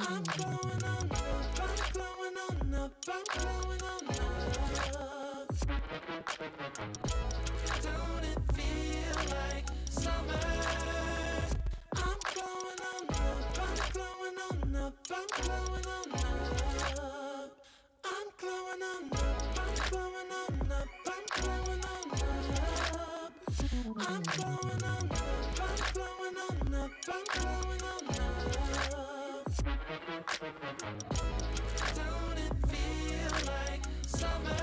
I'm going on up, I'm going on up, I'm going on up. Don't it feel like summer? I'm going on up, I'm going on up, I'm going on up. I'm going on up, I'm going on up, I'm going on up. I'm going on up, I'm going on up, I'm going on up. Don't it feel like summer?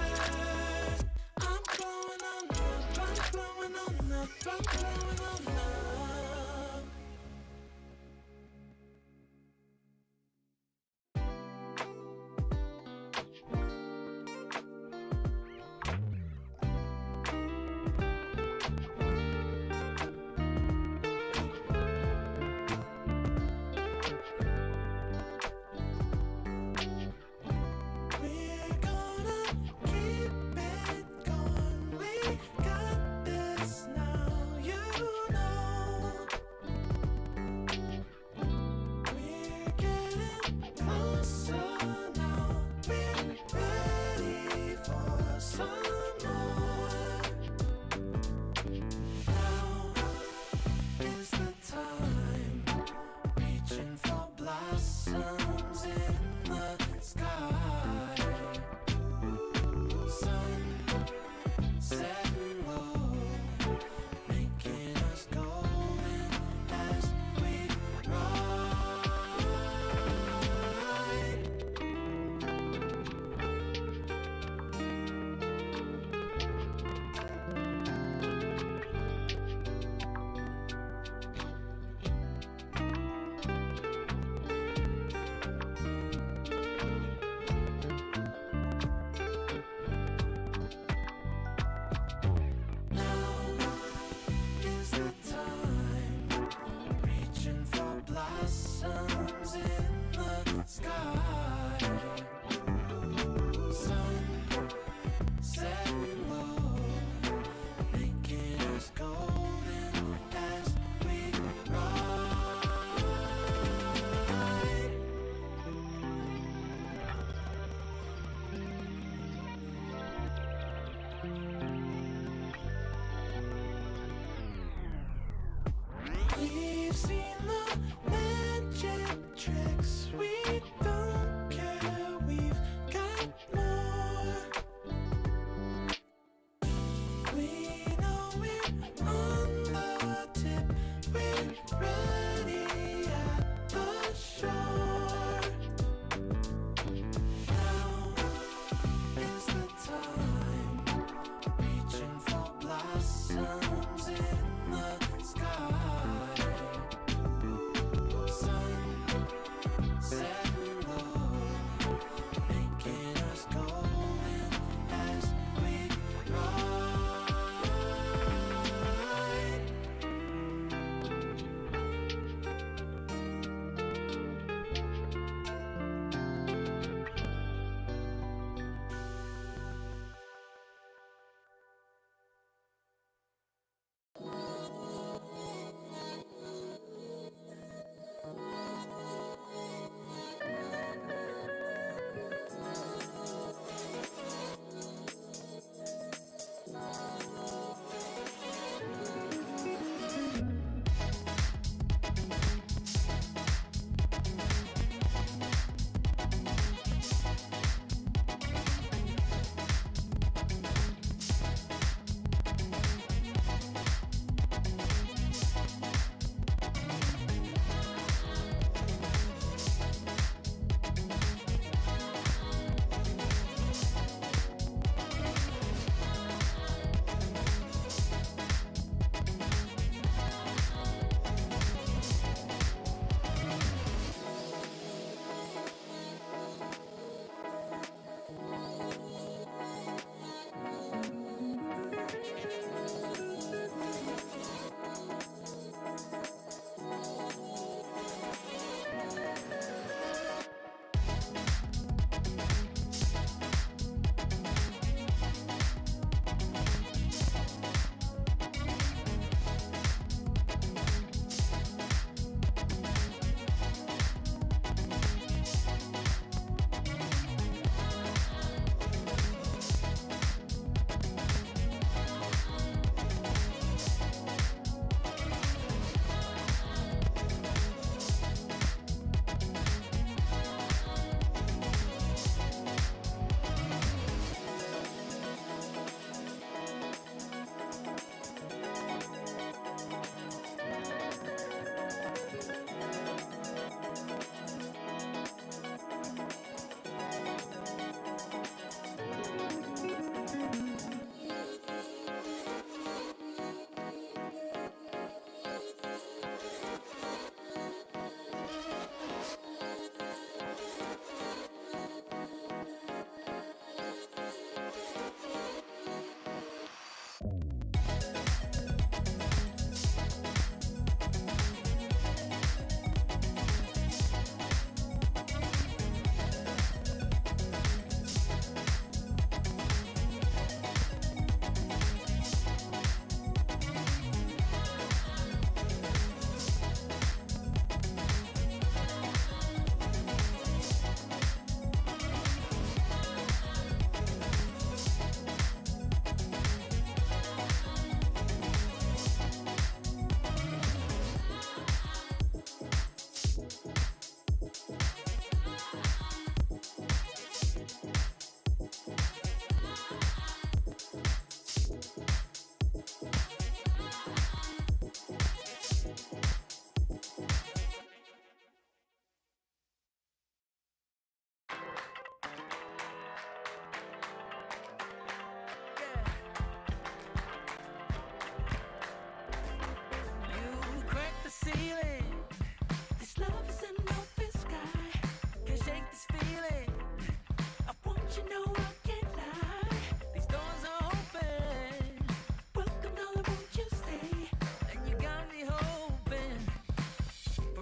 I'm going on up, I'm going on up, I'm going on up. We're gonna keep it going. We got this now, you know. We're getting closer now. We're ready for some more. Now is the time, reaching for blossoms in the sky. Sun setting low, making us golden as we ride. Now is the time, reaching for blossoms in the sky. Sun setting low, making us golden as we ride. We've seen the men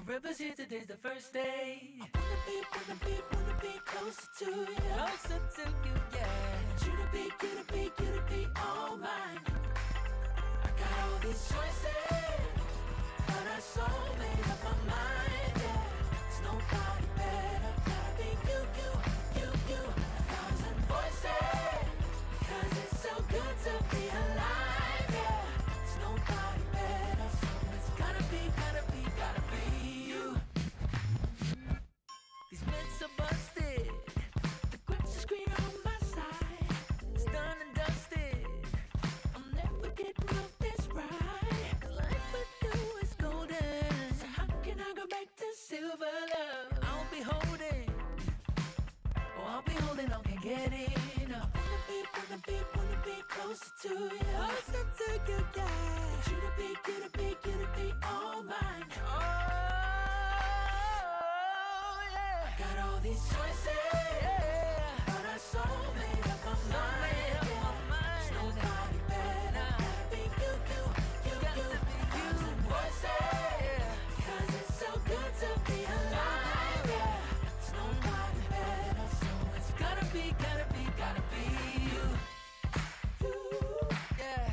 Forever's here, today's the first day. I wanna be closer to you. Closer to you, yeah. You to be all mine. I got all these choices, but I so made up my mind, yeah. There's nobody better, gotta be you. A thousand voices, 'cause it's so good to be alive, yeah. There's nobody better, so it's gotta be you. These myths are busted, the grips are screen on my side. It's done and dusted, I'll never get off this ride. 'Cause life with you is golden, so how can I go back to silver love? I'll be holding, on, can't get enough. Wanna be closer to you. Closer to you, yeah. You to be all mine. Oh, yeah. I got all these choices, yeah. But I so made up my mind. There's nobody better, gotta be you. Got to be you. Voices, yeah. 'Cause it's so good to be alive, yeah. There's nobody better, so it's gotta be you. Yeah.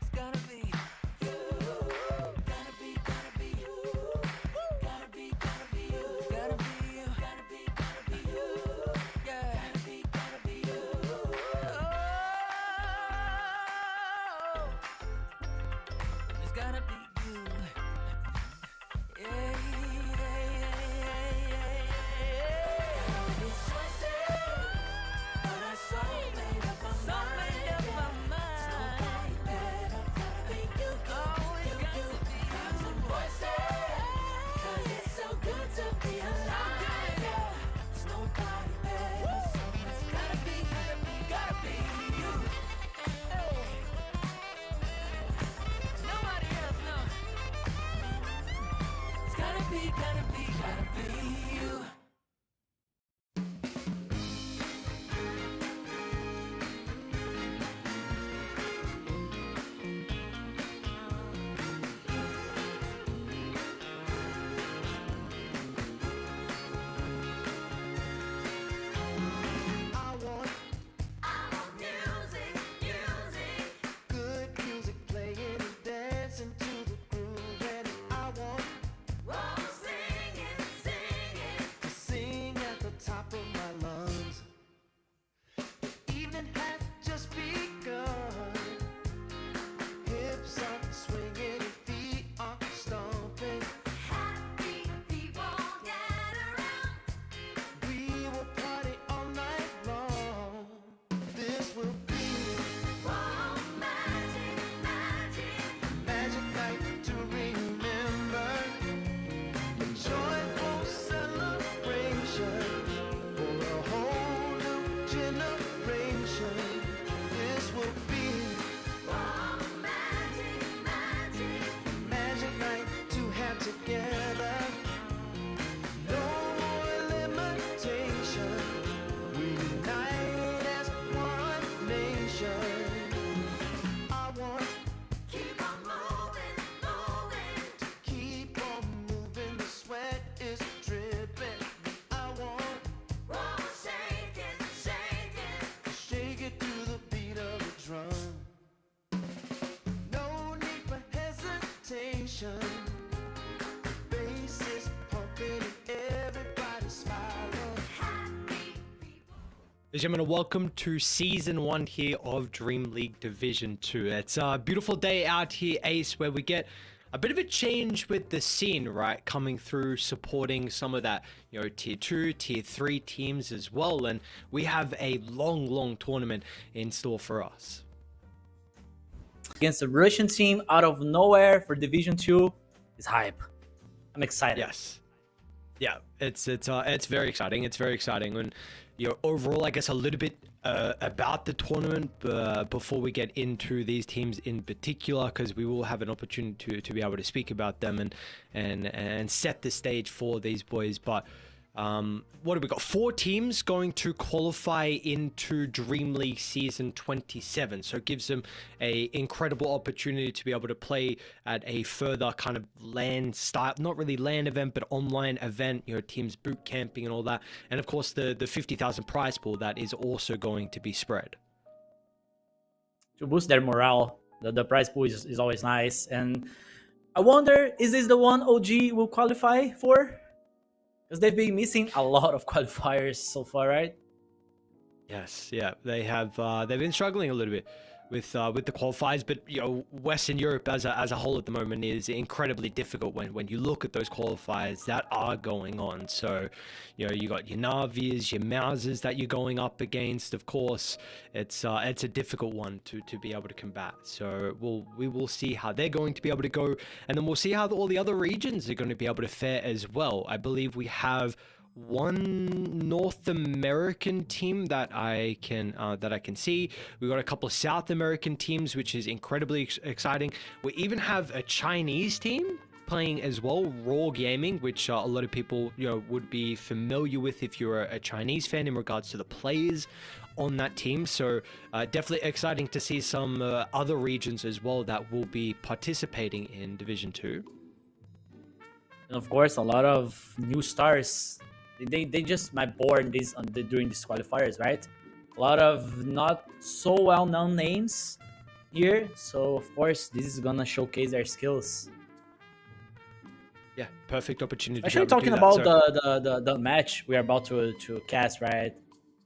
It's gotta be you. Gotta be you. Gotta be you. Gotta be you. Yeah. Gotta be you. Oh. It's gotta be you. Yeah. These choices, but I so made up my mind. There's nobody better, gotta be you. Thousand voices, 'cause it's so good to be alive, yeah. There's nobody better, so it's gotta be you. Hey. Nobody else, no. It's gotta be you. I want music, good music playing and dancing to the groove, and I want singing to sing at the top of my lungs. The evening has just begun. Hips are swinging and feet are stomping. Happy people gather round. We will party all night long. This will be magic night to remember. A joyful celebration for a whole new generation. This will be magic night to have together. No more limitation. We united as one nation. I want keep on moving. The sweat is dripping. I want shake it to the beat of the drum. No need for hesitation. Bass is pumping and everybody's smiling. Ladies and gentlemen, welcome to Season 1 here of Dream League Division 2. It's a beautiful day out here, Ace, where we get a bit of a change with the scene, right? Coming through, supporting some of that, Tier 2, Tier 3 teams as well. And we have a long tournament in store for us. Against a Russian team out of nowhere for Division 2 is hype. I'm excited. Yes. Yeah, it's very exciting. It's very exciting. And overall, I guess a little bit about the tournament before we get into these teams in particular, because we will have an opportunity to be able to speak about them and set the stage for these boys. But What have we got? 4 teams going to qualify into Dream League Season 27. So it gives them a incredible opportunity to be able to play at a further kind of LAN style, not really LAN event, but online event, teams boot camping and all that. And of course, the 50,000 prize pool that is also going to be spread. To boost their morale, the prize pool is always nice. And I wonder, is this the one OG will qualify for? Because they've been missing a lot of qualifiers so far, right? Yes, yeah, they have. They've been struggling a little bit with the qualifiers, but Western Europe as a whole at the moment is incredibly difficult when you look at those qualifiers that are going on. So, you got your Navi's, your Mausers that you're going up against. Of course, it's a difficult one to be able to combat. So we will see how they're going to be able to go, and then we'll see how all the other regions are going to be able to fare as well. I believe we have one North American team that I can see. We got a couple of South American teams, which is incredibly exciting. We even have a Chinese team playing as well, Raw Gaming, which a lot of people would be familiar with if you're a Chinese fan in regards to the players on that team. So definitely exciting to see some other regions as well that will be participating in Division 2. And of course, a lot of new stars. They just might born during these qualifiers, right? A lot of not so well-known names here. So of course, this is gonna showcase their skills. Yeah, perfect opportunity. Actually, talking about the match we're about to cast, right?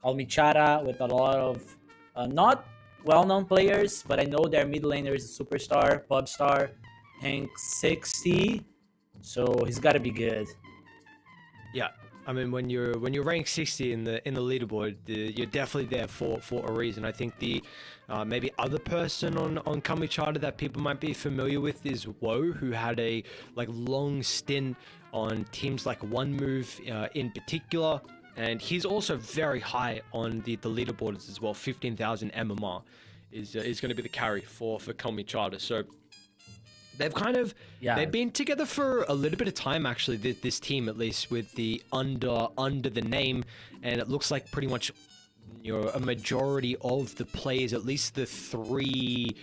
Kalmychata with a lot of not well-known players, but I know their mid laner is a superstar, pub star, Hank 60. So he's got to be good. Yeah, I mean, when you're ranked 60 in the leaderboard, you're definitely there for a reason. I think the maybe other person on Kalmychata that people might be familiar with is Woe, who had a long stint on teams like One Move in particular, and he's also very high on the leaderboards as well. 15,000 MMR is going to be the carry for Kalmychata. So they've they've been together for a little bit of time, actually, this team, at least with the under the name, and it looks like pretty much a majority of the players, at least the 3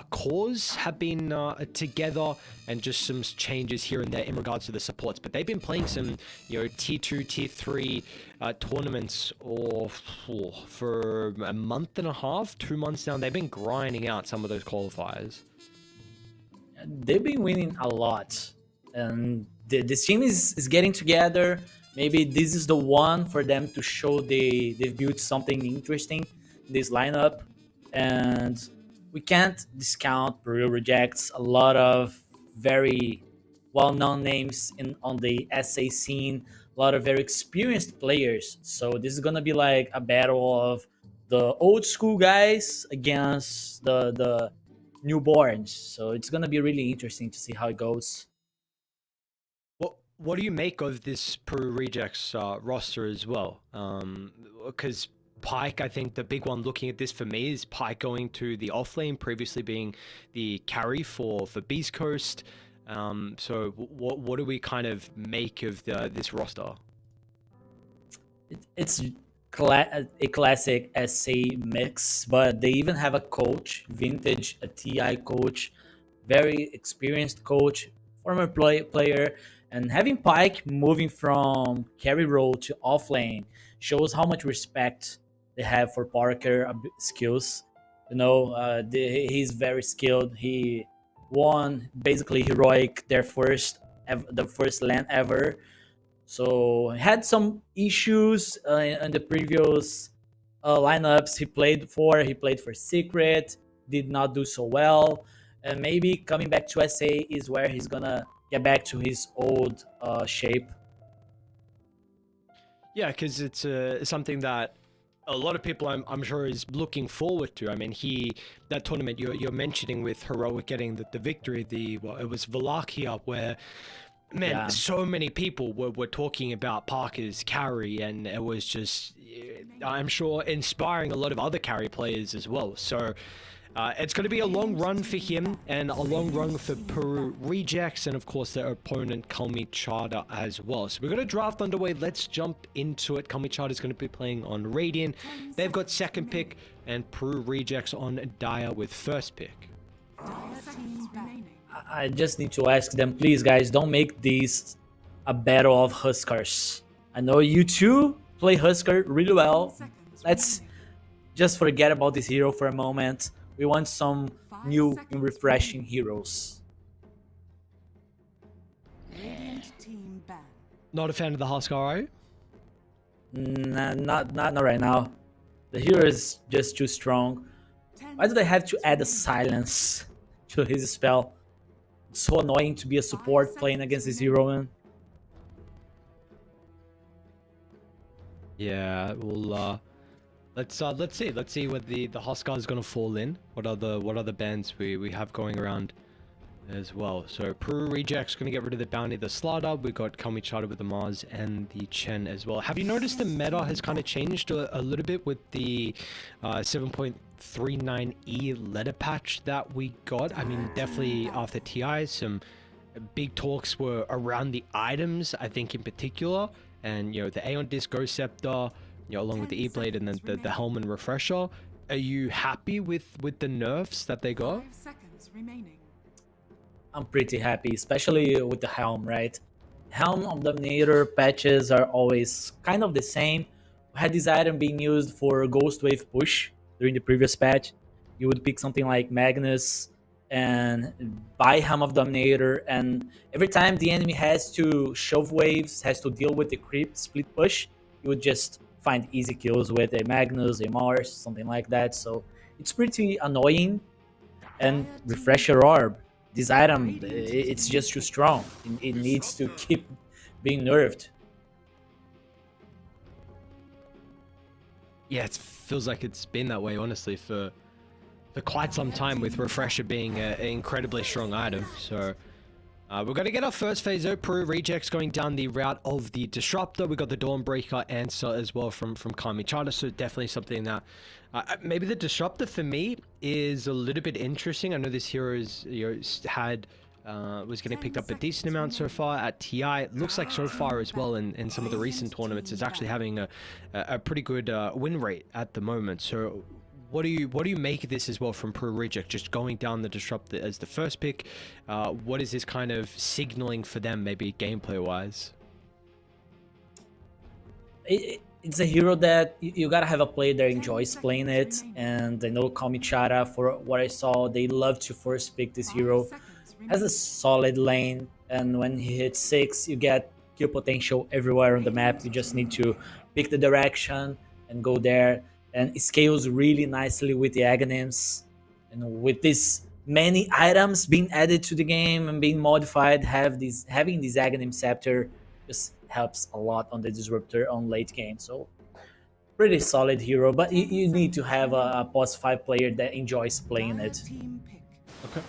cores, have been together, and just some changes here and there in regards to the supports. But they've been playing some tier 2, tier 3 tournaments for a month and a half, 2 months now. They've been grinding out some of those qualifiers. They've been winning a lot, and this team is getting together. Maybe this is the one for them to show they've built something interesting in this lineup. And we can't discount Peru rejects a lot of very well-known names on the SA scene, a lot of very experienced players. So this is gonna be like a battle of the old school guys against the newborns. So it's gonna be really interesting to see how it goes. What do you make of this Peru Rejects roster as well? Because Pyke, I think the big one looking at this for me is Pyke going to the offlane, previously being the carry for Beast Coast. So what do we kind of make of this roster? It's a classic SA mix, but they even have a coach, vintage, a TI coach, very experienced coach, former player, and having Pyke moving from carry role to offlane shows how much respect they have for Parker skills. He's very skilled. He won basically heroic the first LAN ever. So had some issues in the previous lineups he played for. He played for Secret, did not do so well, and maybe coming back to SA is where he's gonna get back to his old shape. Yeah, because it's something that a lot of people, I'm sure, is looking forward to. I mean, that tournament you're mentioning with Heroic getting the victory, it was Wallachia, where, man, so many people were talking about Parker's carry, and it was just, I'm sure, inspiring a lot of other carry players as well. So It's going to be a long run for him and a long run for Peru Rejects and of course their opponent Kalmychata as well. So we've got a draft underway. Let's jump into it. Kalmychata is going to be playing on Radiant. They've got second pick and Peru Rejects on Dire with first pick. I just need to ask them, please, guys, don't make this a battle of Huskers. I know you two play Husker really well. Let's just forget about this hero for a moment. We want some new and refreshing heroes. Not a fan of the Husker, are you? Nah, not right now. The hero is just too strong. Why do they have to add a silence to his spell? It's so annoying to be a support playing against this hero, man. Yeah, well, let's see what the Husker is gonna fall in. What other bands we have going around as well. So Peru Rejects gonna get rid of the bounty, the Slaughter. We got Kalmychata with the Mars and the Chen as well. Have you noticed the meta has kind of changed a little bit with the 7.39E letter patch that we got? I mean, definitely after TI, some big talks were around the items, I think in particular, and you know the Aeon Disc Ghost Scepter, you know, along with the E-Blade and then the Helm and Refresher. Are you happy with the nerfs that they got? 5 seconds remaining. I'm pretty happy, especially with the Helm, right? Helm of Dominator patches are always kind of the same. We had this item being used for Ghost Wave push during the previous patch. You would pick something like Magnus and buy Helm of Dominator, and every time the enemy has to shove waves, has to deal with the creep split push, you would just find easy kills with a Magnus, a Mars, something like that. So it's pretty annoying. And Refresher Orb, this item, it's just too strong. It needs to keep being nerfed. Yeah, it feels like it's been that way, honestly, for quite some time, with Refresher being an incredibly strong item. So we're going to get our first phase out. Peru Rejects going down the route of the Disruptor. We got the Dawnbreaker answer as well from Kalmychata, so definitely something that maybe the Disruptor for me is a little bit interesting. I know this hero's had was getting picked up a decent amount so far at TI. It looks like so far as well in some of the recent tournaments, it's actually having a pretty good win rate at the moment. So what do you make of this as well from Peru Reject, just going down the Disruptor as the first pick? What is this kind of signaling for them, maybe gameplay wise? It's a hero that you gotta have a player that enjoys playing it, and I know Kalmychata, for what I saw, they love to first pick this hero. Has a solid lane, and when he hits 6, you get kill potential everywhere on the map. You just need to pick the direction and go there, and it scales really nicely with the Aghanims. And with this many items being added to the game and being modified, having this Aghanim Scepter just helps a lot on the Disruptor on late game. So pretty solid hero, but you need to have a post 5 player that enjoys playing it. Okay.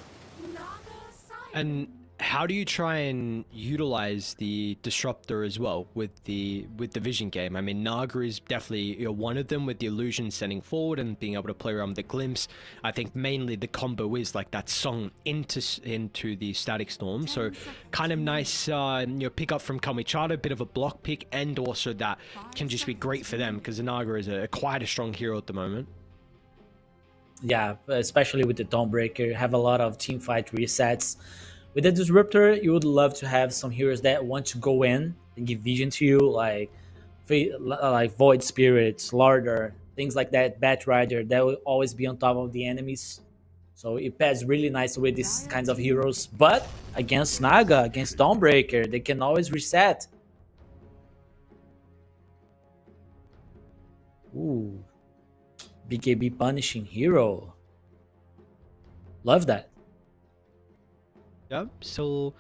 And how do you try and utilize the Disruptor as well with the Vision game? I mean, Naga is definitely one of them with the illusion sending forward and being able to play around with the glimpse. I think mainly the combo is like that song into the Static Storm. So kind of nice, pick up from Kalmychata, a bit of a block pick, and also that can just be great for them because the Naga is quite a strong hero at the moment. Yeah, especially with the Dawnbreaker, have a lot of team fight resets. With the Disruptor, you would love to have some heroes that want to go in and give vision to you, like Void Spirits, Larder, things like that, Bat Rider, that will always be on top of the enemies. So it pairs really nice with these kinds of heroes. But against Naga, against Dawnbreaker, they can always reset. Ooh. BKB punishing hero. Love that. Yep, so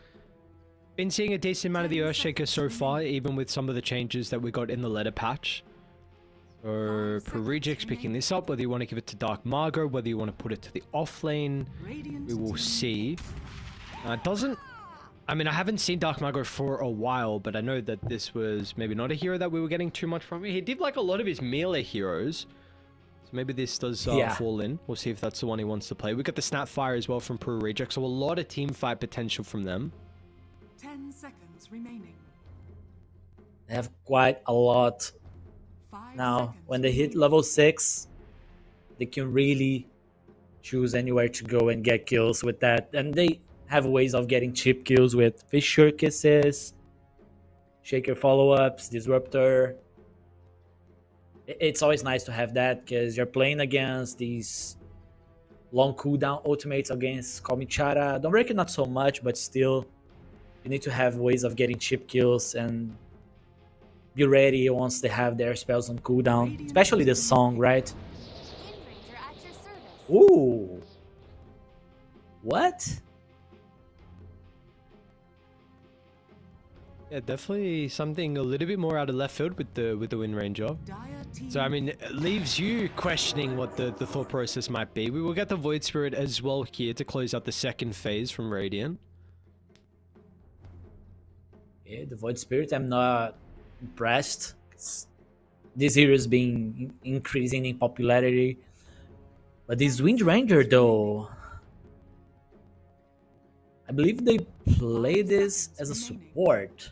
been seeing a decent amount of the Earthshaker so far, even with some of the changes that we got in the letter patch. So Peru Rejects picking this up, whether you want to give it to Dark Margot, whether you want to put it to the off lane, we will see. I mean, I haven't seen Dark Margot for a while, but I know that this was maybe not a hero that we were getting too much from. He did like a lot of his melee heroes. Maybe this does Yeah. fall in. We'll see if that's the one he wants to play. We got the Snapfire as well from Peru Reject, so a lot of team fight potential from them. 10 seconds remaining. They have quite a lot 5 now. seconds When they hit remaining. level 6, they can really choose anywhere to go and get kills with that. And they have ways of getting cheap kills with Fissure Kisses, Shaker follow-ups, Disruptor. It's always nice to have that because you're playing against these long cooldown ultimates against Kalmychata. Dawnbreaker not so much, but still, you need to have ways of getting cheap kills and be ready once they have their spells on cooldown. Especially this song, right? Wind Ranger at your service. Ooh. What? Yeah, definitely something a little bit more out of left field with the Wind Ranger. Dire team. So I mean, it leaves you questioning what the thought process might be. We will get the Void Spirit as well here to close out the second phase from Radiant. Yeah, the Void Spirit, I'm not impressed. This hero's been increasing in popularity. But this Wind Ranger, though, I believe they play this as a support.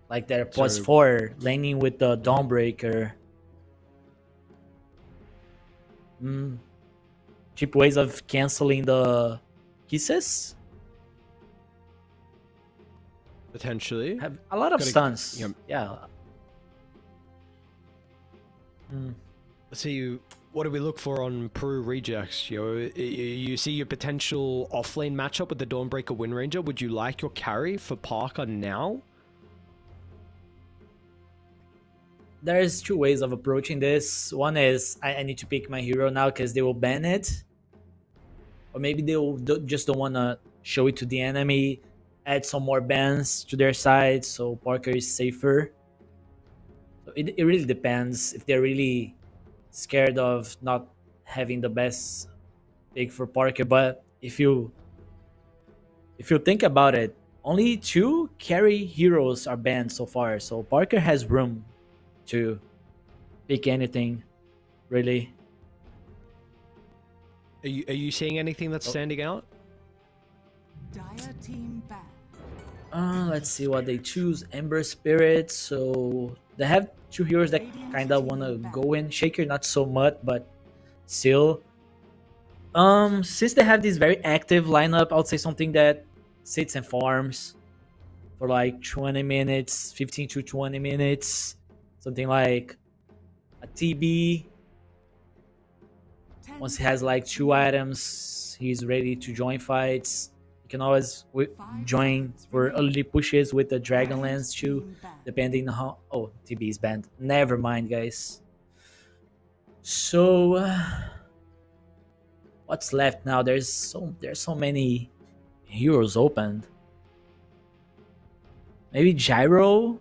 Like their plus So- 4 laning with the Dawnbreaker. Cheap ways of canceling the kisses. Potentially. Have a lot of Gotta- stuns. yep. Yeah. Let's see, what do we look for on Peru Rejects? You see your potential offlane matchup with the Dawnbreaker Wind Ranger. Would you like your carry for Parker now? There's two ways of approaching this. One is I need to pick my hero now because they will ban it. Or maybe they will just don't want to show it to the enemy, add some more bans to their side so Parker is safer. So it really depends if they're really scared of not having the best pick for Parker. But if you think about it, only 2 carry heroes are banned so far. So Parker has room to pick anything, really. Are you seeing anything that's standing out? Dire team back. Let's see what they choose. Ember Spirit. So they have 2 heroes that kind of want to go in. Shaker not so much, but still. Since they have this very active lineup, I would say something that sits and farms for like 20 minutes, 15 to 20 minutes. Something like a TB. 10 Once he has like 2 items, he's ready to join fights. You can always join for early pushes with the Dragonlance too, depending on how. Oh, TB is banned. Never mind, guys. So, what's left now? There's so many heroes opened. Maybe Gyro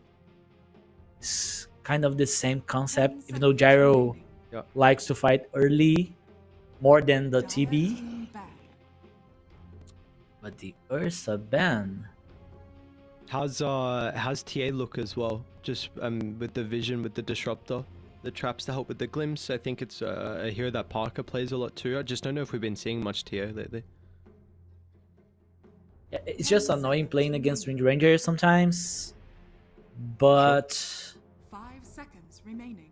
is kind of the same concept, even though Gyro likes to fight early more than the TB. But the Ursa ban. How's TA look as well? Just with the vision, with the disruptor, the traps to help with the glimpse. I think it's a hero that Parker plays a lot too. I just don't know if we've been seeing much TA lately. Yeah, it's just annoying playing against Wind Ranger sometimes. But 5 seconds remaining.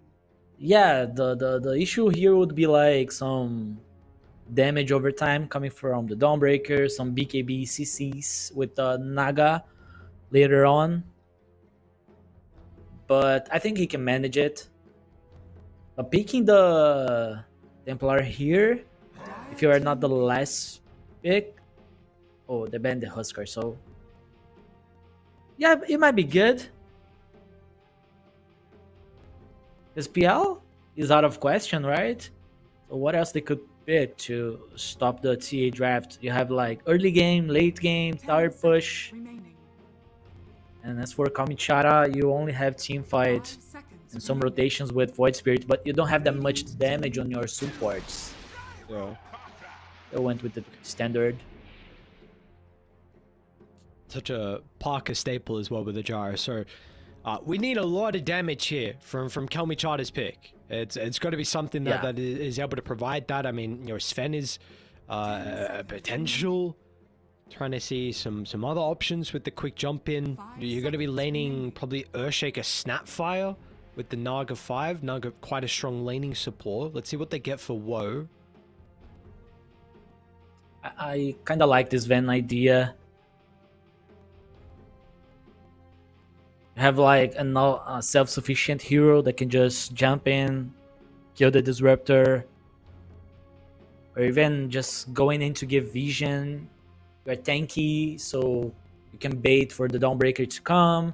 yeah, the issue here would be like some damage over time coming from the Dawnbreaker, some BKB CCs with the Naga later on. But I think he can manage it. But picking the Templar here, if you are not the last pick, oh, they banned the Husker, so yeah, it might be good. SPL is out of question, right? So what else they could pick to stop the TA draft? You have like early game, late game, 10 tower seconds push. remaining. And as for Kalmychata, you only have team 5 fight seconds and some remaining. rotations with Void Spirit, but you don't have that much damage on your supports. Yeah. They went with the standard. Such a Parker staple as well with the Gyro. So We need a lot of damage here from Kalmychata's pick. It's got to be something that, Yeah. that is able to provide that. I mean, Sven is a potential. Trying to see some other options with the quick jump in. You're going to be laning probably Earthshaker Snapfire with the Naga 5. Naga quite a strong laning support. Let's see what they get for Woe. I kind of like this Ven idea. Have like a self-sufficient hero that can just jump in, kill the disruptor, or even just going in to give vision. You're tanky, so you can bait for the Dawnbreaker to come,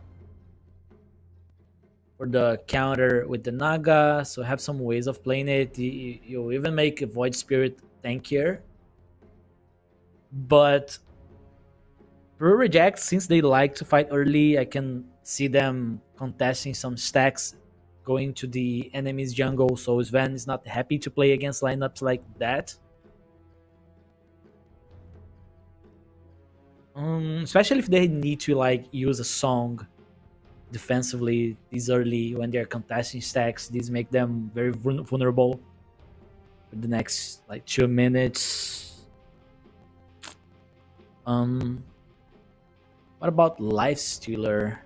for the counter with the Naga. So have some ways of playing it. You even make a Void Spirit tankier. But Peru Reject, since they like to fight early, I can see them contesting some stacks, going to the enemy's jungle. So Sven is not happy to play against lineups like that. Especially if they need to like use a song defensively this early when they're contesting stacks. These make them very vulnerable for the next like 2 minutes. What about Lifestealer?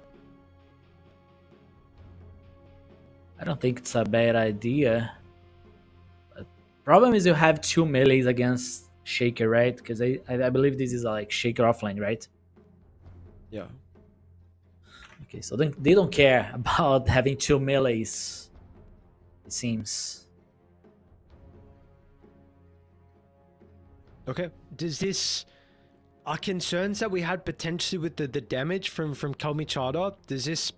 I don't think it's a bad idea. But problem is you have 2 melees against Shaker, right? Because I believe this is like Shaker offline, right? Yeah. Okay, so they don't care about having 2 melees, it seems. Okay. Does this... Our concerns that we had potentially with the damage from Kalmychata, does this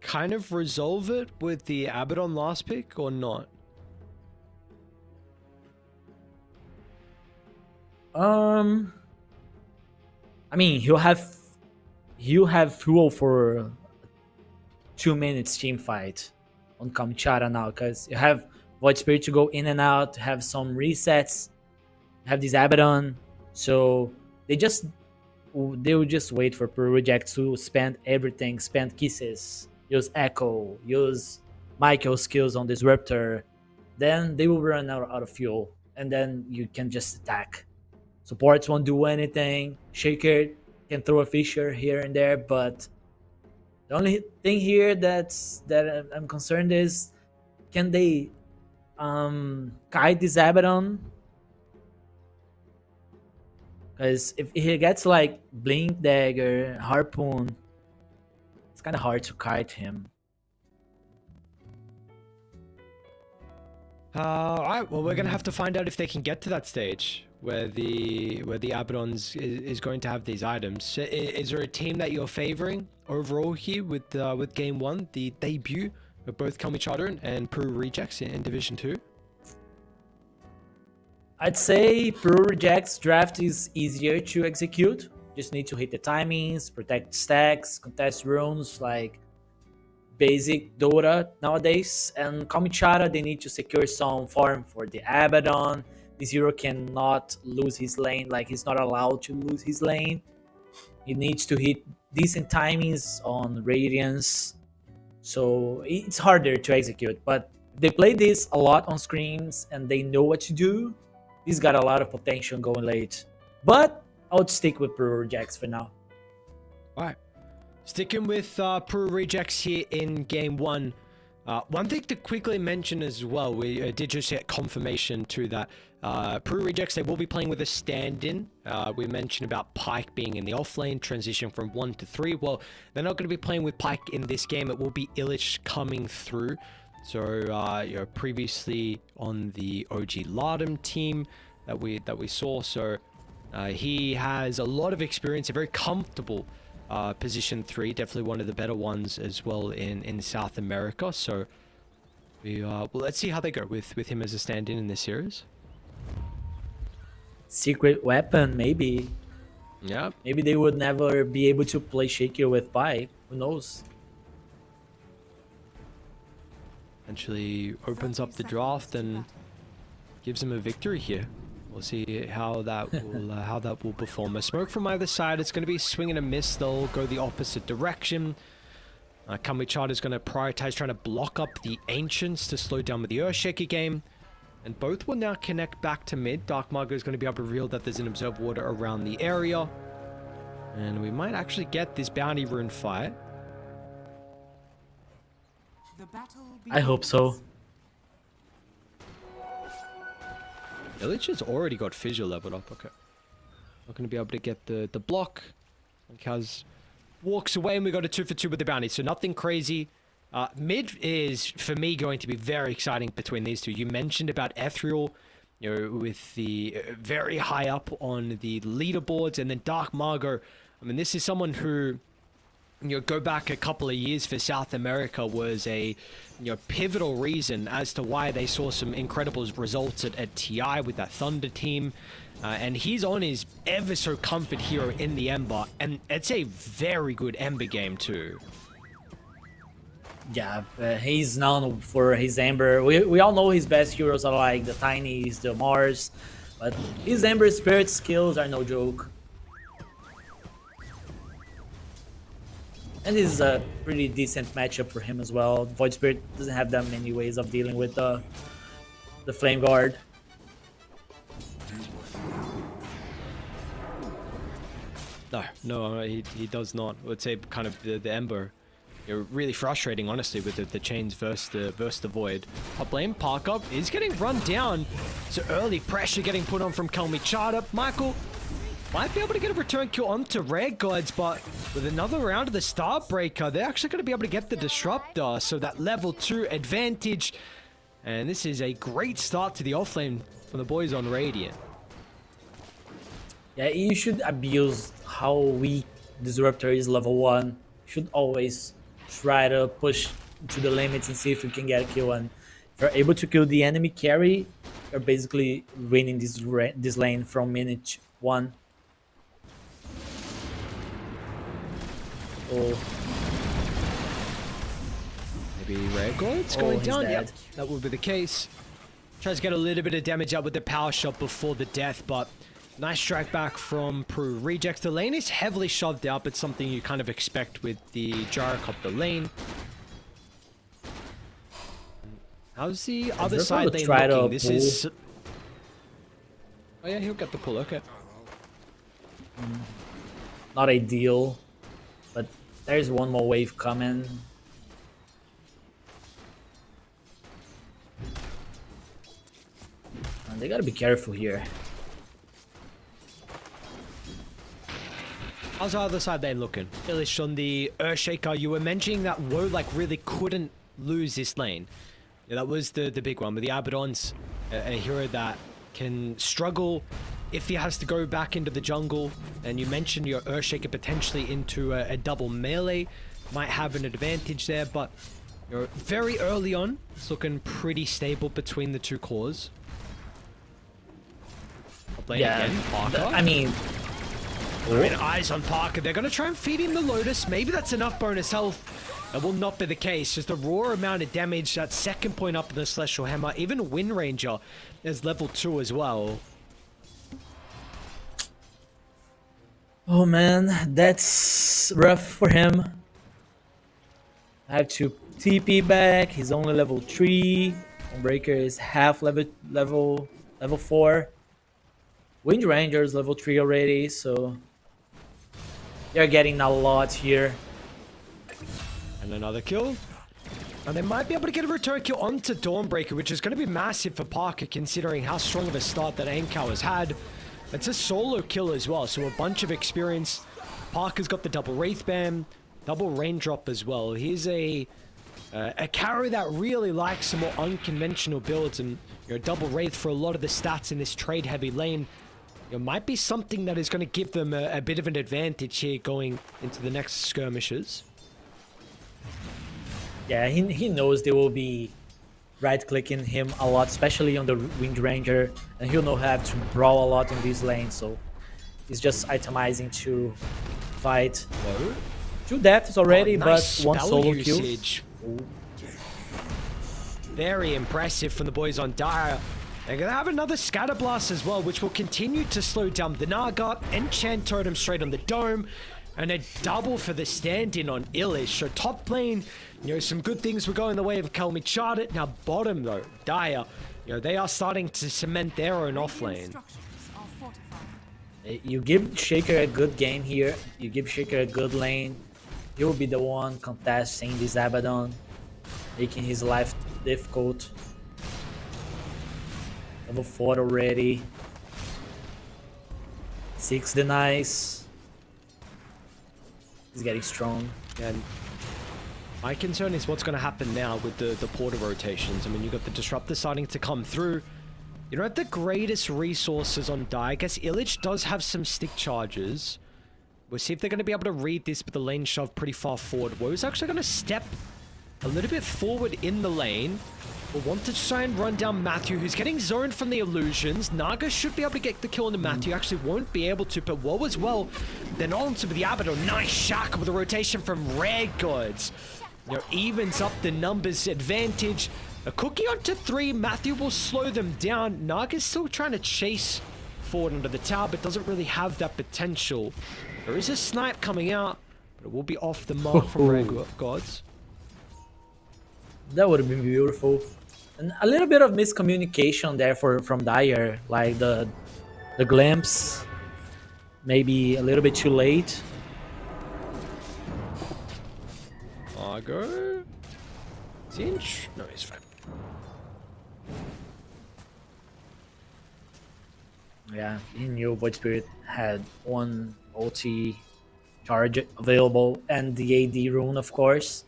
kind of resolve it with the Abaddon last pick or not? I mean, he'll have fuel for 2 minutes team fight on Kalmychata now, because you have Void Spirit to go in and out, have some resets, have this Abaddon, so they will just wait for Peru Reject to spend everything, spend kisses, use Echo, use Michael's skills on Disruptor, then they will run out of fuel, and then you can just attack. Supports won't do anything. Shaker can throw a Fisher here and there, but the only thing here that I'm concerned is, can they kite this Abaddon? Because if he gets like Blink Dagger, Harpoon, it's kind of hard to kite him. Alright, well, we're gonna have to find out if they can get to that stage where the Abaddon's is going to have these items. Is there a team that you're favoring overall here with game 1, the debut of both Kalmychata and Peru Rejects in Division 2? I'd say Peru Rejects draft is easier to execute. Just need to hit the timings, protect stacks, contest runes, like basic Dota nowadays. And Kalmychata, they need to secure some farm for the Abaddon. This hero cannot lose his lane, like he's not allowed to lose his lane. He needs to hit decent timings on Radiance. So it's harder to execute, but they play this a lot on screens and they know what to do. He's got a lot of potential going late. But I would stick with Peru Rejects for now. Alright. Sticking with Peru Rejects here in game 1. One thing to quickly mention as well, we did just get confirmation to that. Peru Rejects, they will be playing with a stand-in. We mentioned about Pyke being in the offlane, transition from 1 to 3. Well, they're not going to be playing with Pyke in this game. It will be Illich coming through. So, previously on the OG Lardum team that we saw. So, he has a lot of experience, a very comfortable position 3, definitely one of the better ones as well in South America. So, well, let's see how they go with him as a stand-in this series. Secret weapon, maybe. Yeah. Maybe they would never be able to play Shaker with Pyke. Who knows? Actually opens up the draft and gives him a victory here. We'll see how that will perform. A smoke from either side. It's going to be swing and a miss. They'll go the opposite direction. Kalmychata is going to prioritize trying to block up the Ancients to slow down with the Earthshaker game. And both will now connect back to mid. Dark Margo is going to be able to reveal that there's an Observe Water around the area. And we might actually get this Bounty Rune fight. I hope so. Illich has already got Fissure leveled up. Okay. Not going to be able to get the block. And Kaz walks away and we got a 2 for 2 with the Bounty. So nothing crazy. Mid is, for me, going to be very exciting between these two. You mentioned about Ethereal, you know, with the very high up on the leaderboards. And then Dark Margo. I mean, this is someone who, you know, go back a couple of years for South America was a, you know, pivotal reason as to why they saw some incredible results at TI with that Thunder team. And he's on his ever so comfort hero in the Ember. And it's a very good Ember game too. Yeah, he's known for his Ember. We all know his best heroes are like the Tinys, the Mars. But his Ember Spirit skills are no joke. And this is a pretty decent matchup for him as well. Void Spirit doesn't have that many ways of dealing with the Flame Guard. No, he does not. I would say kind of the Ember. You're really frustrating, honestly, with the chains versus the Void. Top lane, Parker is getting run down. So early pressure getting put on from Kalmychata. Michael might be able to get a return kill onto Red Gods, but with another round of the Starbreaker, they're actually going to be able to get the Disruptor. So that level 2 advantage. And this is a great start to the offlane from the boys on Radiant. Yeah, you should abuse how weak Disruptor is level 1. You should always try to push to the limits and see if you can get a kill. And if you're able to kill the enemy carry, you're basically winning this lane from minute 1. Oh. Maybe Red God's going he's down. dead. Yep, that would be the case. Tries to get a little bit of damage out with the power shot before the death, but nice strike back from Peru. Rejects the lane is heavily shoved out, but something you kind of expect with the Jarek up the lane. How's the other side lane looking? This is... Oh yeah, he'll get the pull, okay. Not ideal, but there's one more wave coming. And they gotta be careful here. How's the other side lane looking? Illich on the Earthshaker, you were mentioning that Woe like really couldn't lose this lane. Yeah, that was the big one with the Abaddon's a hero that can struggle if he has to go back into the jungle. And you mentioned your Earthshaker potentially into a double melee might have an advantage there, but you're very early on. It's looking pretty stable between the two cores. Yeah, again, Parker. I mean, eyes on Parker. They're going to try and feed him the Lotus. Maybe that's enough bonus health. That will not be the case. Just the raw amount of damage. That second point up in the Celestial Hammer. Even Wind Ranger is level 2 as well. oh man, that's rough for him. I have to TP back. He's only level 3. Breaker is half level 4. Wind Ranger is level 3 already, so they're getting a lot here. And another kill. And they might be able to get a return kill onto Dawnbreaker, which is going to be massive for Parker, considering how strong of a start that Ankow has had. It's a solo kill as well, so a bunch of experience. Parker's got the double Wraith Bam, double Raindrop as well. He's a carry that really likes some more unconventional builds, and double Wraith for a lot of the stats in this trade-heavy lane. It might be something that is going to give them a bit of an advantage here going into the next skirmishes. Yeah, he knows they will be right-clicking him a lot, especially on the Wind Ranger, and he'll know how to brawl a lot in these lanes, so he's just itemizing to fight. 2 deaths already, nice but 1 solo kill. Very impressive from the boys on Dire. They're going to have another Scatter Blast as well, which will continue to slow down the Naga, Enchant Totem straight on the Dome. And a double for the stand-in on Illich. So top lane, some good things were going the way of Kalmychata. Now bottom though, Dire, they are starting to cement their own off lane. You give Shaker a good game here. You give Shaker a good lane. He will be the one contesting this Abaddon, making his life difficult. Level 4 already. 6 denies. He's getting strong. And my concern is what's going to happen now with the porter rotations. I mean, you got the Disruptor starting to come through. You don't have the greatest resources on Die. I guess Illich does have some stick charges. We'll see if they're going to be able to read this, but the lane shoved pretty far forward. Woe's actually going to step a little bit forward in the lane. We'll want to try and run down Matthew, who's getting zoned from the illusions. Naga should be able to get the kill on the Matthew. Actually won't be able to, but Woe as well. Then on to the Abaddon. Nice shack with a rotation from Red Gods. Evens up the numbers advantage. A cookie onto 3. Matthew will slow them down. Naga's still trying to chase forward under the tower, but doesn't really have that potential. There is a snipe coming out, but it will be off the mark from Red Gods. That would have been beautiful. And a little bit of miscommunication there from Dire, like the glimpse, maybe a little bit too late. Argo? Zinch? No, he's fine. Yeah, he knew Void Spirit had one ulti charge available and the AD rune, of course.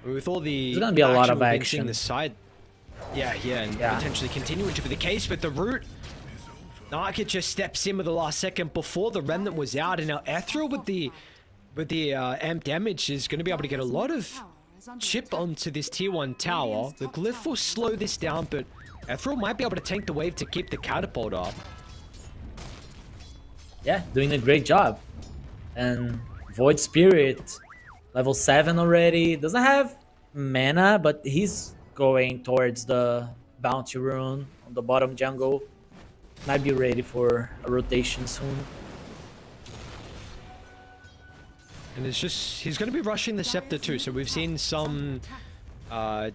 With all the There's gonna be a lot of we've been action. seeing the side, and potentially continuing to be the case. But the root, Naka just steps in with the last second before the remnant was out, and now Ethereal with the amp damage is going to be able to get a lot of chip onto this tier 1 tower. The glyph will slow this down, but Ethereal might be able to tank the wave to keep the catapult up. Yeah, doing a great job. And Void Spirit, level 7 already. Doesn't have mana, but he's going towards the bounty rune on the bottom jungle. Might be ready for a rotation soon. And it's just, he's going to be rushing the scepter too. So we've seen some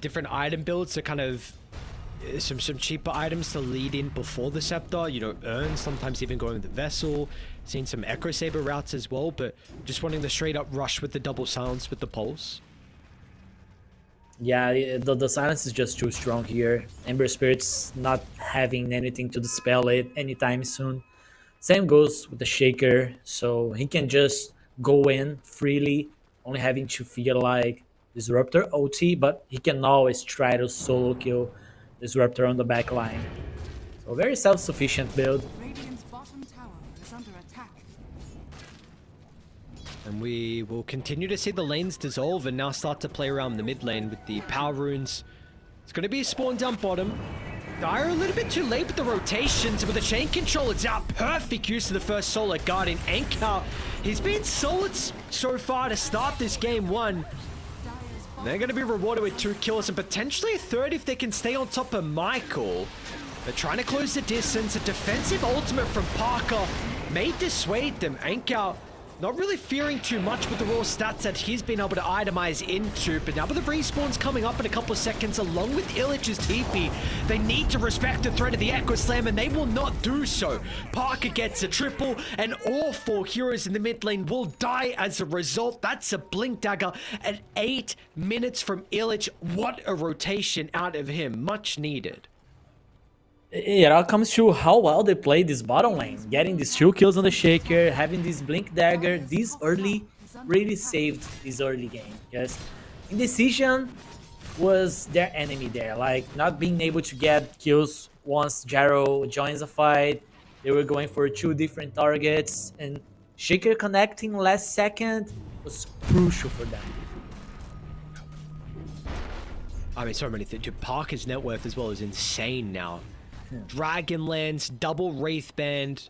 different item builds that kind of, some cheaper items to lead in before the scepter. Urn, sometimes even going with the vessel. Seen some Echo Saber routes as well, but just wanting the straight up rush with the double silence with the pulse. Yeah, the silence is just too strong here. Ember Spirit's not having anything to dispel it anytime soon. Same goes with the Shaker, so he can just go in freely, only having to feel like Disruptor OT, but he can always try to solo kill Disruptor on the back line. So very self-sufficient build. Radiant's bottom tower is under attack. And we will continue to see the lanes dissolve and now start to play around the mid lane with the power runes. It's going to be a spawn down bottom. Dire a little bit too late with the rotations, with the chain control, it's out. Perfect use of the first Solar Guardian. Anchor, he's been solid so far to start this game 1. They're going to be rewarded with 2 kills and potentially a 3rd if they can stay on top of Michael. They're trying to close the distance. A defensive ultimate from Parker may dissuade them. Anchor not really fearing too much with the raw stats that he's been able to itemize into, but now with the respawns coming up in a couple of seconds along with Illich's TP, they need to respect the threat of the Echo Slam and they will not do so. Parker gets a triple and all 4 heroes in the mid lane will die as a result. That's a Blink Dagger at 8 minutes from Illich. What a rotation out of him, much needed. It all comes to how well they played this bottom lane. Getting these 2 kills on the Shaker, having this Blink Dagger this early really saved this early game. Because Indecision was their enemy there. Like, not being able to get kills once Jaro joins the fight. They were going for 2 different targets. And Shaker connecting last second was crucial for them. I mean, so many things. Parker's net worth as well is insane now. Dragonlance, double Wraith Band.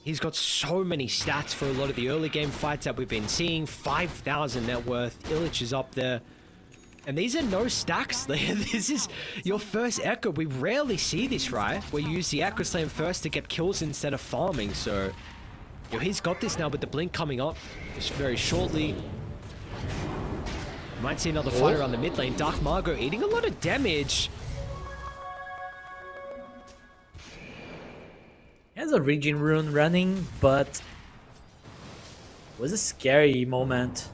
He's got so many stats for a lot of the early game fights that we've been seeing. 5,000 net worth. Illich is up there. And these are no stacks. This is your first Echo. We rarely see this, right? Where you use the Echo Slam first to get kills instead of farming. So, he's got this now with the blink coming up just very shortly. Might see another fight around the mid lane. Dark Margot eating a lot of damage. He has a Raging Rune running, but it was a scary moment.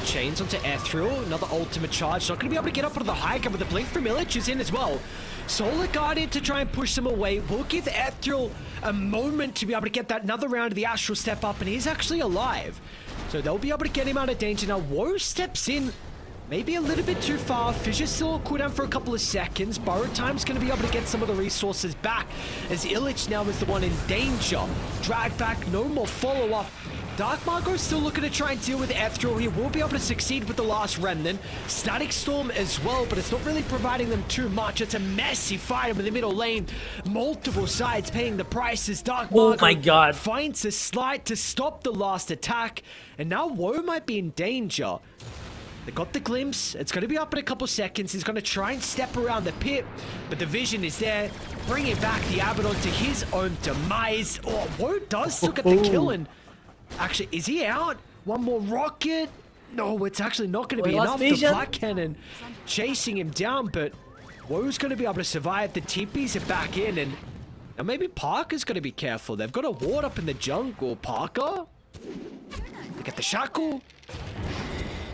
Chains onto Ethereal, another ultimate charge. Not going to be able to get up onto the high ground, but the blink from Illich is in as well. Solar Guardian to try and push them away. Will give Ethereal a moment to be able to get that another round of the Astral step up, and he's actually alive. So they'll be able to get him out of danger. Now, Woe steps in maybe a little bit too far. Fissure's still on cooldown for a couple of seconds. Borrow Time's going to be able to get some of the resources back, as Illich now is the one in danger. Drag back, no more follow-up. Dark Margot's still looking to try and deal with Ethereal. He will be able to succeed with the last Remnant. Static Storm as well, but it's not really providing them too much. It's a messy fight in the middle lane. Multiple sides paying the prices. Dark Margot my God. finds a slide to stop the last attack. And now Woe might be in danger. They got the glimpse. It's going to be up in a couple seconds. He's going to try and step around the pit, but the vision is there. Bringing back the Abaddon to his own demise. Oh, Woe does still get the kill, and actually, is he out? One more rocket? No, it's actually not going to be enough. The Black Cannon chasing him down, but Woe's going to be able to survive. The TPs are back in, and now maybe Parker's going to be careful. They've got a ward up in the jungle. Parker? They get the shackle.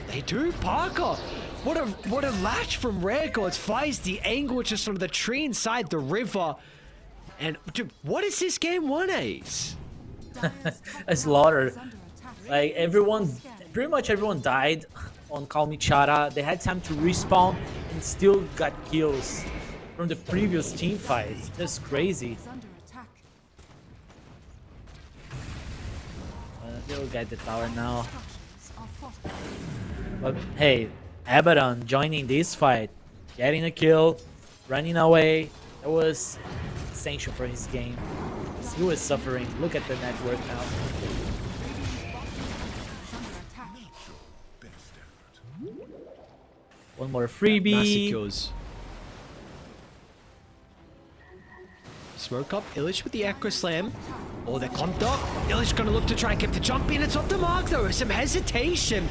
They do. Parker. What a latch from Rare Gods. Finds the angle just from the tree inside the river. And dude, what is this game 1, Ace? A slaughter. Like everyone, pretty much everyone died on Kalmychata. They had time to respawn and still got kills from the previous team fight. That's crazy. They'll get the tower now. But hey, Abaddon joining this fight, getting a kill, running away. That was essential for his game. He was suffering. Look at the network now. One more freebie. Massive kills. Smoke up. Illich with the Echo Slam. Oh, they're clumped up. Illich gonna look to try and get the jump in. It's off the mark though. Some hesitation.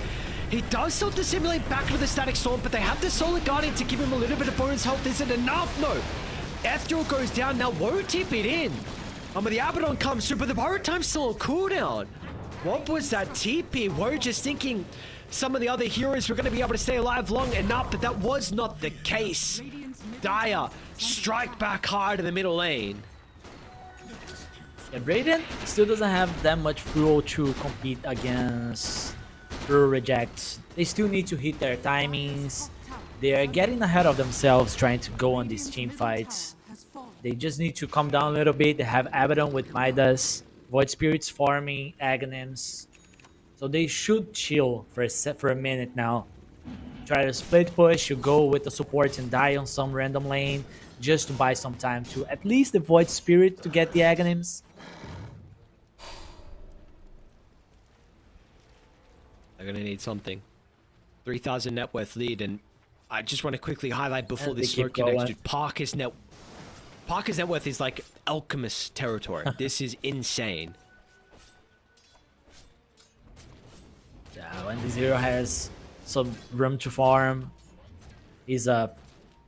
He does still dissimulate back into the Static Storm, but they have the Solar Guardian to give him a little bit of bonus health. Is it enough? No. Ethereal goes down. Now Woe tip it in. But the Abaddon comes through, but the Borrow Time's still on cooldown. What was that TP? Woe just thinking some of the other heroes were going to be able to stay alive long enough, but that was not the case. Dire strike back hard in the middle lane. Yeah, Radiant still doesn't have that much fuel to compete against Peru rejects. They still need to hit their timings. They are getting ahead of themselves trying to go on these team fights. They just need to calm down a little bit. They have Abaddon with Midas, Void Spirits farming, Aghanims. So they should chill for a minute now. Try to split push, you go with the support and die on some random lane just to buy some time to at least the Void Spirit to get the Aghanims. They're going to need something. 3,000 net worth lead, and I just want to quickly highlight before this smoke connects, dude, Parker's net worth is like alchemist territory. This is insane. Yeah, when this hero has some room to farm, he's a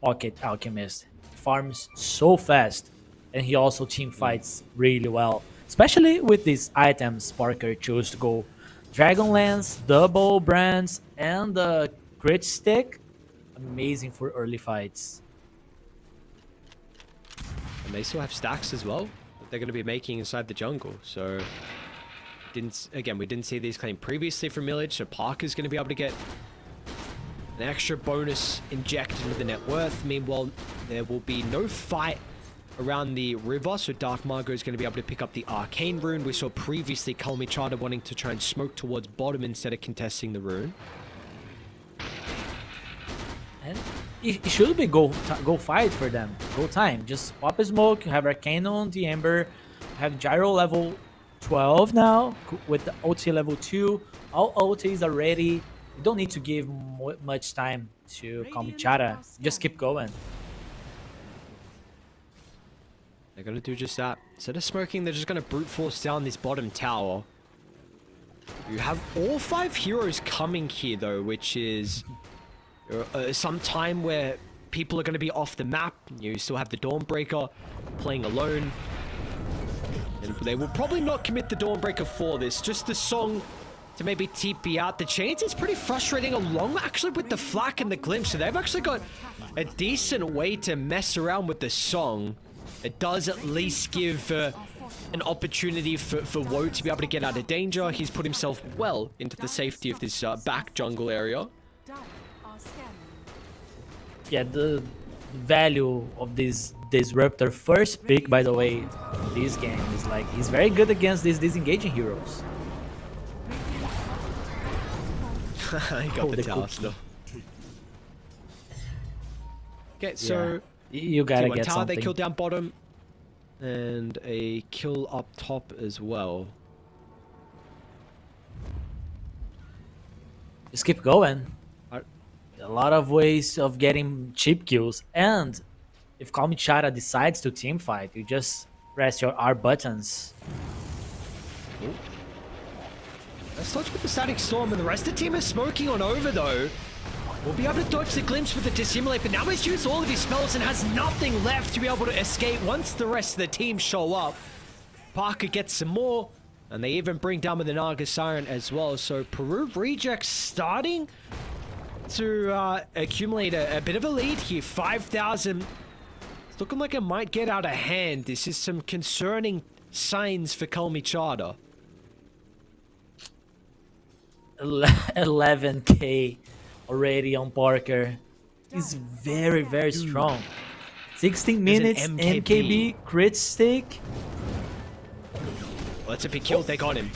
pocket alchemist. Farms so fast, and he also team fights really well. Especially with these items Parker chose to go Dragonlance, double brands, and the crit stick. Amazing for early fights. And they still have stacks as well that they're going to be making inside the jungle. So, we didn't see these claimed previously from Millage. So Parker's going to be able to get an extra bonus injected into the net worth. Meanwhile, there will be no fight around the river, so Dark Margot is going to be able to pick up the Arcane Rune. We saw previously Kalmychata wanting to try and smoke towards bottom instead of contesting the rune. And it should be go fight for them. Go time. Just pop a smoke. You have Arcane on the Ember. You have Gyro level 12 now with the OT level 2. All OTs are ready. You don't need to give much time to Kalmychata. Just keep going. They're gonna do just that. Instead of smoking, they're just gonna brute force down this bottom tower. You have all 5 heroes coming here though, which is some time where people are gonna be off the map. You still have the Dawnbreaker playing alone. And they will probably not commit the Dawnbreaker for this. Just the song to maybe TP out. The chains is pretty frustrating along actually with the flak and the glimpse. So they've actually got a decent way to mess around with the song. It does at least give an opportunity for Woe to be able to get out of danger. He's put himself well into the safety of this back jungle area. Yeah, the value of this Disruptor first pick, by the way, in this game is like he's very good against these disengaging heroes. He got the tower still. Okay, so You gotta T1 get tower, something. they kill down bottom. And a kill up top as well. Just keep going. Alright. A lot of ways of getting cheap kills, and if Kalmychata decides to team fight, you just press your R buttons. Let's touch with the Static Storm, and the rest of the team is smoking on over though. We'll be able to dodge the glimpse with the Dissimulate, but now he's used all of his spells and has nothing left to be able to escape once the rest of the team show up. Parker gets some more, and they even bring down with the Naga Siren as well. So Peru Rejects starting to accumulate a bit of a lead here. 5,000. It's looking like it might get out of hand. This is some concerning signs for Kalmychata. 11k already on Parker. He's very, very strong. 16 minutes, an MKB, crit stick. Let's be killed, they got him.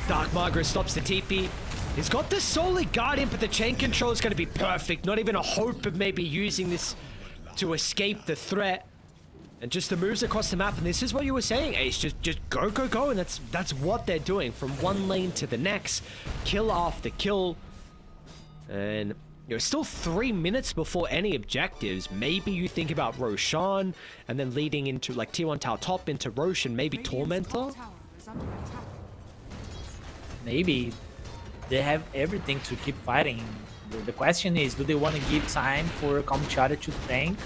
Dark Margaret stops the TP. He's got the Solar Guardian, but the chain control is going to be perfect. Not even a hope of maybe using this to escape the threat. And just the moves across the map, and this is what you were saying, Ace. Just go, go, go, and that's what they're doing. From one lane to the next, kill after kill. And still 3 minutes before any objectives. Maybe you think about Roshan, and then leading into like T1 Tower top into Roshan, maybe Tormentor. Maybe they have everything to keep fighting. The question is, do they want to give time for Kalmychata to tank?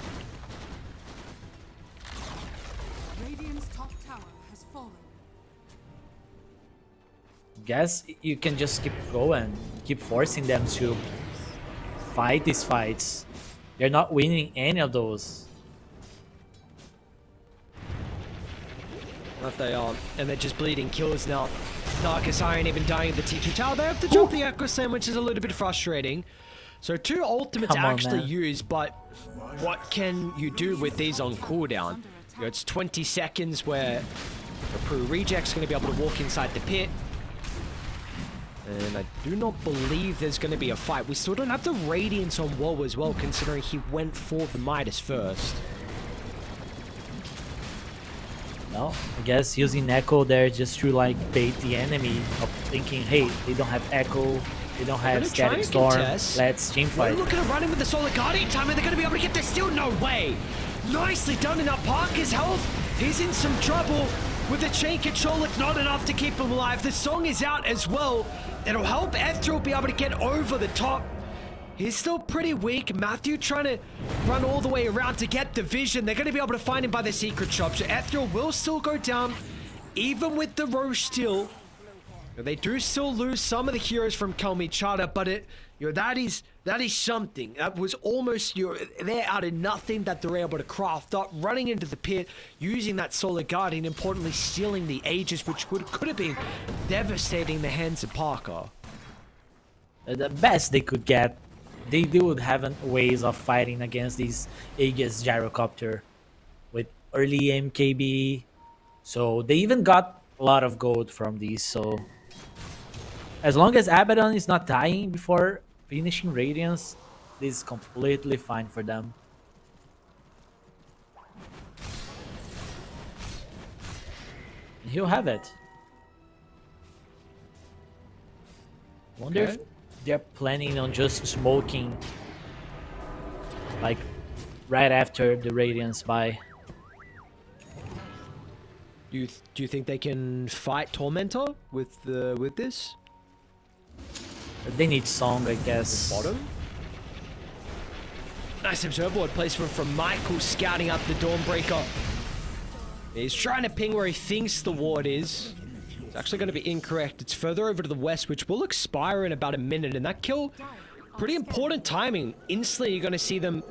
Radiant's top tower has fallen. Guess you can just keep going, keep forcing them to fight these fights. They're not winning any of those. But they are, and they're just bleeding kills now. Darkest Iron even dying at the T2 tower. They have to jump the Echo Slam, which is a little bit frustrating. So 2 ultimates Come on, actually man. used, but what can you do with these on cooldown? It's 20 seconds where the Peru Reject's going to be able to walk inside the pit. And I do not believe there's going to be a fight. We still don't have the Radiance on Woe as well, considering he went for the Midas first. No, I guess using Echo there just to like bait the enemy of thinking, hey, they don't have Echo, they don't have gonna try Static and Storm, contest. let's team We're fight. looking at running with the Solar Guardian time, and they're going to be able to get this still. No way. Nicely done. And now Parker's health, he's in some trouble. With the chain control, it's not enough to keep him alive. The song is out as well. It'll help Ethereal be able to get over the top. He's still pretty weak. Matthew trying to run all the way around to get the vision. They're going to be able to find him by the secret shop. So Ethereal will still go down, even with the Roche still. They do still lose some of the heroes from Kalmychata, but that is something. That was almost they're out of nothing that they're able to craft up, running into the pit, using that Solar Guardian, importantly stealing the Aegis, which could have been devastating the hands of Parker. The best they could get, they would have ways of fighting against these Aegis Gyrocopter with early MKB. So they even got a lot of gold from these. So as long as Abaddon is not dying before finishing Radiance, this is completely fine for them. He'll have it. Wonder if they're planning on just smoking, like right after the Radiance buy. Do you think they can fight Tormentor with this They need Song, I guess. bottom? Nice observable placement from Michael, scouting up the Dawnbreaker. He's trying to ping where he thinks the ward is. It's actually going to be incorrect. It's further over to the west, which will expire in about a minute. And that kill, pretty important timing. Instantly, you're going to see them,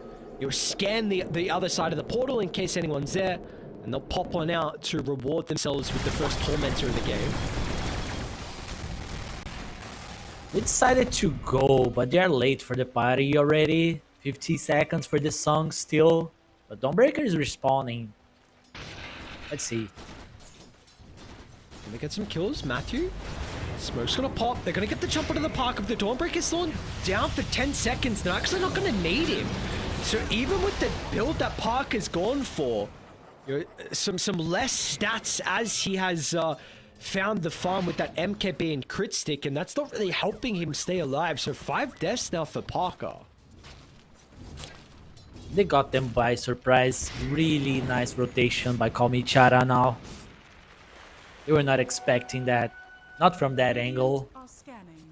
scan the other side of the portal in case anyone's there. And they'll pop one out to reward themselves with the first Tormentor of the game. They decided to go, but they're late for the party already. 50 seconds for the song still. But Dawnbreaker is respawning. Let's see. Can they get some kills? Matthew? Smoke's gonna pop. They're gonna get the jump into the park of the Dawnbreaker's still down for 10 seconds. They're actually not gonna need him. So even with the build that Park has gone for, some less stats as he has found the farm with that MKB and crit stick, and that's not really helping him stay alive. So 5 deaths now for Parker. They got them by surprise. Really nice rotation by Kalmychata now. They were not expecting that. Not from that angle. Are scanning.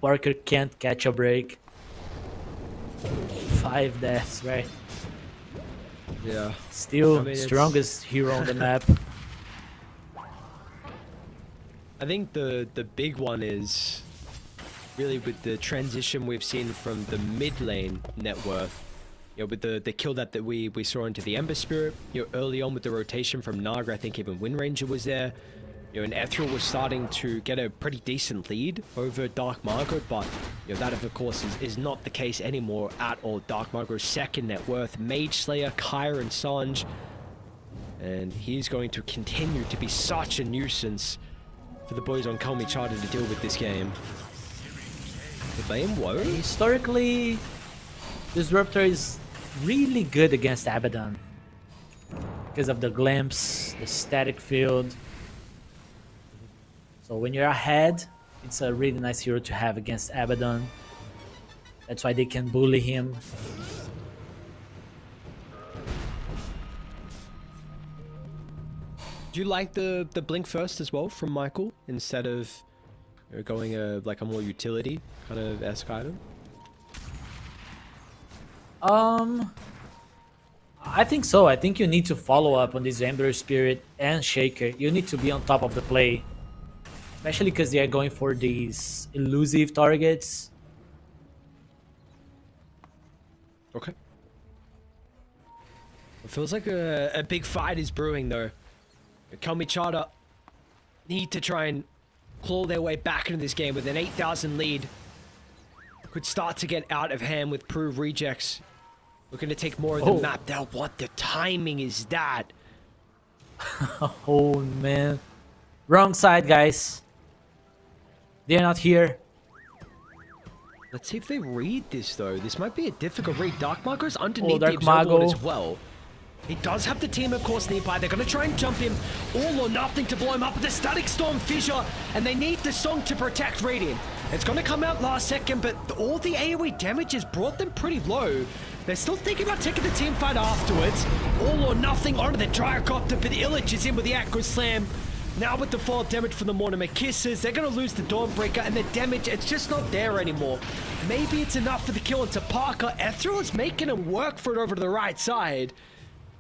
Parker can't catch a break. 5 deaths, right? Yeah. Still I mean, strongest hero on the map. I think the big one is really with the transition we've seen from the mid lane net worth. With the kill that we saw into the Ember Spirit, early on with the rotation from Naga, I think even Wind Ranger was there. And Ethereal was starting to get a pretty decent lead over Dark Margaret, but that of course is not the case anymore at all. Dark Margaret's second net worth, Mage Slayer, Kyra and Sanj, and he's going to continue to be such a nuisance for the boys on Kalmychata to deal with this game. The lane woe? Historically, Disruptor is really good against Abaddon because of the glimpse, the static field. So when you're ahead, it's a really nice hero to have against Abaddon. That's why they can bully him. Do you like the blink first as well from Michael instead of going like a more utility kind of esque item? I think so. I think you need to follow up on this Ember Spirit and Shaker. You need to be on top of the play. Especially because they are going for these elusive targets. Okay. It feels like a big fight is brewing though. Kalmychata need to try and claw their way back into this game with an 8,000 lead. Could start to get out of hand with Peru rejects. Looking to take more of the map. Now what the timing is that? Oh man. Wrong side, guys. They're not here. Let's see if they read this though. This might be a difficult read. Dark Marco's underneath the Dark observer Mago. as well. He does have the team, of course, nearby. They're going to try and jump him. All or nothing to blow him up with the Static Storm Fissure. And they need the Song to protect Radiant. It's going to come out last second, but all the AoE damage has brought them pretty low. They're still thinking about taking the team fight afterwards. All or nothing onto the Gyrocopter, but Illich is in with the Acro Slam. Now with the fall damage from the Mortimer Kisses, they're going to lose the Dawnbreaker, and the damage, it's just not there anymore. Maybe it's enough for the kill into Parker. Ethereal is making him work for it over to the right side.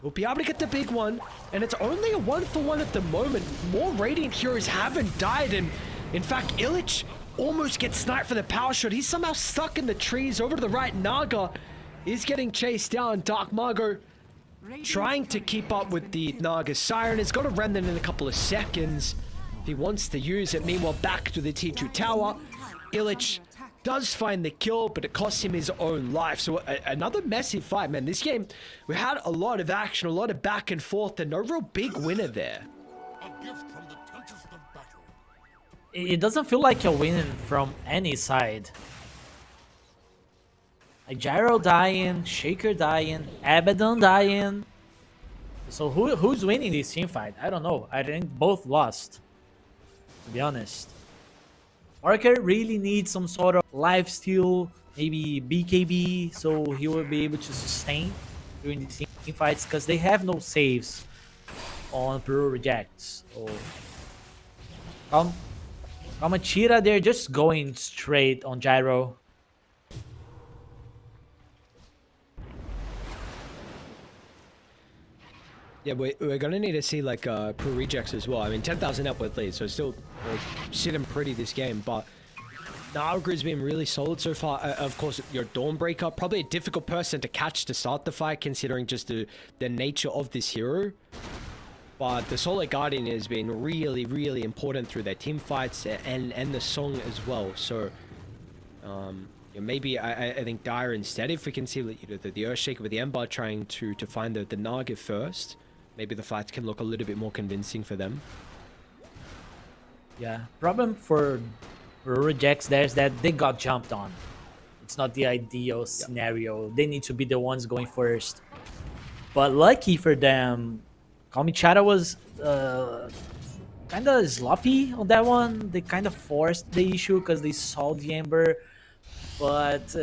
We'll be able to get the big one, and it's only a 1-for-1 at the moment. More Radiant heroes haven't died, and in fact, Illich almost gets sniped for the power shot. He's somehow stuck in the trees over to the right. Naga is getting chased down. Dark Margo trying to keep up with the Naga Siren. It's got a remnant in a couple of seconds if he wants to use it. Meanwhile, back to the T2 tower. Illich does find the kill, but it costs him his own life. So another massive fight, man. This game, we had a lot of action, a lot of back and forth, and no real big winner there. It doesn't feel like you're winning from any side. Like Gyro dying, Shaker dying, Abaddon dying. So who's winning this team fight? I don't know. I think both lost. to be honest. Parker really needs some sort of life steal, maybe BKB, so he will be able to sustain during the team fights because they have no saves on Peru rejects. So Kalmychata, they're just going straight on Gyro. Yeah, we're gonna need to see like Pro rejects as well. I mean, 10,000 net worth lead, so still sitting pretty this game. But Nagaru's been really solid so far. Of course, your Dawnbreaker, probably a difficult person to catch to start the fight, considering just the nature of this hero. But the Solar Guardian has been really, really important through their team fights and the song as well. So maybe I think Dire instead, if we can see the Earthshaker with the Ember trying to find the Naga first. Maybe the fights can look a little bit more convincing for them. Yeah, problem for rejects there is that they got jumped on. It's not the ideal scenario. They need to be the ones going first. But lucky for them, Kalmychata was kind of sloppy on that one. They kind of forced the issue because they saw the Ember, but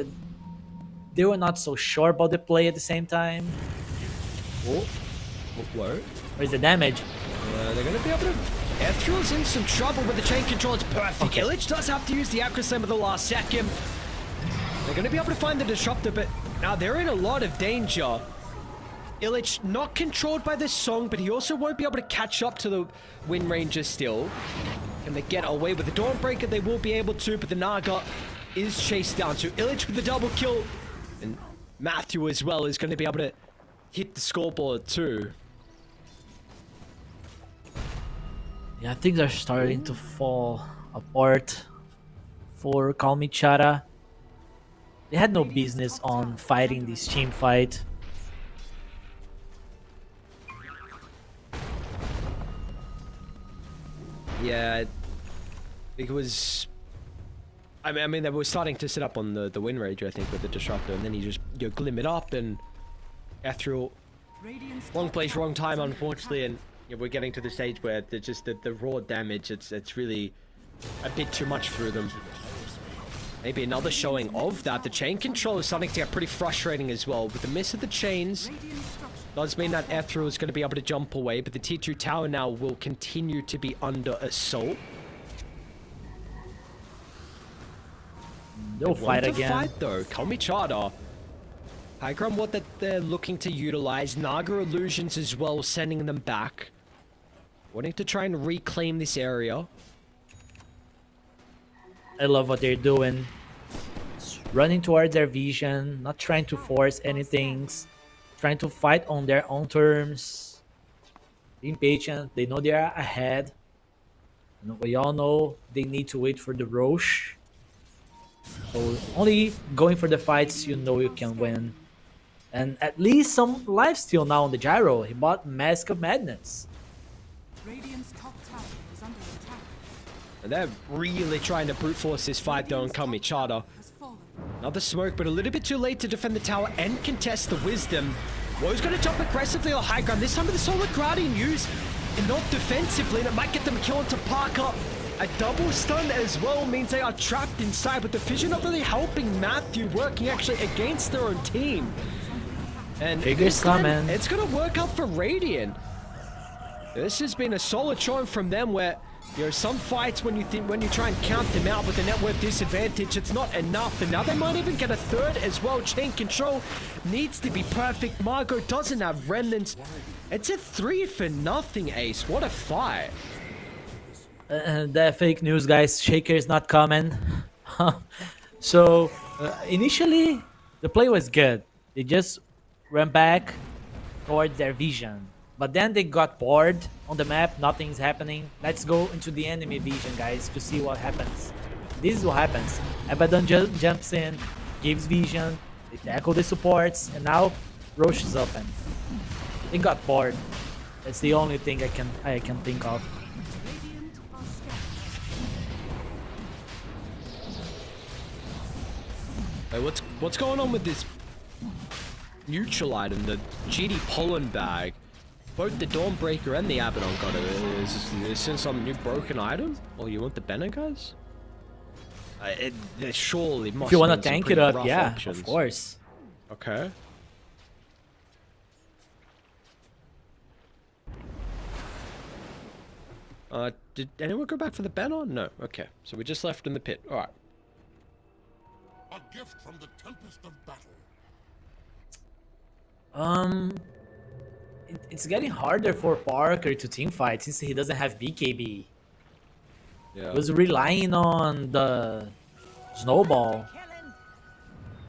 they were not so sure about the play at the same time. Oh. Whoa. Where's the damage? They're going to be able to... Ethryl's in some trouble with the chain control. It's perfect. Okay. Illich does have to use the Acrosem at the last second. They're going to be able to find the Disruptor, but now they're in a lot of danger. Illich not controlled by this song, but he also won't be able to catch up to the Wind Ranger still. Can they get away with the Dawnbreaker? They will be able to, but the Naga is chased down. So Illich with the double kill. And Matthew as well is going to be able to hit the scoreboard too. Yeah, things are starting to fall apart for Kalmychata. They had no business on fighting this team fight. Yeah, it was... I mean, they were starting to set up on the Wind Ranger, I think, with the Disruptor, and then he just glim it up, and Ethereal... Wrong place, wrong time, unfortunately, and we're getting to the stage where the raw damage, it's really a bit too much through them. Maybe another showing of that. The chain control is starting to get pretty frustrating as well. With the miss of the chains, does mean that Ethereal is going to be able to jump away, but the tier 2 tower now will continue to be under assault. They'll fight again. Fight though, Kalmychata. Hygrum, what that they're looking to utilize. Naga illusions as well, sending them back. Wanting to try and reclaim this area. I love what they're doing. Just running towards their vision, not trying to force anything. Trying to fight on their own terms. Being patient, they know they are ahead. And we all know they need to wait for the Roche. So only going for the fights you know you can win. And at least some lifesteal now on the Gyro. He bought Mask of Madness. Radiant's top tower is under attack. And they're really trying to brute force this fight though on Kalmychata. Has fallen. Another smoke, but a little bit too late to defend the tower and contest the Wisdom. Woe's going to jump aggressively on high ground. This time with the Solar Guardian used, and not defensively, and it might get them killed to park up. A double stun as well means they are trapped inside, but the Fission not really helping Matthew, working actually against their own team. And Figures coming. it's going to work out for Radiant. This has been a solid showing from them where, some fights when you try and count them out with a net worth disadvantage, it's not enough. And now they might even get a third as well. Chain control needs to be perfect. Margot doesn't have remnants. It's a 3-0, Ace. What a fight. That fake news, guys. Shaker is not coming. So initially the play was good. They just ran back towards their vision, but then they got bored on the map. Nothing's happening. Let's go into the enemy vision, guys, to see what happens. This is what happens. Abaddon jumps in, gives vision, they tackle the supports, and now Roche is open. They got bored. That's the only thing I can think of. Radiant are scattered. Hey, what's going on with this neutral item, the GD pollen bag? Both the Dawnbreaker and the Abaddon got it. Is this some new broken item? Or you want the Banner, guys? There surely must If you want been to some tank pretty it up, rough yeah, options. of course. Okay. Did anyone go back for the banner? No. Okay. So we just left in the pit. Alright. A gift from the tempest of battle. It's getting harder for Parker to teamfight since he doesn't have BKB. Yeah. He was relying on the Snowball.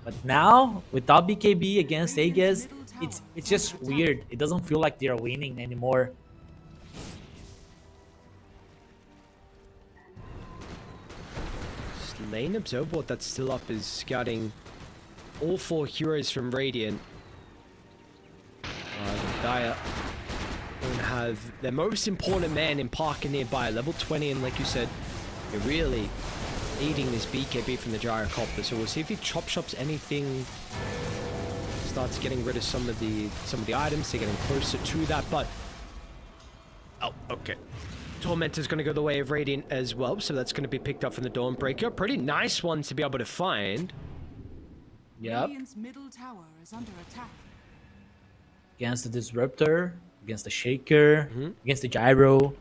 But now, without BKB against Aegis, it's just weird. It doesn't feel like they're winning anymore. Lane Observer that's still up is scouting all 4 heroes from Radiant. Dire don't have their most important man in Parker nearby, level 20, and like you said, they're really eating this BKB from the Gyrocopter. So we'll see if he chop shops anything, starts getting rid of some of the items. They're getting closer to that, but oh, okay. Tormentor's going to go the way of Radiant as well, so that's going to be picked up from the Dawnbreaker. Pretty nice one to be able to find. Yep. Radiant's middle tower is under attack. Against the Disruptor, against the Shaker, against the Gyro.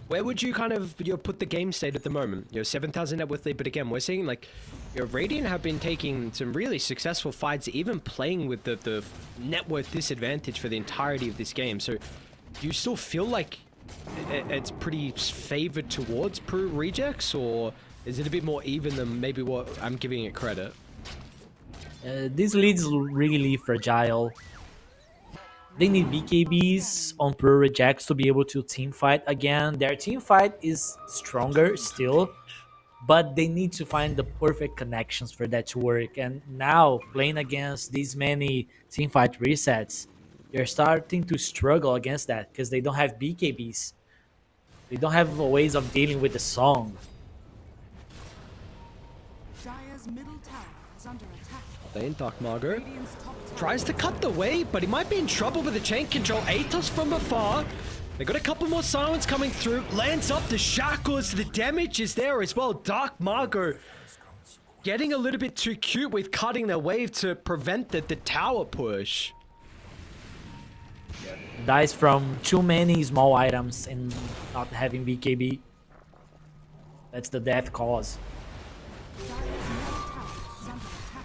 Where would you kind of put the game state at the moment? 7,000 net worth lead, but again, we're seeing like Radiant have been taking some really successful fights, even playing with the net worth disadvantage for the entirety of this game. So do you still feel like it's pretty favored towards Peru Rejects, or is it a bit more even than maybe what I'm giving it credit? This lead is really fragile. They need BKBs on Peru Rejects to be able to team fight again. Their team fight is stronger still, but they need to find the perfect connections for that to work. And now, playing against these many team fight resets, they're starting to struggle against that because they don't have BKBs. They don't have ways of dealing with the song. Dire's middle tower is under attack. Lane Dark Margot Radiant's top tower tries to cut the way, but he might be in trouble with the chain control. Atos from afar. They got a couple more silence coming through. Lands up the shackles. The damage is there as well. Dark Margot getting a little bit too cute with cutting their wave to prevent the tower push. Dies from too many small items and not having BKB. That's the death cause. Dire's middle tower is under attack.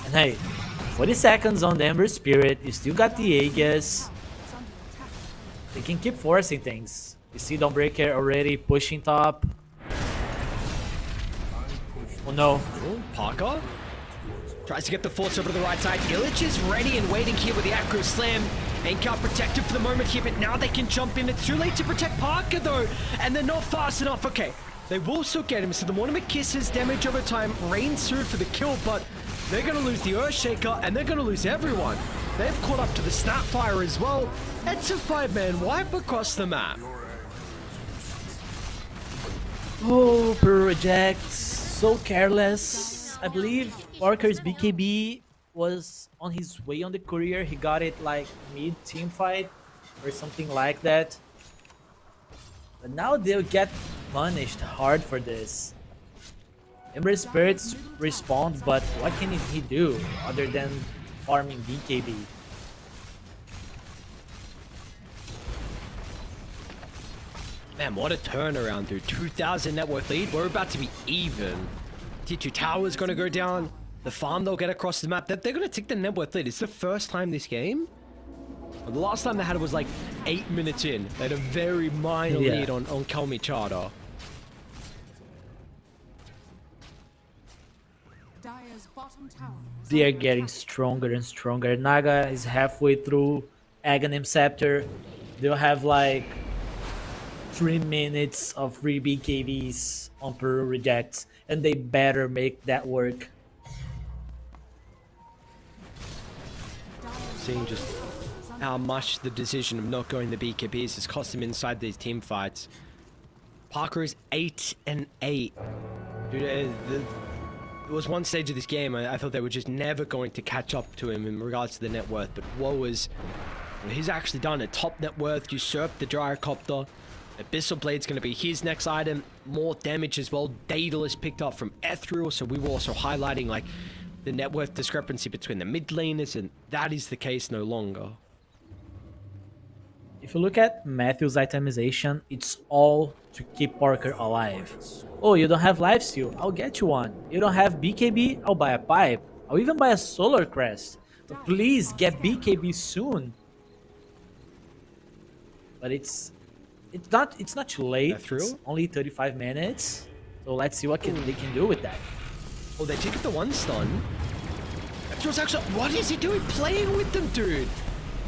And hey, 40 seconds on the Ember Spirit. You still got the Aegis. Is under attack. They can keep forcing things. You see Dawnbreaker already pushing top. Oh no. Oh, Parker tries to get the force over to the right side. Illich is ready and waiting here with the Acro Slam. Ain't got protected for the moment here, but now they can jump in. It's too late to protect Parker though, and they're not fast enough. Okay, they will still get him, so the Mortimer kisses damage over time. Reigns through for the kill, but they're going to lose the Earthshaker, and they're going to lose everyone. They've caught up to the Snapfire as well. It's a 5-man wipe across the map. Oh, Peru Rejects. So careless. I believe Parker's BKB was on his way on the courier. He got it like mid-team fight or something like that. But now they'll get punished hard for this. Ember Spirits respond, but what can he do other than farming BKB? Man, what a turnaround, dude. 2,000 net worth lead. We're about to be even. T2 Tower's going to go down. The farm they'll get across the map. They're going to take the net worth lead. It's the first time this game. The last time they had it was like 8 minutes in. They had a very minor lead on Kalmychata. Dire's bottom tower is They are under getting attack. stronger and stronger. Naga is halfway through Aghanim Scepter. They'll have like 3 minutes of free BKBs on Peru Rejects, and they better make that work. Seeing just how much the decision of not going the BKBs has cost them inside these team fights. Parker is 8-8. Dude, there was one stage of this game I thought they were just never going to catch up to him in regards to the net worth, but woe is he's actually done it. Top net worth, usurped the Gyrocopter. Abyssal Blade's going to be his next item. More damage as well. Daedalus picked up from Ethereal, so we were also highlighting like the net worth discrepancy between the mid laners, and that is the case no longer. If you look at Matthew's itemization, it's all to keep Parker alive. Oh, you don't have lifesteal? I'll get you one. You don't have BKB? I'll buy a pipe. I'll even buy a solar crest. But please get BKB soon. But it's not too late. It's only 35 minutes. So let's see what they can do with that. Oh, they take up the one stun. Actually, what is he doing? Playing with them, dude.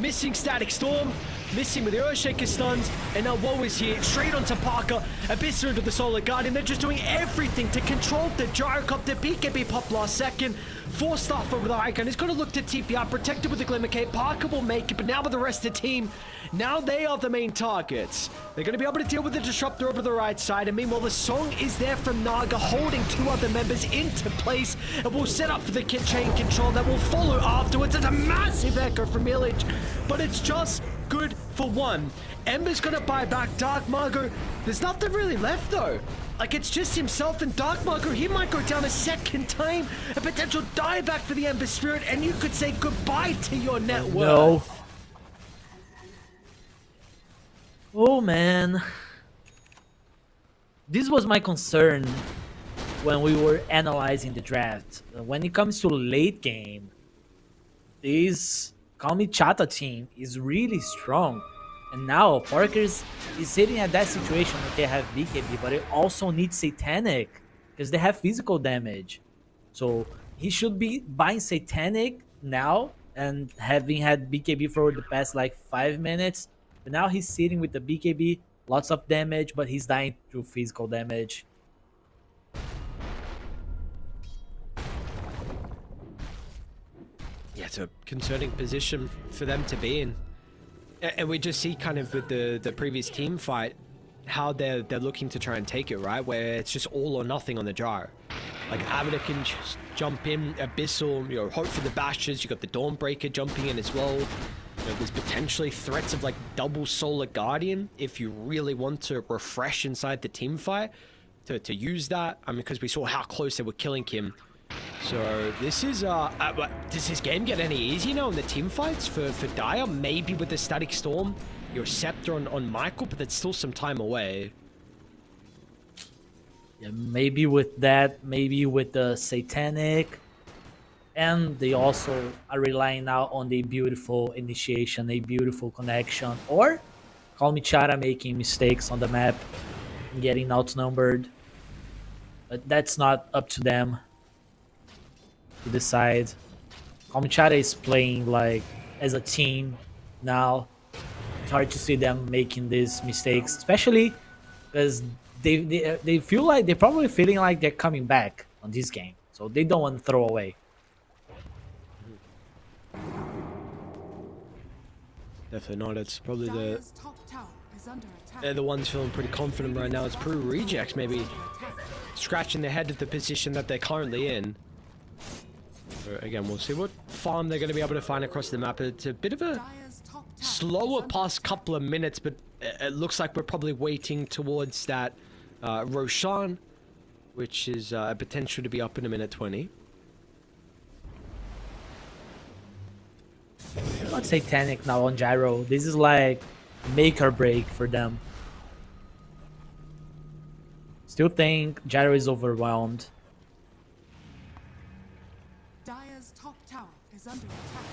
Missing Static Storm, missing with the Earthshaker stuns, and now Woe is here, straight onto Parker, Abyssal into the Solar Guardian. They're just doing everything to control the Gyrocopter. BKB pop last second, 4 staff over the Icon. He's going to look to TP out, protected with the Glimmer Cape. Parker will make it, but now with the rest of the team, now they are the main targets. They're going to be able to deal with the Disruptor over the right side, and meanwhile the song is there from Naga, holding 2 other members into place, and will set up for the chain control that will follow afterwards. There's a massive echo from Illage, but it's just good for one. Ember's gonna buy back Dark Margo. There's nothing really left though. Like, it's just himself and Dark Margo. He might go down a second time. A potential dieback for the Ember Spirit, and you could say goodbye to your net worth. No. Oh man. This was my concern when we were analyzing the draft. When it comes to late game, this Kalmychata team is really strong. And now Parker is sitting at that situation where they have BKB, but it also needs Satanic because they have physical damage. So he should be buying Satanic now and having had BKB for the past like 5 minutes. But now he's sitting with the BKB, lots of damage, but he's dying through physical damage. Yeah, it's a concerning position for them to be in. And we just see kind of with the previous team fight how they're looking to try and take it, right? Where it's just all or nothing on the jar. Like Abida can just jump in, Abyssal, you know, hope for the bashes. You got the Dawnbreaker jumping in as well. You know, there's potentially threats of like double Solar Guardian if you really want to refresh inside the team fight to use that. I mean, because we saw how close they were killing him. So this is does this game get any easier now in the team fights for Dire? Maybe with the Static Storm, your Scepter on Michael, but that's still some time away. Yeah, maybe with that, maybe with the Satanic. And they also are relying now on the beautiful initiation, a beautiful connection, or Kalmychata making mistakes on the map, getting outnumbered. But that's not up to them to decide. Kalmychata is playing like as a team now. It's hard to see them making these mistakes, especially because they feel like they're probably feeling like they're coming back on this game, so they don't want to throw away. Definitely not. It's probably Dire's top tower is under attack. they're the ones feeling pretty confident right now. It's Peru Rejects maybe scratching their head at the position that they're currently in. So again, we'll see what farm they're going to be able to find across the map. It's a bit of a Dire's top tower slower is under past couple of minutes, but it looks like we're probably waiting towards that Roshan, which is a potential to be up in a minute 20. Not Satanic now on Gyro. This is like make or break for them. Still think Gyro is overwhelmed. Dire's top tower is under attack.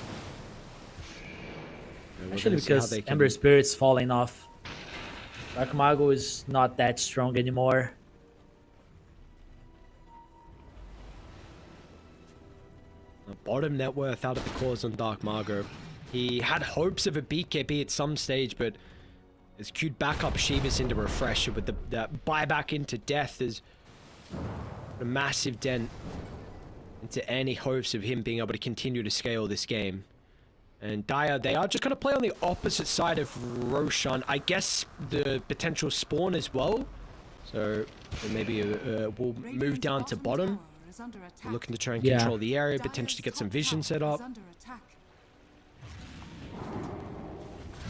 Actually, because Ember Spirit's falling off. Dark Mago is not that strong anymore. Bottom net worth out of the cause on Dark Margo. He had hopes of a BKB at some stage, but has queued back up Shivas into Refresher with that buyback into Death is a massive dent into any hopes of him being able to continue to scale this game. And Dire, they are just going to play on the opposite side of Roshan. I guess the potential spawn as well So maybe we'll move down to bottom. We're looking to try and control the area, potentially get some vision set up.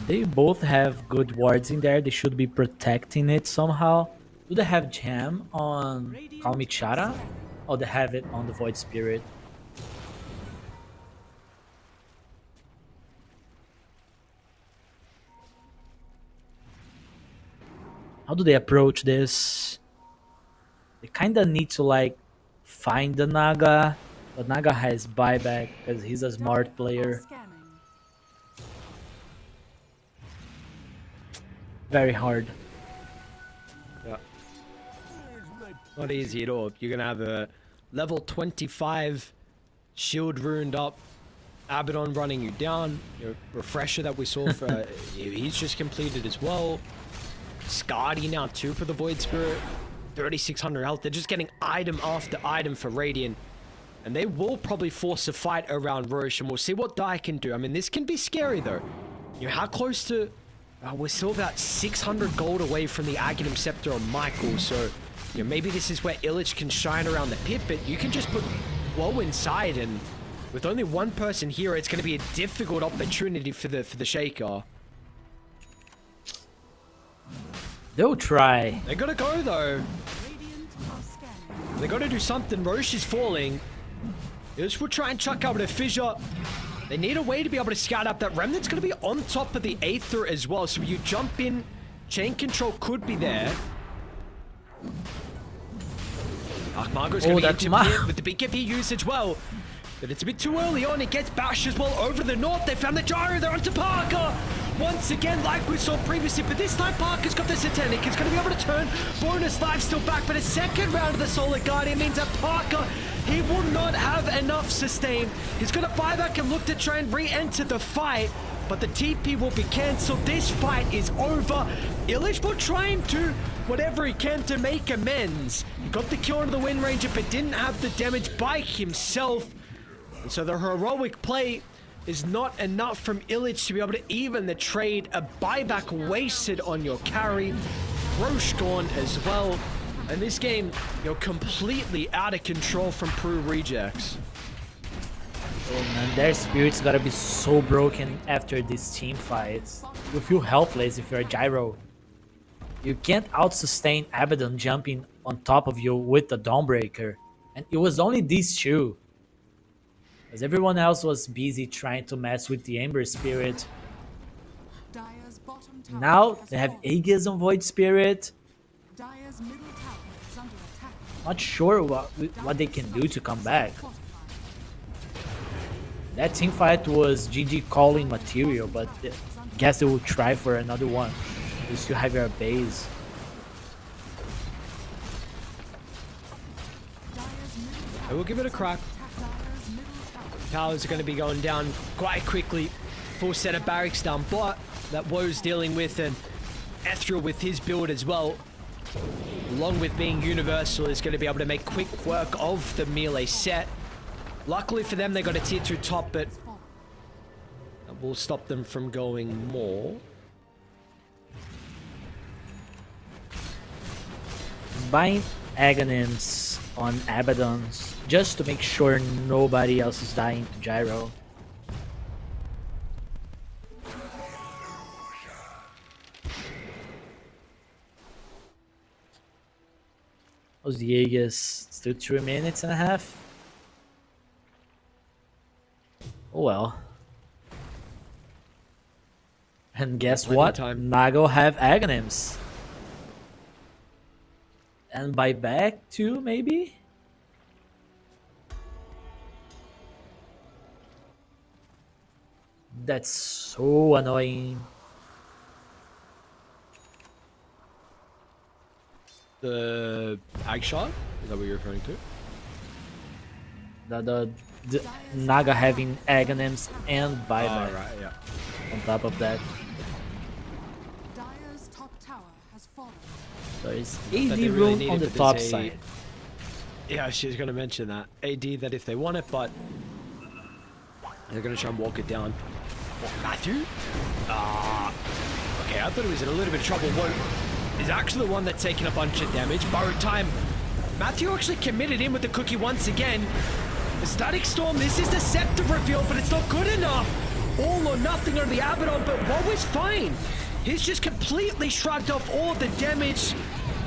They both have good wards in there. They should be protecting it somehow. Do they have jam on Kalmychata? Oh, they have it on the Void Spirit. How do they approach this? They kind of need to like find the Naga, but Naga has buyback because he's a smart player. Very hard. Yeah. Not easy at all. You're gonna have a level 25 shield ruined up, Abaddon running you down. Your refresher that we saw for he's just completed as well. Skadi now too for the Void Spirit. 3600 health. They're just getting item after item for Radiant. And they will probably force a fight around Roche, and we'll see what Dai can do. I mean, this can be scary though. You know, how close to... we're still about 600 gold away from the Aghanim Scepter on Michael, so you know, maybe this is where Illich can shine around the pit, but you can just put Woe inside, and with only one person here, it's going to be a difficult opportunity for the Shaker. They'll try. They gotta go though. They gotta do something. Roche is falling. Illich will try and chuck out a fissure. They need a way to be able to scout up. That Remnant's going to be on top of the Aether as well. So you jump in, chain control could be there. Margot's going to be intermediate with the BKB usage well. But it's a bit too early on. It gets bashed as well over the north. They found the gyro. They're onto Parker. Once again, like we saw previously. But this time, Parker's got the Satanic. He's going to be able to turn. Bonus life still back. But a second round of the Solar Guardian means that Parker, he will not have enough sustain. He's going to buy back and look to try and re-enter the fight. But the TP will be cancelled. This fight is over. Illich will try and do whatever he can to make amends. He got the kill onto the Wind Ranger, but didn't have the damage by himself. And so the heroic play is not enough from Illich to be able to even the trade. A buyback wasted on your carry. Roche gone as well. And this game, you're completely out of control from Peru Rejects. Oh man, their spirits gotta be so broken after these team fights. You feel helpless if you're a gyro. You can't out-sustain Abaddon jumping on top of you with the Dawnbreaker. And it was only these two. As everyone else was busy trying to mess with the Ember Spirit. Now they have Aegis on Void Spirit. Not sure what they can do to come back. That team fight was GG calling material, but I guess they will try for another one. You still have your base. I will give it a crack. Towers are going to be going down quite quickly. Full set of barracks down, but that Woe's dealing with, and Ethereal with his build as well, along with being universal, is going to be able to make quick work of the melee set. Luckily for them, they got a tier 2 top, but that will stop them from going more. Buying Aghanims on Abaddons just to make sure nobody else is dying to gyro. How's the Aegis? Still 3 minutes and a half? Oh well. And guess what? Nago have Aghanims. And buyback too, maybe? That's so annoying. The Ag Shot? Is that what you're referring to? The Naga having Aghanims and buyback. Oh, right, yeah. On top of that. Dire's top tower has fallen. There is That AD they really room need on it, the but top there's side. Yeah, she's going to mention that. AD that if they want it, but they're going to try and walk it down. What, Matthew? Okay, I thought he was in a little bit of trouble. Whoa. is actually the one that's taking a bunch of damage. Borrowed time. Matthew actually committed in with the cookie once again. The Static Storm, this is the Scepter reveal, but it's not good enough. All or nothing on the Abaddon, but Woe is fine. He's just completely shrugged off all the damage,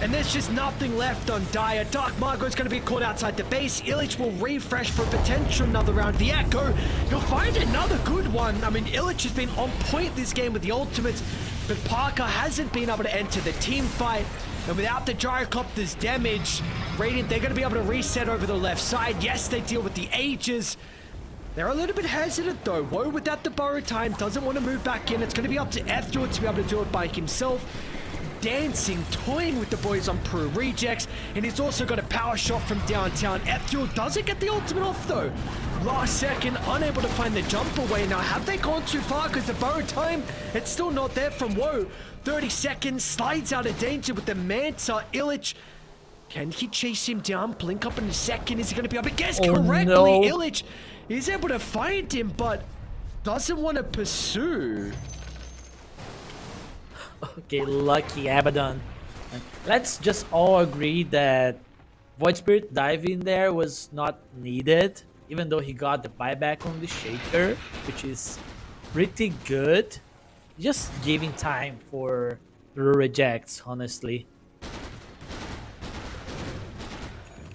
and there's just nothing left on Dire. Dark Margot's going to be caught outside the base. Illich will refresh for potential another round. The Echo, he'll find another good one. I mean, Illich has been on point this game with the ultimates, but Parker hasn't been able to enter the team fight. And without the Gyrocopter's damage, Radiant, they're going to be able to reset over the left side. Yes, they deal with the Aegis. They're a little bit hesitant though. Woe, without the borrowed time, doesn't want to move back in. It's going to be up to Ethereal to be able to do it by himself. Dancing, toying with the boys on Peru rejects, and he's also got a power shot from downtown. Ethereal doesn't get the ultimate off though. Last second, unable to find the jump away. Now, have they gone too far? Because the borrowed time, it's still not there from Woe. 30 seconds, slides out of danger with the Manta. Illich, can he chase him down? Blink up in a second. Is he going to be able to guess correctly? No. Illich is able to find him, but doesn't want to pursue. Okay, lucky Abaddon. Let's just all agree that Void Spirit diving there was not needed, even though he got the buyback on the Shaker, which is pretty good. Just giving time for the rejects, honestly.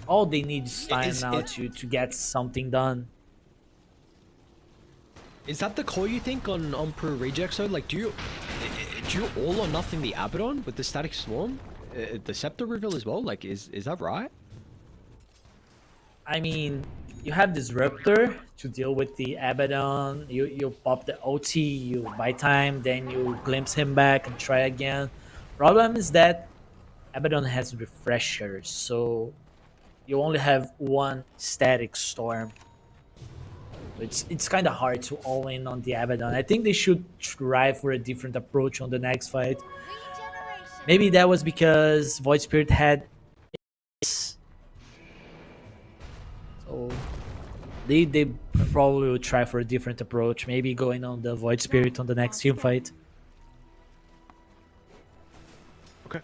All they need is time now to get something done. Is that the call you think on Peru rejects though? Like, do you all or nothing the Abaddon with the Static Storm? The Scepter reveal as well? Like, is that right? I mean, you have Disruptor to deal with the Abaddon. You pop the OT, you buy time, then you glimpse him back and try again. Problem is that Abaddon has refreshers, so you only have one Static Storm. It's kind of hard to all in on the Abaddon. I think they should try for a different approach on the next fight. Regeneration. Maybe that was because Void Spirit had so they probably will try for a different approach. Maybe going on the Void Spirit on the next team fight. Okay.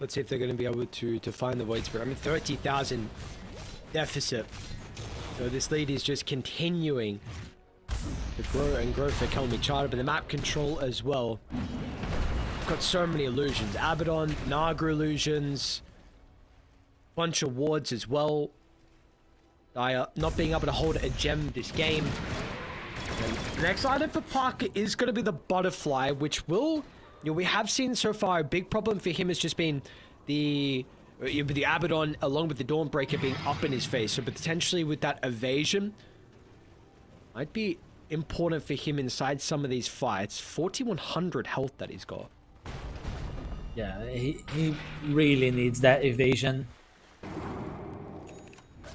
Let's see if they're going to be able to find the Void Spirit. I mean, 30,000 deficit. So this lead is just continuing to grow and grow for Kalmychata, but the map control as well. We've got so many illusions. Abaddon, Naga illusions, bunch of wards as well. Not being able to hold a gem this game. And the next item for Parker is going to be the Butterfly, which will, you know, we have seen so far a big problem for him has just been the Abaddon along with the Dawnbreaker being up in his face. So potentially with that evasion, might be important for him inside some of these fights. 4,100 health that he's got. Yeah, he really needs that evasion.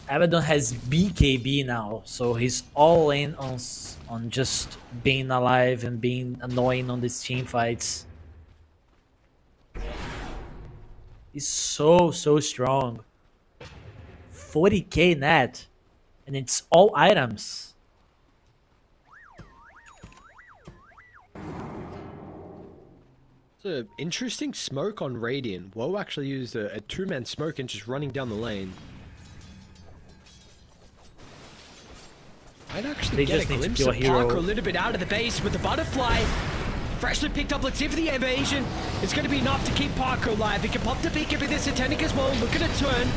Abaddon has BKB now, so he's all in on just being alive and being annoying on these team fights. He's so strong. 40k net, and it's all items. It's an interesting smoke on Radiant. Woe actually used a two-man smoke and just running down the lane. I'd actually They get just a need to glimpse kill of a hero. Parker a little bit out of the base with the Butterfly. Freshly picked up. Let's see for the evasion. It's going to be enough to keep Parker alive. He can pop the BKB this Satanic as well. Look at it turn.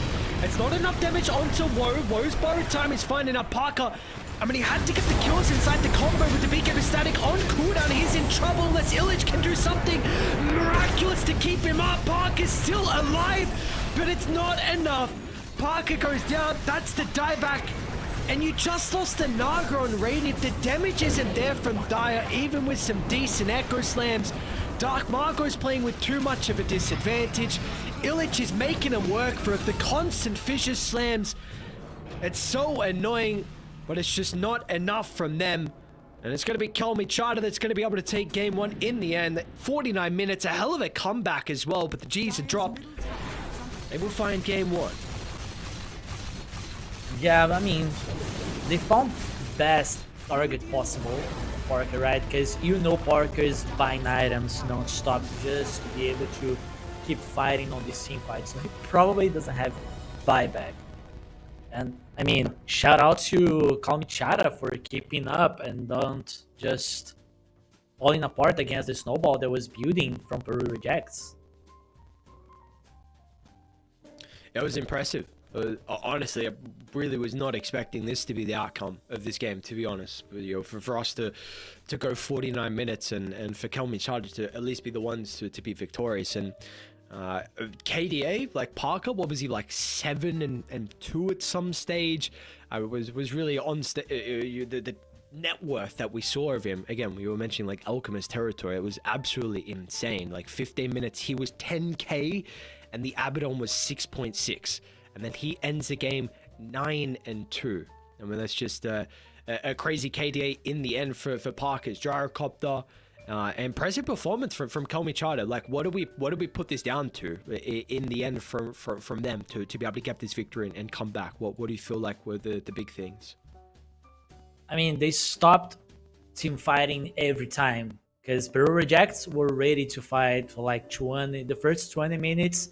It's not enough damage onto Woe. Woe's borrowed time is finding up Parker. I mean, he had to get the kills inside the combo with the BKB Static on cooldown. He's in trouble unless Illich can do something miraculous to keep him up. Parker's still alive, but it's not enough. Parker goes down. That's the dieback. And you just lost the Naga on Radiant. The damage isn't there from Dire, even with some decent Echo Slams. Dark Margot's playing with too much of a disadvantage. Illich is making him work for it. The constant Fissure Slams. It's so annoying, but it's just not enough from them. And it's going to be Kalmychata that's going to be able to take game one in the end. 49 minutes, a hell of a comeback as well, but the G's are dropped. They will find game one. Yeah, I mean, they found best target possible for Parker, right? Because you know Parker is buying items non-stop just to be able to keep fighting on this team fight, so he probably doesn't have buyback. And I mean, shout out to Kalmychata for keeping up and don't just falling apart against the snowball that was building from Peru Rejects. It was impressive. Honestly, I really was not expecting this to be the outcome of this game, to be honest. You know, for us to go 49 minutes and for Kalmychata to at least be the ones to be victorious. And KDA, like Parker, what was he, like 7-2 at some stage? Was really on the net worth that we saw of him. Again, we were mentioning like Alchemist territory. It was absolutely insane. Like 15 minutes, he was 10k, and the Abaddon was 6.6, and then he ends the game 9-2. I mean, that's just a crazy KDA in the end for Parker's gyrocopter. Impressive performance from Kalmychata. Like, what do we put this down to in the end from them to be able to get this victory and come back? What do you feel like were the big things? I mean, they stopped team fighting every time because Peru Rejects were ready to fight for like the first 20 minutes.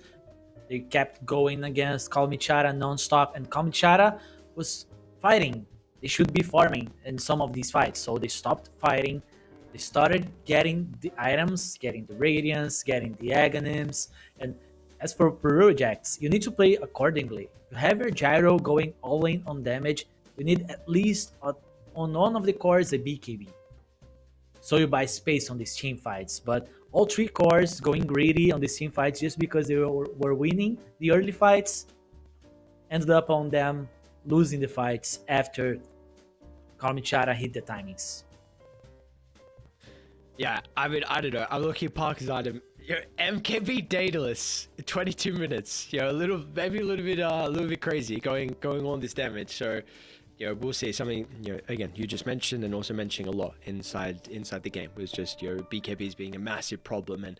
They kept going against Kalmychata non-stop, and Kalmychata was fighting. They should be farming in some of these fights, so they stopped fighting. They started getting the items, getting the Radiance, getting the Aghanims. And as for Peru Rejects, you need to play accordingly. You have your Gyro going all in on damage. You need at least on one of the cores a BKB. So you buy space on these team fights. But all 3 cores going greedy on these team fights just because they were winning the early fights ended up on them losing the fights after Kalmychata hit the timings. Yeah, I mean, I don't know. I'm looking at Parker's item. MKB Daedalus, 22 minutes. Maybe a little bit crazy going on this damage. So, we'll see something. Again, you just mentioned and also mentioning a lot inside the game was just BKBs being a massive problem, and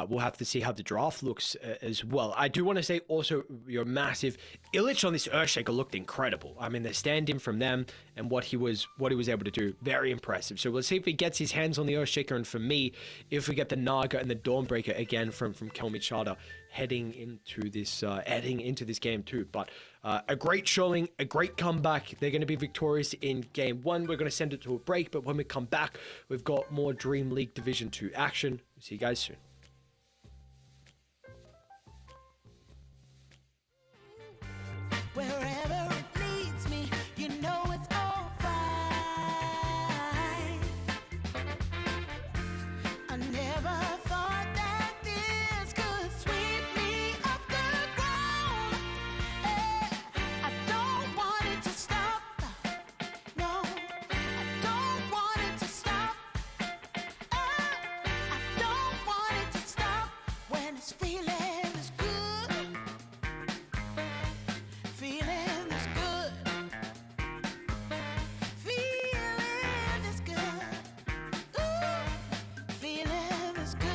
we'll have to see how the draft looks as well. I do want to say also your massive Illich on this Earthshaker looked incredible. I mean, the stand-in from them and what he was able to do, very impressive. So we'll see if he gets his hands on the Earthshaker, and for me, if we get the Naga and the Dawnbreaker again from Kalmychata heading into this game too. But a great showing, a great comeback. They're going to be victorious in game 1. We're going to send it to a break, but when we come back, we've got more Dream League Division 2 action. See you guys soon. Wherever it leads me, you know it's all fine. I never thought that this could sweep me off the ground. I don't want it to stop. No, I don't want it to stop. I don't want it to stop when it's feeling is good. Feeling is good. Feeling is good. Ooh, feeling is good.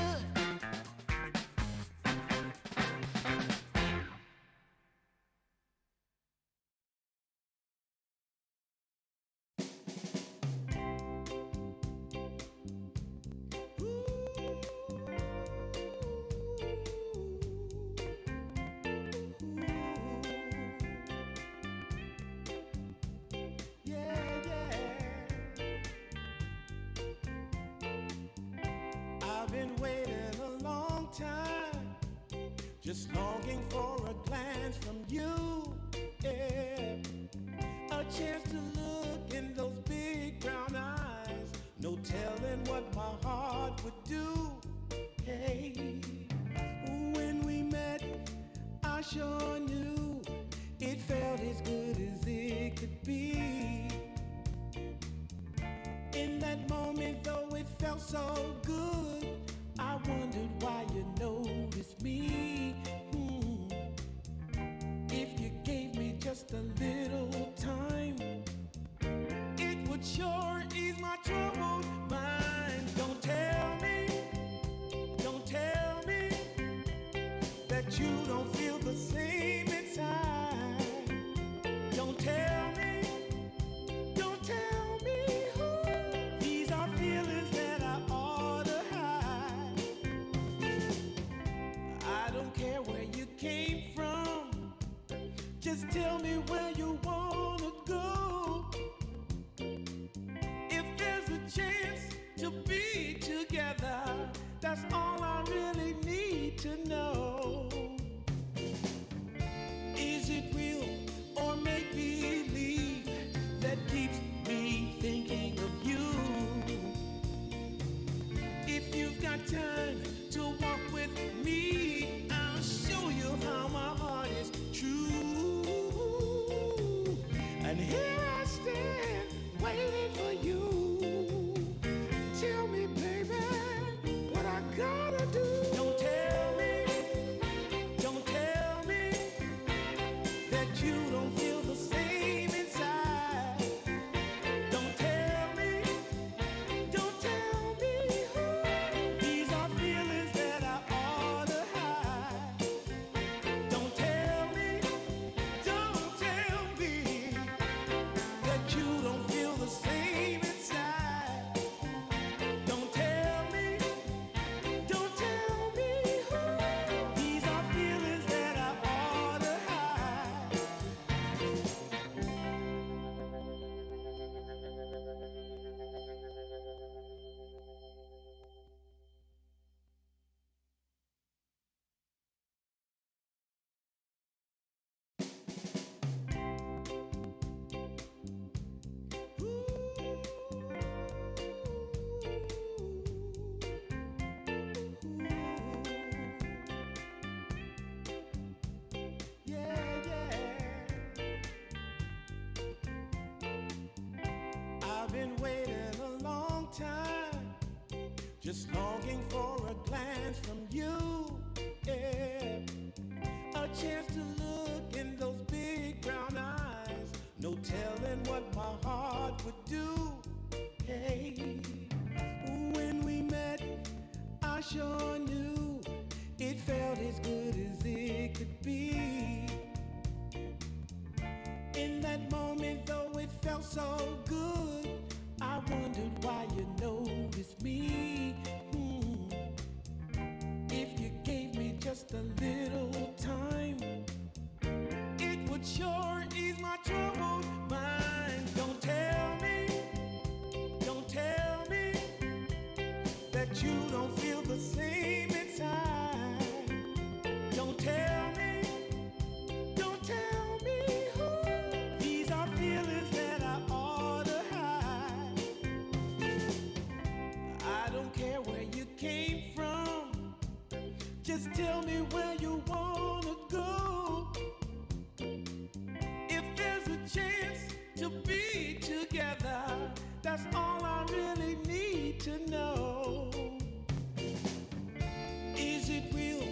I've been waiting a long time, just longing for a glance from you. Yeah. A chance to look in those big brown eyes. No telling what my heart would do. Hey, when we met, I sure knew it felt as good as it could be. In that moment, though it felt so good, I wondered why you noticed me. If you gave me just a little time, it would sure ease my troubled mind. Don't tell me that you don't feel the same inside. Don't tell me. These are feelings that I ought to hide. I don't Just tell me where you wanna go. If there's a chance to be together, that's all I really need to know. Is it real or make believe that keeps me thinking of you? If you've got time to walk with me, I'll show you how my heart is true. And here I stand, waiting for you. Tell me, baby, what I gotta do. Don't tell me that you don't feel the same inside. Don't tell me these are feelings that I ought to hide. Don't tell me that you don't feel the same inside. Don't tell me these are feelings that I ought to hide. I've been waiting a long time, just longing for a glance from you. Yeah. A chance to look in those big brown eyes. No telling what my heart would do. Hey, when we met, I sure knew it felt as good as it could be. In that moment, though it felt so good, I wondered why you noticed me. If you gave me just a little time, it would sure ease my troubled mind. Don't tell me that you don't feel the same inside. Don't tell me these are feelings that I ought to hide. I don't care where you came from, just tell me where you wanna go. If there's a chance to be together, that's all I really need to know. Is it real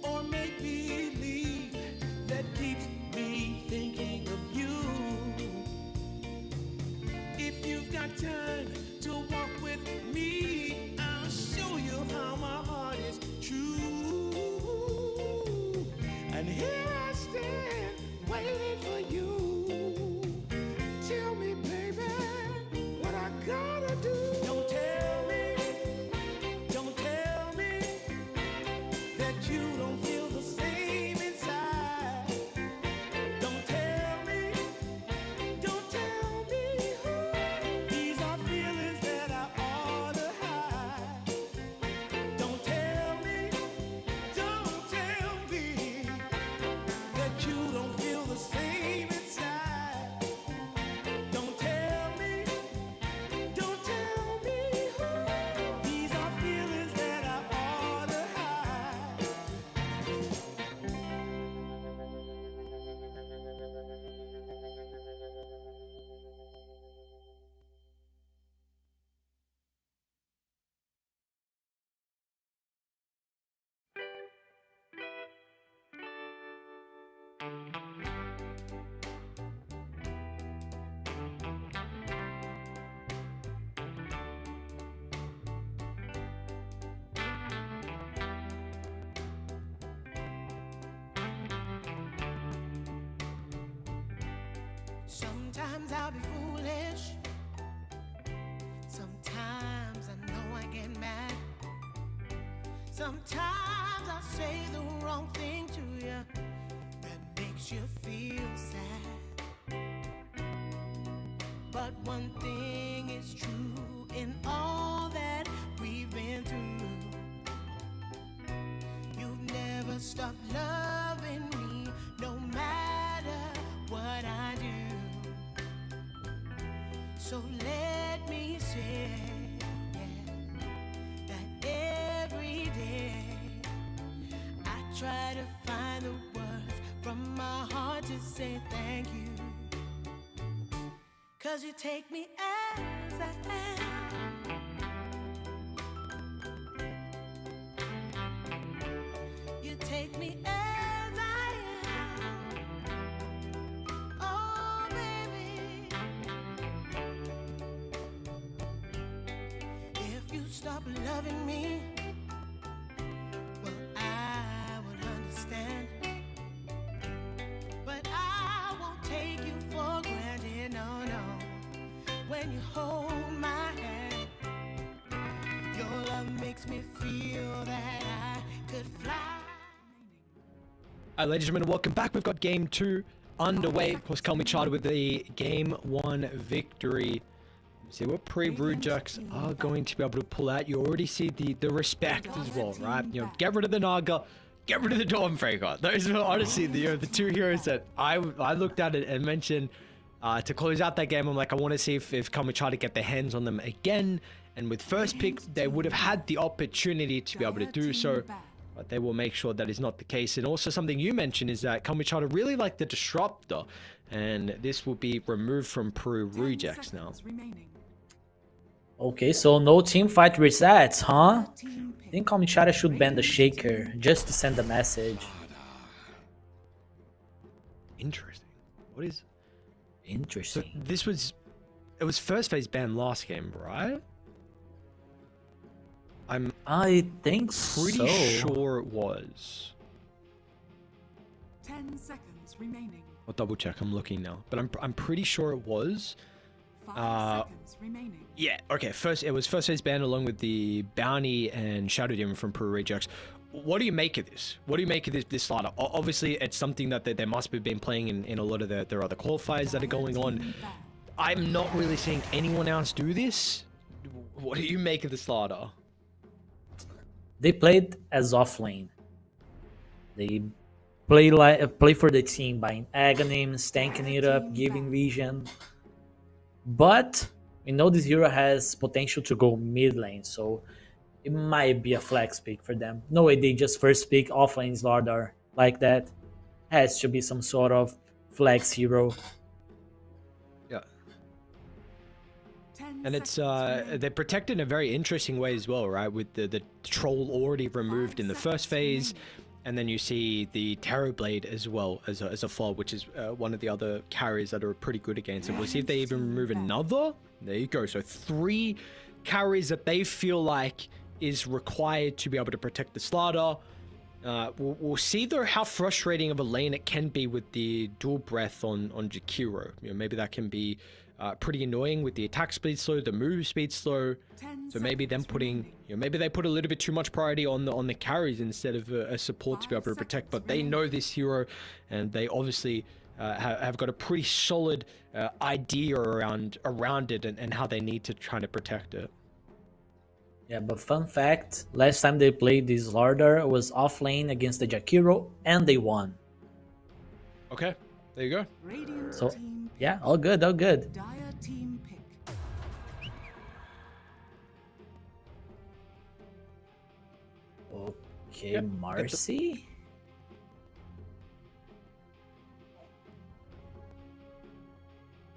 or make believe that keeps me thinking of you? If you've got time to walk with me, I'll show you how my heart is true. And here I stand, waiting for you. Tell me, baby, what I gotta do. Don't tell me that you don't feel the same inside. Don't tell me these are feelings that I ought to hide. Don't tell me that you don't feel the same inside. Don't tell me these are feelings that I ought to hide. Sometimes I'll be foolish. Sometimes I know I get mad. Sometimes I say the wrong thing to you that makes makes you feel sad. But one thing is true in all that we've been through. You've never stopped loving me, no matter what I do. So let me say, yeah, that every day I try to find the words from my heart to say thank you. 'Cause you take me as I am. You take me as I am. Oh, baby. If you stop loving me, well, I would understand. But I won't take you for granted, no, no. When you hold my hand, your love makes me feel that I could fly. Ladies and gentlemen, welcome back. We've got game 2 underway. Of course, Kalmychata with the game 1 victory. Let's see what Peru Jacks are going to be able to pull out. You already see the respect as well, right? You know, get rid of the Naga, get rid of the Dawnbreaker. Those are honestly the two heroes that I looked at it and mentioned to close out that game. I'm like, I want to see if Kalmychata get their hands on them again. And with first pick, they would have had the opportunity to be able to do so. But they will make sure that is not the case. And also something you mentioned is that Kalmychata really like the Disruptor. And this will be removed from Peru Rejects now. Okay, so no team fight resets, huh? I think Kalmychata should ban the Shaker just to send a message. Interesting. What is... Interesting. So this was... It was first phase ban last game, right? I think Pretty sure it was. 10 seconds remaining. I'll double check. I'm looking now, but I'm pretty sure it was. 5 seconds remaining. Yeah. Okay. It was first phase ban along with the Bounty and Shadow Demon from Peru Rejects. What do you make of this? What do you make of this slaughter? Obviously, it's something that they must have been playing in a lot of their other qualifiers that are going on. I'm not really seeing anyone else do this. What do you make of the slaughter? They played as offlane. They play for the team, buying Aghanim's, tanking it up, giving vision. But we know this hero has potential to go mid lane, so it might be a flex pick for them. No way they just first pick offlane Slardar like that. Has to be some sort of flex hero. Yeah. And it's they're protected in a very interesting way as well, right? With the troll already removed in the first phase, and then you see the Terror Blade as well as a fob, which is one of the other carries that are pretty good against it. We'll see if they even remove another. There you go. So 3 carries that they feel like is required to be able to protect the Slaughter. We'll see though how frustrating of a lane it can be with the dual breath on Jakiro. You know, maybe that can be pretty annoying with the attack speed slow, the move speed slow. So maybe them putting, you know, maybe they put a little bit too much priority on the carries instead of a support to be able to protect. But they know this hero, and they obviously have got a pretty solid idea around it and how they need to try to protect it. Yeah, but fun fact, last time they played this Lardar was off lane against the Jakiro, and they won. Okay, there you go. Radiant So, team pick. yeah, all good, all good. Dire team pick. Okay, Yep. Marcy?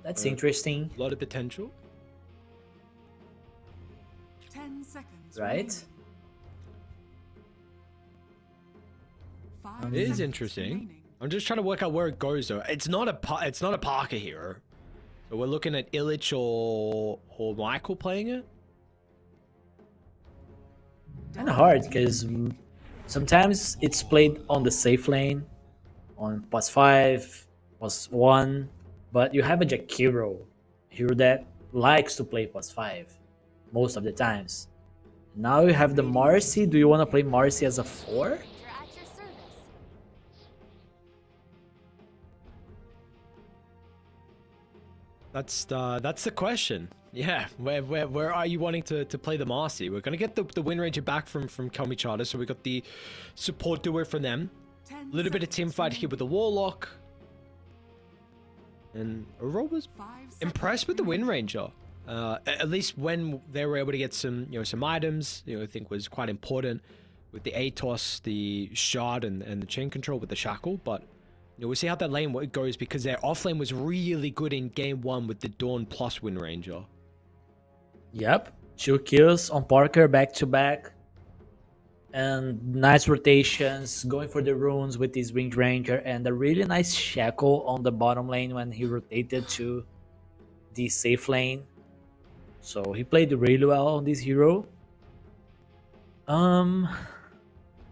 That's interesting, A lot of potential. 10 seconds right? remaining. 5 It is seconds interesting. remaining. I'm just trying to work out where it goes though. It's not a Parker hero. So we're looking at Illich or Michael playing it. Kind of hard because sometimes it's played on the safe lane, on +5, +1, but you have a Jakiro hero that likes to play +5 most of the times. Now you have the Marcy. Do you want to play Marcy as a 4? Ranger at your service. That's the question. Yeah, where are you wanting to play the Marcy? We're gonna get the Wind Ranger back from Kalmychata, so we got the support duo from them. A little bit of team fight here with the Warlock. And Aurora was impressed with the Wind Ranger. At least when they were able to get some items, I think was quite important with the Atos, the Shard, and the chain control with the Shackle. But we'll see how that lane goes, because their offlane was really good in game 1 with the Dawn plus Wind Ranger. Yep, 2 kills on Parker back to back. And nice rotations, going for the runes with his Wind Ranger, and a really nice Shackle on the bottom lane when he rotated to the safe lane. So he played really well on this hero.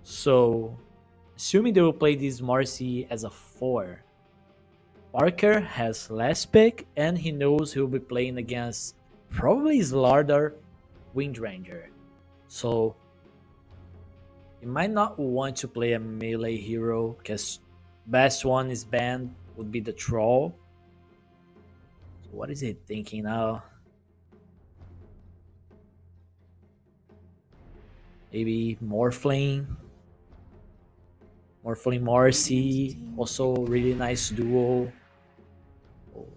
So assuming they will play this Marcy as a 4, Parker has last pick, and he knows he'll be playing against probably Slardar Wind Ranger. So you might not want to play a melee hero, because best one is banned would be the Troll. So what is he thinking now? Maybe Morphling Marcy, also really nice duo.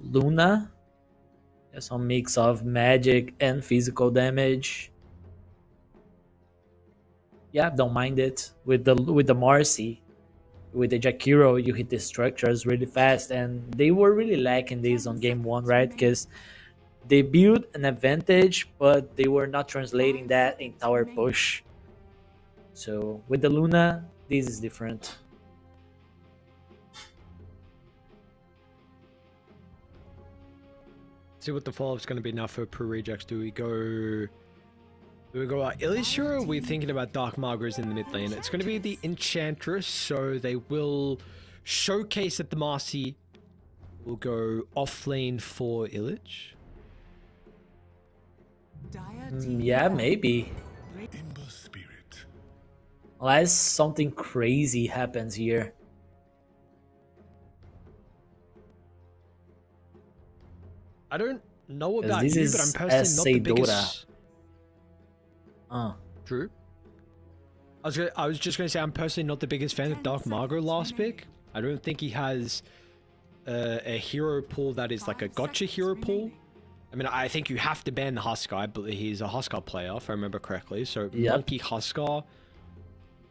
Luna, there's some mix of magic and physical damage. Yeah, don't mind it. With the Marcy, with the Jakiro, you hit the structures really fast, and they were really lacking this on game 1, right? Because they built an advantage, but they were not translating that in tower push. So with the Luna, this is different. See what the follow-up's going to be now for Peru Rejects. Do we go Illish hero, or are we thinking about Dark Margars in the mid lane? It's going to be the Enchantress, so they will showcase that the Marcy will go off lane for Illich. Yeah, maybe. In the spirit. Unless something crazy happens here. I don't know about This you, is but I'm personally not the biggest... True. I was just going to say, I'm personally not the biggest fan of Dark Margot last pick. I don't think he has a hero pool that is like a gotcha hero pool. I mean, I think you have to ban the Huskar. I believe he's a Huskar player, if I remember correctly. So Monkey Huskar.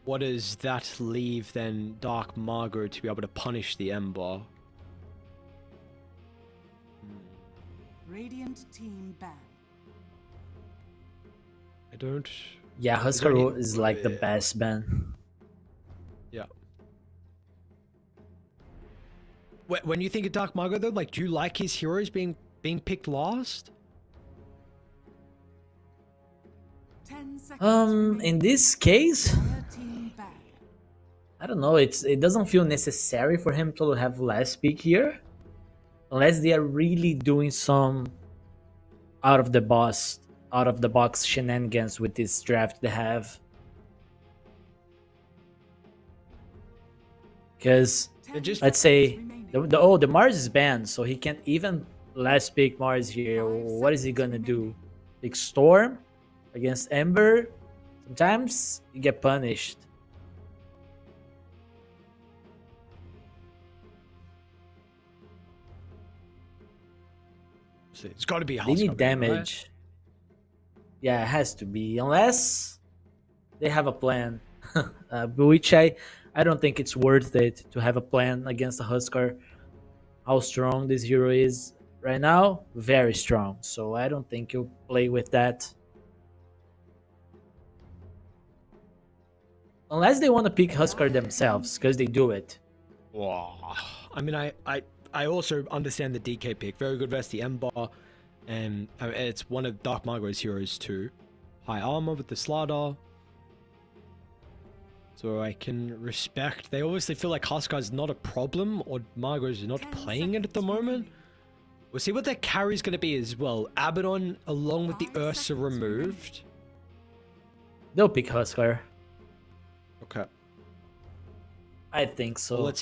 What does that leave then Dark Margot to be able to punish the Ember? Radiant team ban. I don't... Yeah, Huskar is like the best ban. Yeah. When you think of Dark Margot though, like, do you like his heroes being picked last? 10 seconds. In this case, I don't know. It doesn't feel necessary for him to have last pick here, unless they are really doing some out of the box shenanigans with this draft they have. Because let's say the Mars is banned, so he can't even last pick Mars here. What is he gonna do? Pick Storm against Ember? Sometimes you get punished. It's got to be a They need Huskar, damage. Right? Yeah, it has to be, unless they have a plan. Which I don't think it's worth it to have a plan against a Huskar. How strong this hero is right now, very strong. So I don't think you'll play with that. Unless they want to pick Huskar themselves, because they do it. Wow. I mean, I also understand the DK pick. Very good versus the Ember. And it's one of Dark Margot's heroes too. High armor with the Slardar. So I can respect. They obviously feel like Huskar is not a problem, or Margot is not playing it at the moment. We'll see what their carry is going to be as well. Abaddon along with the Ursa removed. They'll pick Huskar. Okay. I think so. Well,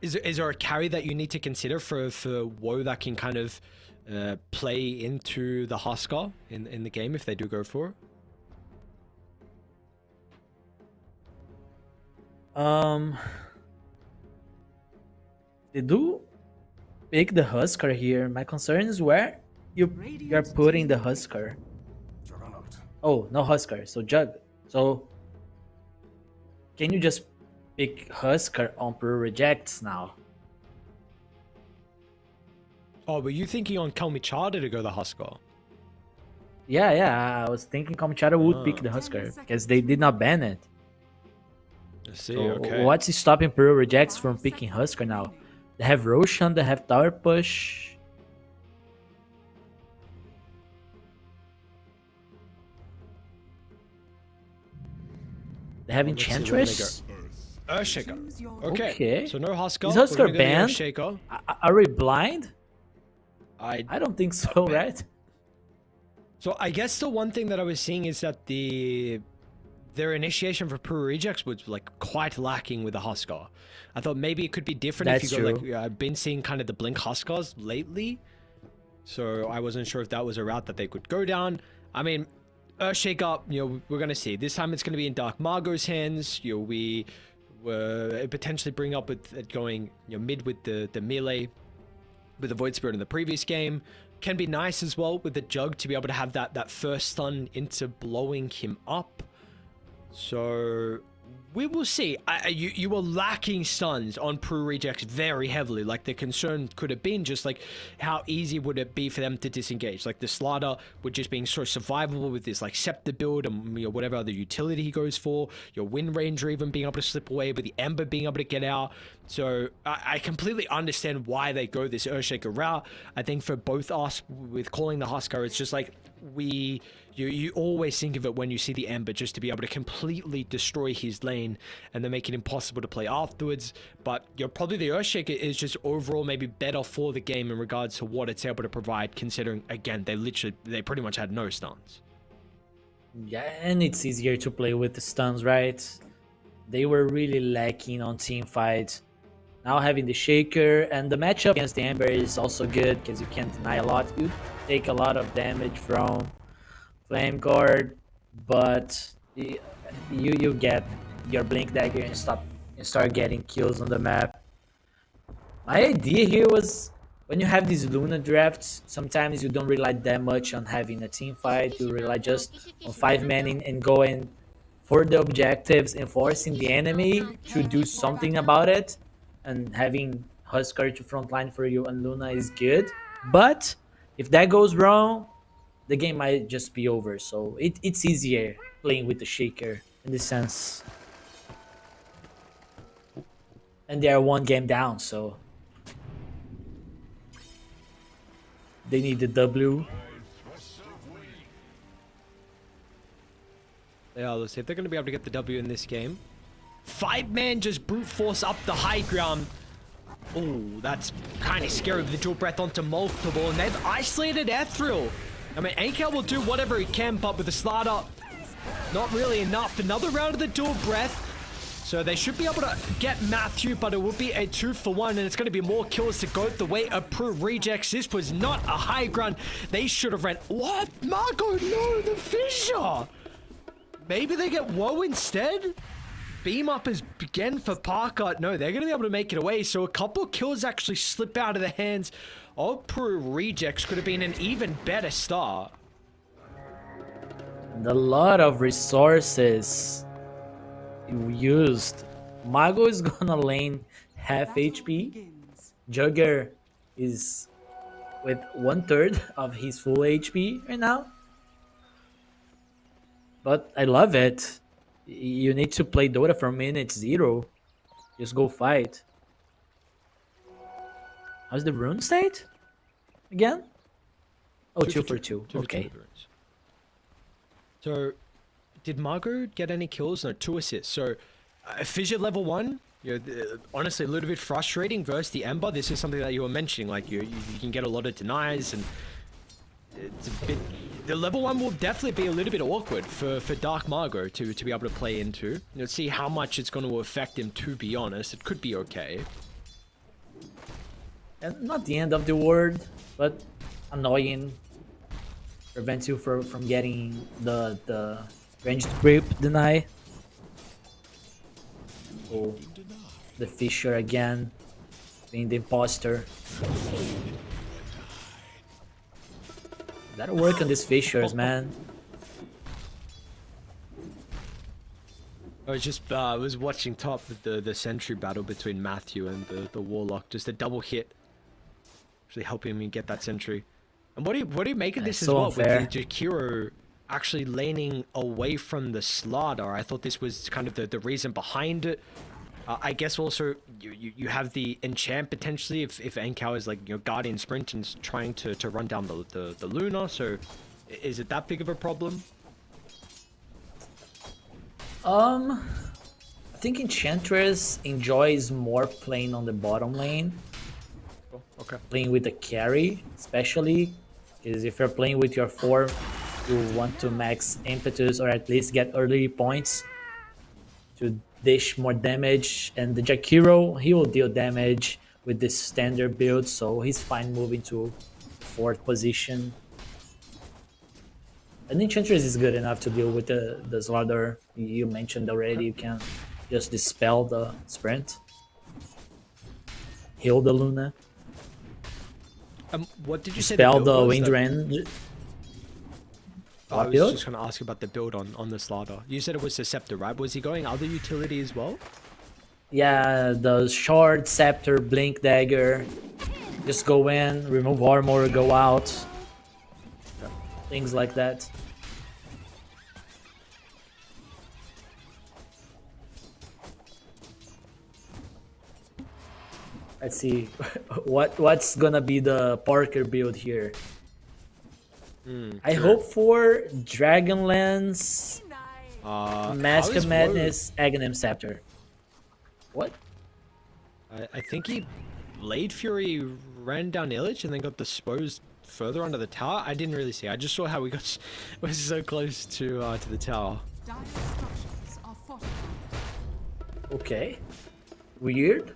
is there a carry that you need to consider for WoW that can kind of play into the Huskar in the game if they do go for it? They do pick the Huskar here. My concern is where you're putting the Huskar. Oh, no Huskar, so Jug. So can you just pick Huskar on Peru rejects now? Oh, were you thinking on Kalmychata to go the Huskar? Yeah, I was thinking Kamchara would pick the Huskar because they did not ban it. I see, So okay. what's stopping Peru rejects from picking Huskar now? They have Roshan, they have Tower Push. They have Let's see, where do Enchantress. Earthshaker. Choose your Okay. So no Huskar. Is We're Huskar gonna go the banned? Earthshaker. Are we blind? I I don't think so, right? So I guess the one thing that I was seeing is that their initiation for Peru rejects was like quite lacking with the Huskar. I thought maybe it could be different That's if you go true. like I've been seeing kind of the Blink Huskars lately, so I wasn't sure if that was a route that they could go down. I mean, Earthshaker, we're gonna see. This time it's gonna be in Dark Margot's hands. We were potentially bring up with it going mid with the melee with the Void Spirit in the previous game. Can be nice as well with the Jug to be able to have that first stun into blowing him up. So we will see. You were lacking stuns on Peru rejects very heavily. Like the concern could have been just like how easy would it be for them to disengage. Like the Slaughter with just being so survivable with this like Scepter build and whatever other utility he goes for. Your Wind Ranger even being able to slip away, with the Ember being able to get out. So I completely understand why they go this Earthshaker route. I think for both us with calling the Huskar, it's just like you always think of it when you see the Ember, just to be able to completely destroy his lane and then make it impossible to play afterwards. But probably the Earthshaker is just overall maybe better for the game in regards to what it's able to provide, considering again they pretty much had no stuns. Yeah, and it's easier to play with the stuns, right? They were really lacking on team fights. Now having the Shaker, and the matchup against the Ember is also good because you can't deny a lot. You take a lot of damage from Flame Guard, but you get your Blink Dagger and start getting kills on the map. My idea here was, when you have these Luna drafts, sometimes you don't rely that much on having a team fight. You rely just on 5 man and going for the objectives and forcing the enemy to do something about it. And having Huskar to frontline for you and Luna is good. But if that goes wrong, the game might just be over. So it's easier playing with the Shaker in this sense. And they are 1 game down, so they need the W. Yeah, let's see if they're going to be able to get the W in this game. 5-man just brute force up the high ground. Oh, that's kind of scary with the dual breath onto multiple, and they've isolated Ethereal. I mean, Ankel will do whatever he can, but with the Slaughter, not really enough. Another round of the dual breath. So they should be able to get Matthew, but it will be a 2-for-1, and it's going to be more kills to go the way of Peru rejects. This was not a high ground. They should have ran. What? Margot, no, the fissure. Maybe they get Woe instead? Beam up is again for Parker. No, they're going to be able to make it away. So a couple kills actually slip out of the hands of Peru rejects. Could have been an even better start. And a lot of resources used. Mago is gonna lane half HP. begins. Jugger is with 1/3 of his full HP right now. But I love it. You need to play Dota from minute 0. Just go fight. How's the rune state? Again? Oh, 2 for 2. Okay. So, did Margot get any kills? No, 2 assists. So, Fissure level 1, honestly a little bit frustrating versus the Ember. This is something that you were mentioning, like you can get a lot of denies, and it's a bit... The level 1 will definitely be a little bit awkward for Dark Margot to be able to play into. See how much it's going to affect him, to be honest. It could be okay. And not the end of the world, but annoying. Prevents you from getting the ranged grip deny. Oh, the Fisher again, being the imposter. Gotta work on these Fishers, man. I was watching top of the sentry battle between Matthew and the Warlock. Just a double hit, actually helping me get that sentry. And what do you make of this as so well? unfair. With the Jakiro actually laning away from the Slardar. I thought this was kind of the reason behind it. I guess also you have the enchant potentially if Enkao is like guardian sprint and is trying to run down the Luna. So is it that big of a problem? I think Enchantress enjoys more playing on the bottom lane, Okay. playing with the carry, especially because if you're playing with your form, you want to max impetus or at least get early points to dish more damage. And the Jakiro, he will deal damage with this standard build, so he's fine moving to 4th position. And Enchantress is good enough to deal with the Slardar. You mentioned already, you can just dispel the sprint, heal the Luna, What did you say? dispel the build was? Wind That- Rend. I What was build? just going to ask about the build on the Slardar. You said it was the Scepter, right? Was he going other utility as well? Yeah, the Shard, Scepter, Blink Dagger. Just go in, remove armor, go out. Things like that. Let's see what's gonna be the Parker build here. I hope for Dragonlance, Mask how is of Madness, Aghanim Scepter. What? I think he Blade Fury ran down Illich and then got disposed further under the tower. I didn't really see. I just saw how we got was so close to the tower. Dire structures are fortified. Okay. Weird.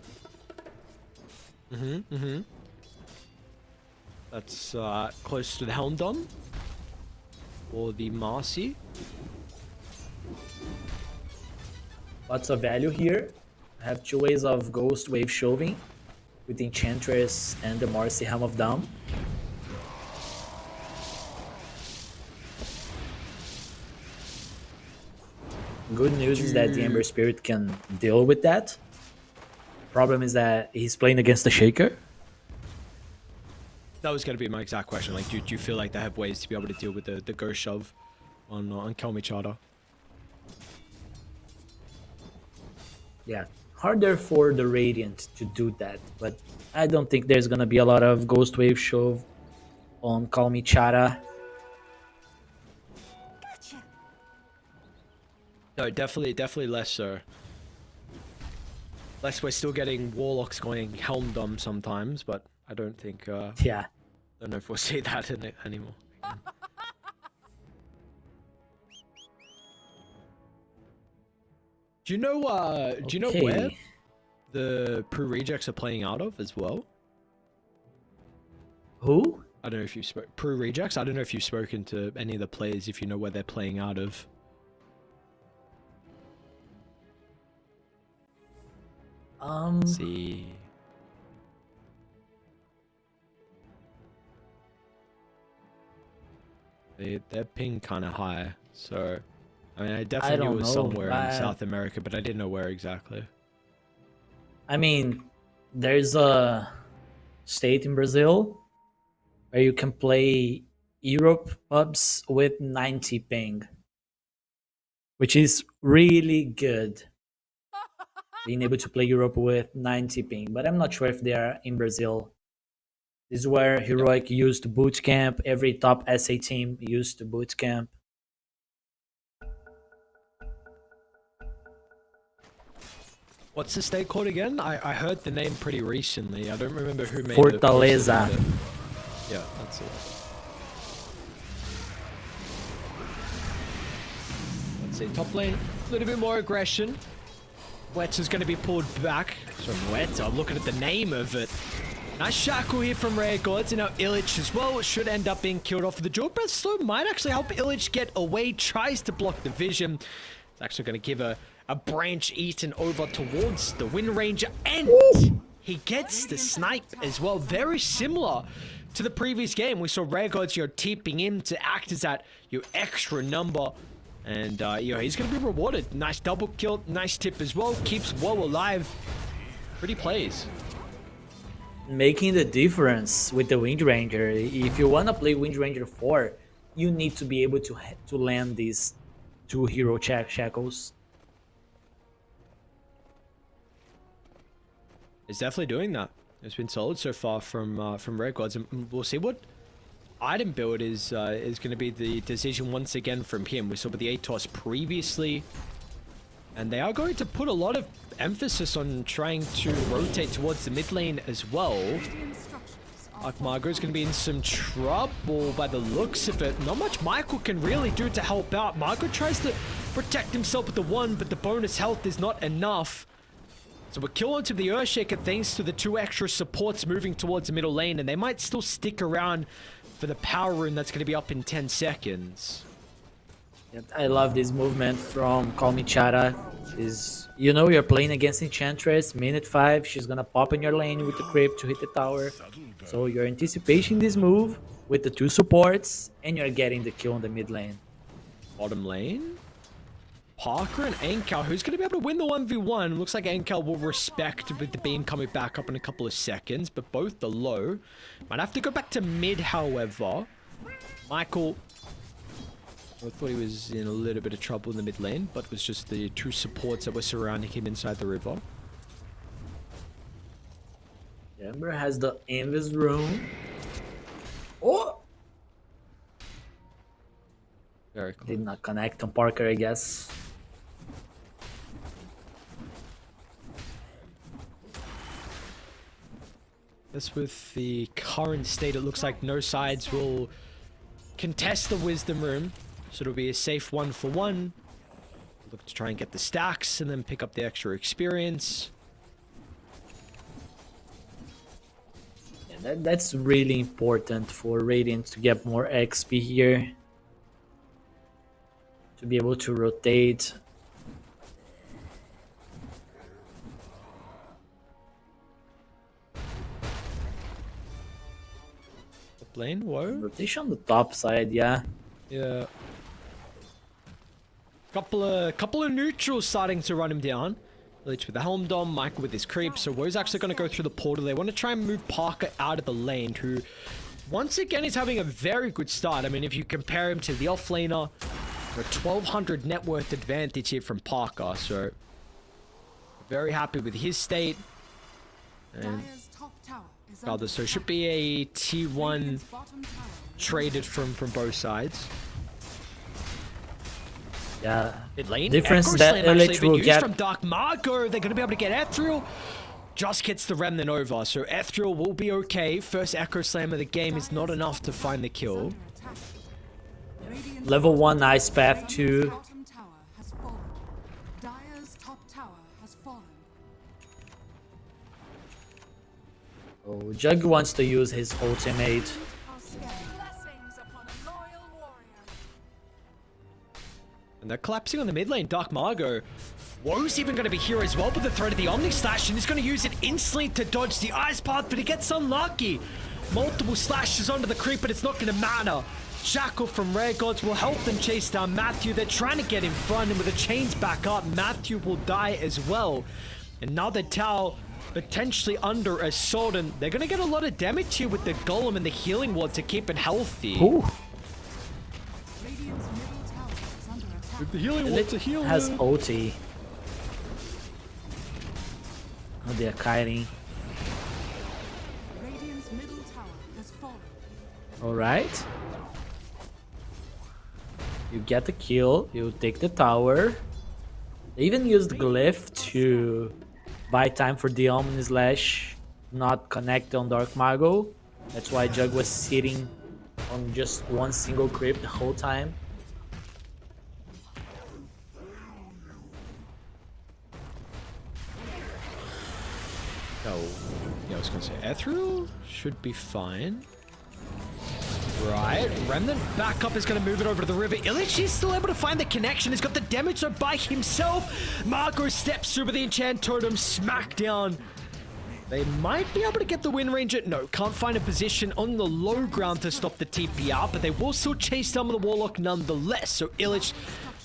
That's close to the Helm Dome or the Marcy. Lots of value here. I have 2 ways of Ghost Wave shoving with the Enchantress and the Marcy Helm of Down. Good news is that the Ember Spirit can deal with that. Problem is that he's playing against the Shaker. That was going to be my exact question. Like, do you feel like they have ways to be able to deal with the Ghost Shove on Kalmychata? Yeah, harder for the Radiant to do that, but I don't think there's gonna be a lot of Ghost Wave shove on Kalmychata. No, definitely less so. Less, we're still getting Warlocks going Helm Dome sometimes, but I don't think, Yeah. don't know if we'll see that anymore. Do you know where Okay. the Peru Rejects are playing out of as well? Who? I don't know if you spoke Peru Rejects. I don't know if you've spoken to any of the players, if you know where they're playing out of. Let's see. They're ping kind of high, so I mean I definitely knew don't it was know. somewhere in South America, but I didn't know where exactly. I mean, there's a state in Brazil where you can play Europe pubs with 90 ping, which is really good. Being able to play Europe with 90 ping, but I'm not sure if they are in Brazil. This is where Heroic used to boot camp. Every top SA team used to boot camp. What's the state called again? I heard the name pretty recently. I don't remember who made Fortaleza. the post about it. Yeah, that's it. Let's see, top lane, a little bit more aggression. Wets is going to be pulled back. So Wets, I'm looking at the name of it. Nice shackle here from Rare Gods, and now Illich as well should end up being killed off. The Dual Breath Slow might actually help Illich get away, tries to block the vision. It's actually going to give a branch eaten over towards the Wind Ranger, and he gets the snipe as well. Very similar to the previous game. We saw Rare Gods, tipping in to act as that extra number. And, he's going to be rewarded. Nice double kill, nice tip as well. Keeps Woe alive. Pretty plays. Making the difference with the Wind Ranger. If you want to play Wind Ranger 4, you need to be able to land these 2 hero shackles. It's definitely doing that. It's been solid so far from Rare Gods, and we'll see what item build is going to be the decision once again from him. We saw with the Atos previously, and they are going to put a lot of emphasis on trying to rotate towards the mid lane as well. Margot's going to be in some trouble by the looks of it. Not much Michael can really do to help out. Margot tries to protect himself with the 1, but the bonus health is not enough. So we're killing to the Earthshaker thanks to the 2 extra supports moving towards the middle lane, and they might still stick around for the power rune that's going to be up in 10 seconds. I love this movement from Kalmychata. You're playing against Enchantress, minute 5, she's gonna pop in your lane with the creep to hit the tower. So you're anticipating this move with the 2 supports, and you're getting the kill on the mid lane. Bottom lane? Parker and Ankel, who's going to be able to win the 1v1? Looks like Ankel will respect with the beam coming back up in a couple of seconds, but both are low. Might have to go back to mid, however. Michael, I thought he was in a little bit of trouble in the mid lane, but it was just the 2 supports that were surrounding him inside the river. Ember has the Invis room. Oh! Very cool. Did not connect on Parker, I guess. This with the current state, it looks like no sides will contest the Wisdom Room. So it'll be a safe 1-for-1. Look to try and get the stacks and then pick up the extra experience. Yeah, that's really important for Radiant to get more XP here. To be able to rotate. Lane, whoa. Rotation on the top side, yeah. Yeah. Couple of neutrals starting to run him down. Lich with the Helm Dom, Michael with his creep. So Woe's actually going to go through the portal. They want to try and move Parker out of the lane, who once again is having a very good start. I mean, if you compare him to the offlaner, a 1200 net worth advantage here from Parker. So very happy with his state. And rather, so it should be a T1 traded from both sides. Yeah. Mid lane. Difference Echo that Slam Illich actually been will used get from Dark Margot. They're going to be able to get Ethereal. Just gets the Remnant over. So Ethereal will be okay. First Echo Slam of the game is not enough to find the kill. Level 1 Ice Path 2. Oh, Jug wants to use his ultimate. And they're collapsing on the mid lane. Dark Margot. Woe's even going to be here as well with the threat of the Omni Slash, and he's going to use it instantly to dodge the Ice Path, but he gets unlucky. Multiple slashes onto the creep, but it's not going to matter. Shackle from Rare Gods will help them chase down Matthew. They're trying to get in front, and with the chains back up, Matthew will die as well. Another Tau potentially under assault, and they're going to get a lot of damage here with the Golem and the Healing Ward to keep it healthy. Ooh. With the Healing Ward to heal has him. ulti. Oh, they're kiting. Alright. You get the kill, you take the tower. They even used Glyph to buy time for the Omni Slash not connect on Dark Margot. That's why Jug was sitting on just one single creep the whole time. Oh, yeah, I was gonna say Ethereal should be fine. Right, Remnant back up is going to move it over to the river. Illich is still able to find the connection. He's got the damage so by himself. Marco steps through with the enchant totem, smack down. They might be able to get the Wind Ranger. No, can't find a position on the low ground to stop the TP out, but they will still chase down the Warlock nonetheless. So Illich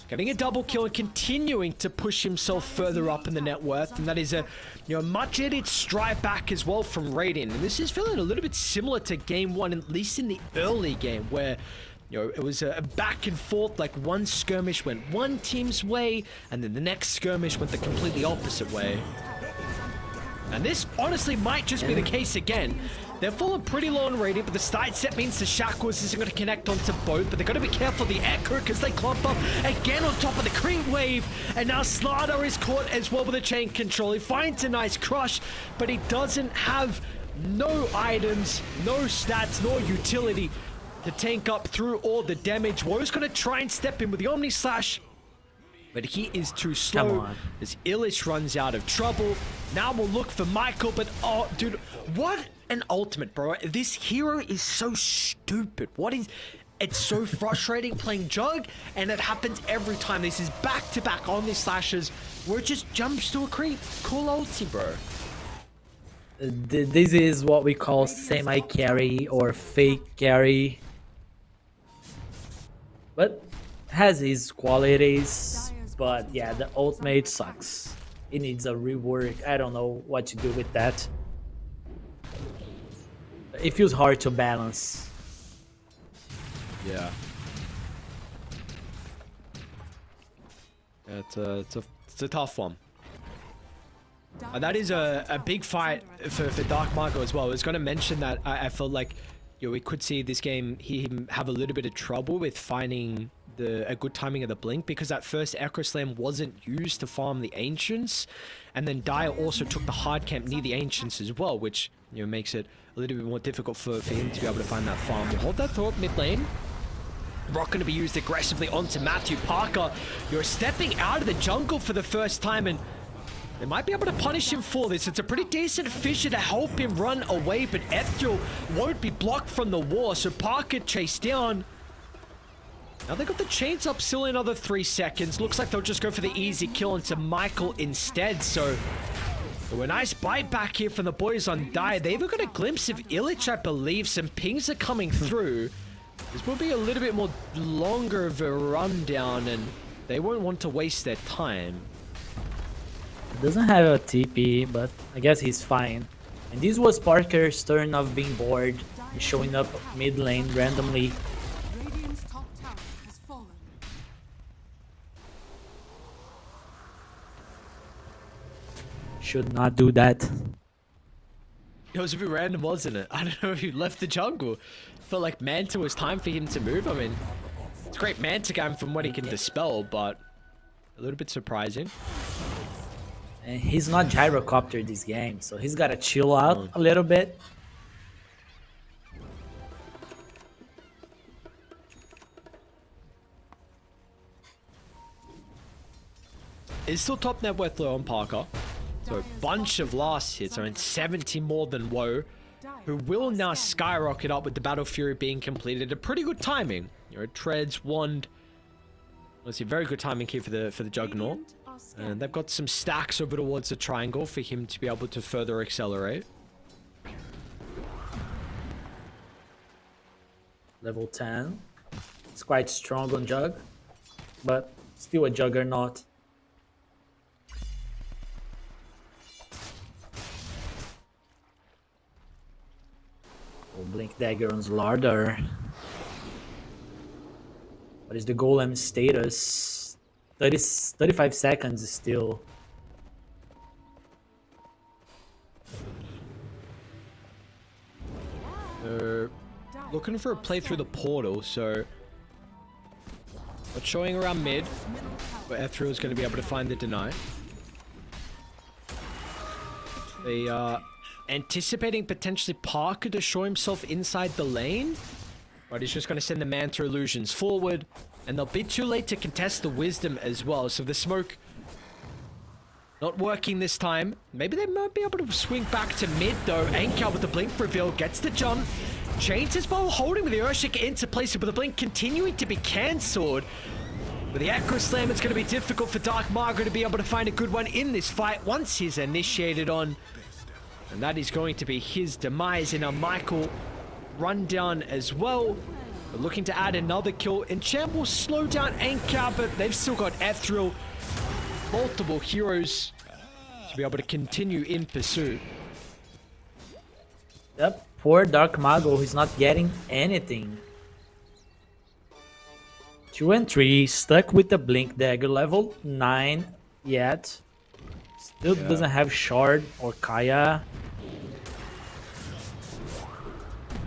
getting a double kill and continuing to push himself further up in the net worth, and that is a much needed strike back as well from Radiant. And this is feeling a little bit similar to game one, at least in the early game, where it was a back and forth. Like one skirmish went one team's way, and then the next skirmish went the completely opposite way. And this honestly might just be the case again. They're falling pretty low on Radiant, but the side set means the Shackles isn't going to connect onto both, but they've got to be careful of the Echo because they clump up again on top of the creep wave, and now Slardar is caught as well with a chain control. He finds a nice crush, but he doesn't have no items, no stats, nor utility to tank up through all the damage. Woe's going to try and step in with the Omni Slash, but he is too slow as Illich runs out of trouble. Now we'll look for Michael, but oh, dude, what an ultimate, bro. This hero is so stupid. It's so frustrating playing Jug, and it happens every time. This is back-to-back Omni Slashes where it just jumps to a creep. Cool ulti, bro. This is what we call semi-carry or fake carry. But has its qualities, but yeah, the ultimate sucks. It needs a rework. I don't know what to do with that. It feels hard to balance. Yeah. It's a tough one. And that is a big fight for Dark Marco as well. I was going to mention that I felt like we could see this game him have a little bit of trouble with finding a good timing of the blink, because that first Echo Slam wasn't used to farm the Ancients, and then Dire also took the hard camp near the Ancients as well, which makes it a little bit more difficult for him to be able to find that farm. We'll hold that thought mid lane. Rock going to be used aggressively onto Matthew Parker. You're stepping out of the jungle for the first time, and they might be able to punish him for this. It's a pretty decent fissure to help him run away, but Ethereal won't be blocked from the wall, so Parker chased down. Now they got the chains up, still another 3 seconds. Looks like they'll just go for the easy kill into Michael instead, so a nice bite back here from the boys on Dire. They've got a glimpse of Illich, I believe. Some pings are coming through. This will be a little bit more longer of a rundown, and they won't want to waste their time. Doesn't have a TP, but I guess he's fine. And this was Parker's turn of being bored and showing up mid lane randomly. Radiant's top tower has fallen. Should not do that. It was a bit random, wasn't it? I don't know if he left the jungle. Felt like Manta was time for him to move. I mean, it's a great Manta game from what he can dispel, but a little bit surprising. And he's not gyrocopter this game, so he's gotta chill out a little bit. It's still top net worth low on Parker. So a bunch of last hits. I mean, 70 more than Woe, who will now skyrocket up with the Battle Fury being completed. A pretty good timing. Treads, Wand. Let's see, very good timing here for the Juggernaut. And they've got some stacks over towards the triangle for him to be able to further accelerate. Level 10. It's quite strong on Jug, but still a Juggernaut. Oh, Blink Dagger on Slardar. What is the Golem status? 35 seconds still. They're looking for a play through the portal, so what's showing around mid, but Ethereal is going to be able to find the deny. They are anticipating potentially Parker to show himself inside the lane, but he's just going to send the Manta Illusions forward, and they'll be too late to contest the Wisdom as well. So the smoke Not working this time. Maybe they might be able to swing back to mid though. Anka with the blink reveal gets the jump. Chains as well, holding with the Urshik into place, but the blink continuing to be cancelled. With the Acro Slam, it's going to be difficult for Dark Margaret to be able to find a good one in this fight once he's initiated on. And that is going to be his demise. And now Michael run down as well. They're looking to add another kill. And Champ will slow down Anka, but they've still got Ethereal. Multiple heroes to be able to continue in pursuit. Yep, poor Dark Mago, he's not getting anything. 2 and 3, stuck with the Blink Dagger, level 9 yet. Still doesn't have Shard or Kaya.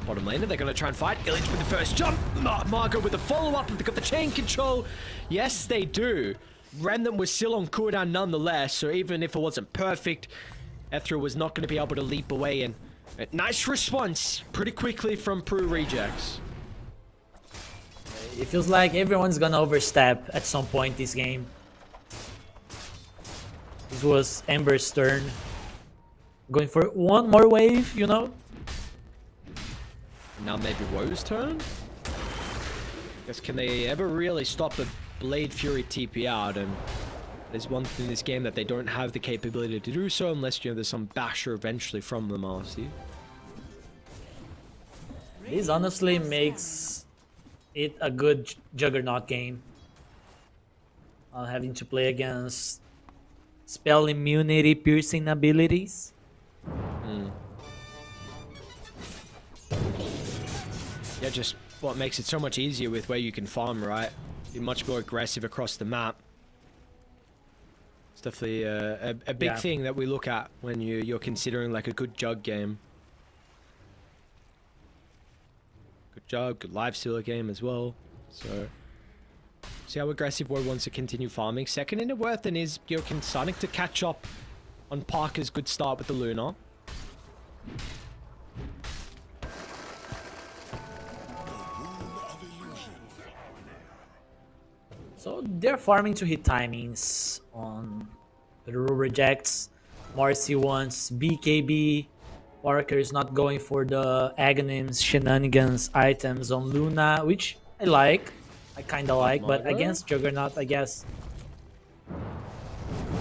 Bottom laner, they're going to try and fight. Illich with the first jump. Margot with the follow-up. They've got the chain control. Yes, they do. Remnant was still on cooldown nonetheless, so even if it wasn't perfect, Ethereal was not going to be able to leap away. And nice response pretty quickly from Peru Rejects. It feels like everyone's gonna overstep at some point this game. This was Ember's turn. Going for one more wave, you know? Now maybe Woe's turn? Guess can they ever really stop the Blade Fury TP out? And there's one thing in this game that they don't have the capability to do so unless there's some basher eventually from them, RC. This honestly makes it a good Juggernaut game. Having to play against spell immunity piercing abilities. Yeah, just what makes it so much easier with where you can farm, right? Be much more aggressive across the map. It's definitely a big thing that we look at when you're considering like a good jug game. Good jug, good live stealer game as well. So see how aggressive Woe wants to continue farming. Second into worth and is starting to catch up on Parker's good start with the Luna. So they're farming to hit timings on Peru Rejects. Marcy wants BKB. Parker is not going for the Aghanims shenanigans items on Luna, which I like. I kinda like, but against Juggernaut, I guess.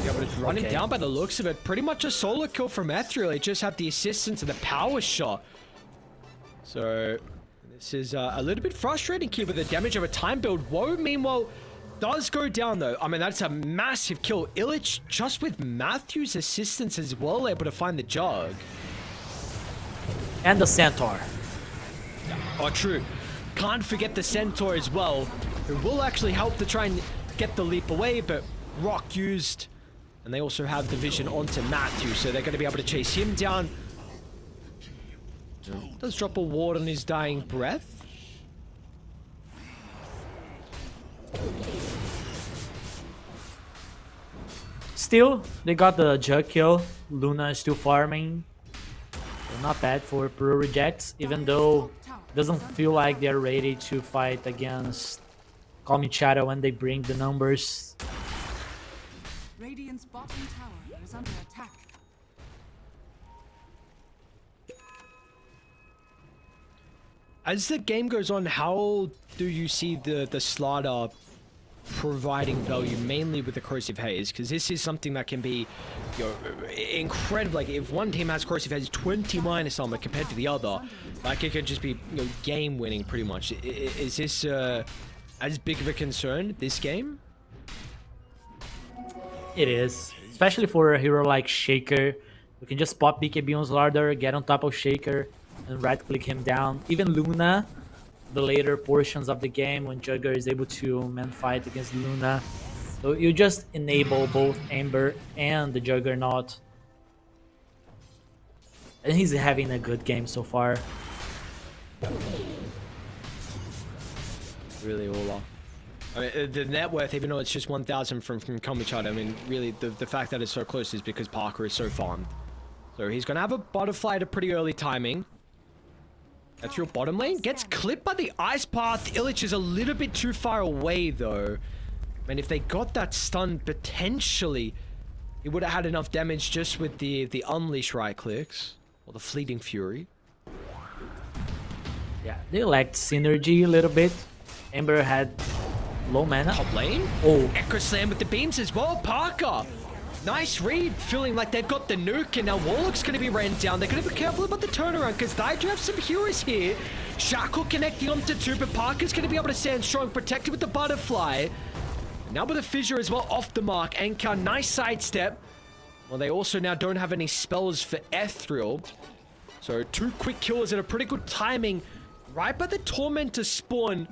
Yeah, but it's running down by the looks of it. Pretty much a solo kill from Ethereal. He just had the assistance of the power shot. So this is a little bit frustrating here with the damage of a time build. Woe, meanwhile, does go down though. I mean, that's a massive kill. Illich, just with Matthew's assistance as well, able to find the jug. And the Centaur. Oh, true. Can't forget the Centaur as well, who will actually help to try and get the leap away, but Rock used. And they also have the vision onto Matthew, so they're going to be able to chase him down. Does drop a ward on his dying breath. Still, they got the jug kill. Luna is still farming. Not bad for Peru Rejects, even though it doesn't feel like they're ready to fight against Kalmychata when they bring the numbers. Radiant's bottom tower is under attack. As the game goes on, how do you see the Slaughter providing value, mainly with the Corrosive Haze? Because this is something that can be, you know, incredible. Like if one team has Corrosive Haze 20 minus armor compared to the other, like it could just be, you know, game winning pretty much. Is this as big of a concern this game? It is, especially for a hero like Shaker. You can just pop BKB on Slaughter, get on top of Shaker, and right click him down. Even Luna, the later portions of the game when Jugger is able to man fight against Luna. So you just enable both Ember and the Juggernaut. And he's having a good game so far. Really all off. I mean, the net worth, even though it's just 1,000 from Kalmychata, I mean, really, the fact that it's so close is because Parker is so farmed. So he's going to have a butterfly at a pretty early timing. That's your bottom lane. Gets clipped by the ice path. Illich is a little bit too far away, though. I mean, if they got that stun, potentially, He would have had enough damage just with the unleash right clicks or the fleeting fury. Yeah, they lacked synergy a little bit. Ember had low mana. Top lane. Oh, Echo Slam with the beams as well. Parker. Nice read. Feeling like they've got the nuke and now Warlock's going to be ran down. They're going to be careful about the turnaround because they do have some heroes here. Shackle connecting onto two, but Parker's going to be able to stand strong, protected with the butterfly. Now with the fissure as well off the mark. Anka, nice sidestep. Well, they also now don't have any spells for Ethereal. So 2 quick kills and a pretty good timing right by the Tormentor spawn.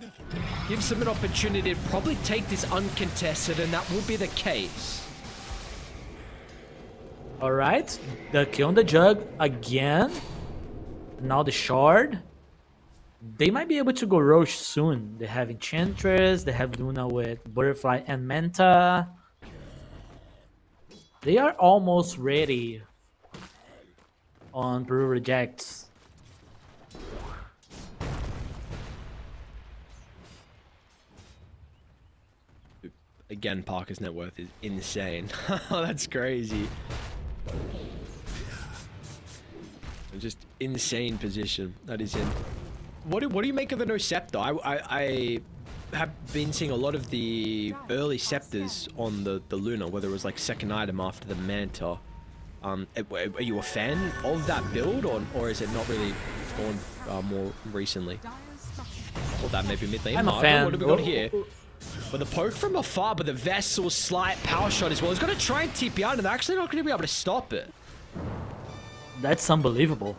Gives them an opportunity to probably take this uncontested, and that will be the case. alright. The kill on the Jug again. Now the Shard. They might be able to go Roche soon. They have Enchantress, they have Luna with Butterfly and Manta. They are almost ready on Peru Rejects. Again, Parker's net worth is insane. That's crazy. Just insane position that is in. What do you make of the no scepter? I have been seeing a lot of the early scepters on the Luna, whether it was like second item after the Manta. Are you a fan of that build, or is it not really gone more recently? Well, that may be mid lane. I'm a Margaret, fan. what have we got here? But the poke from afar, but the Vessel slight power shot as well. He's going to try and TP out, and they're actually not going to be able to stop it. That's unbelievable.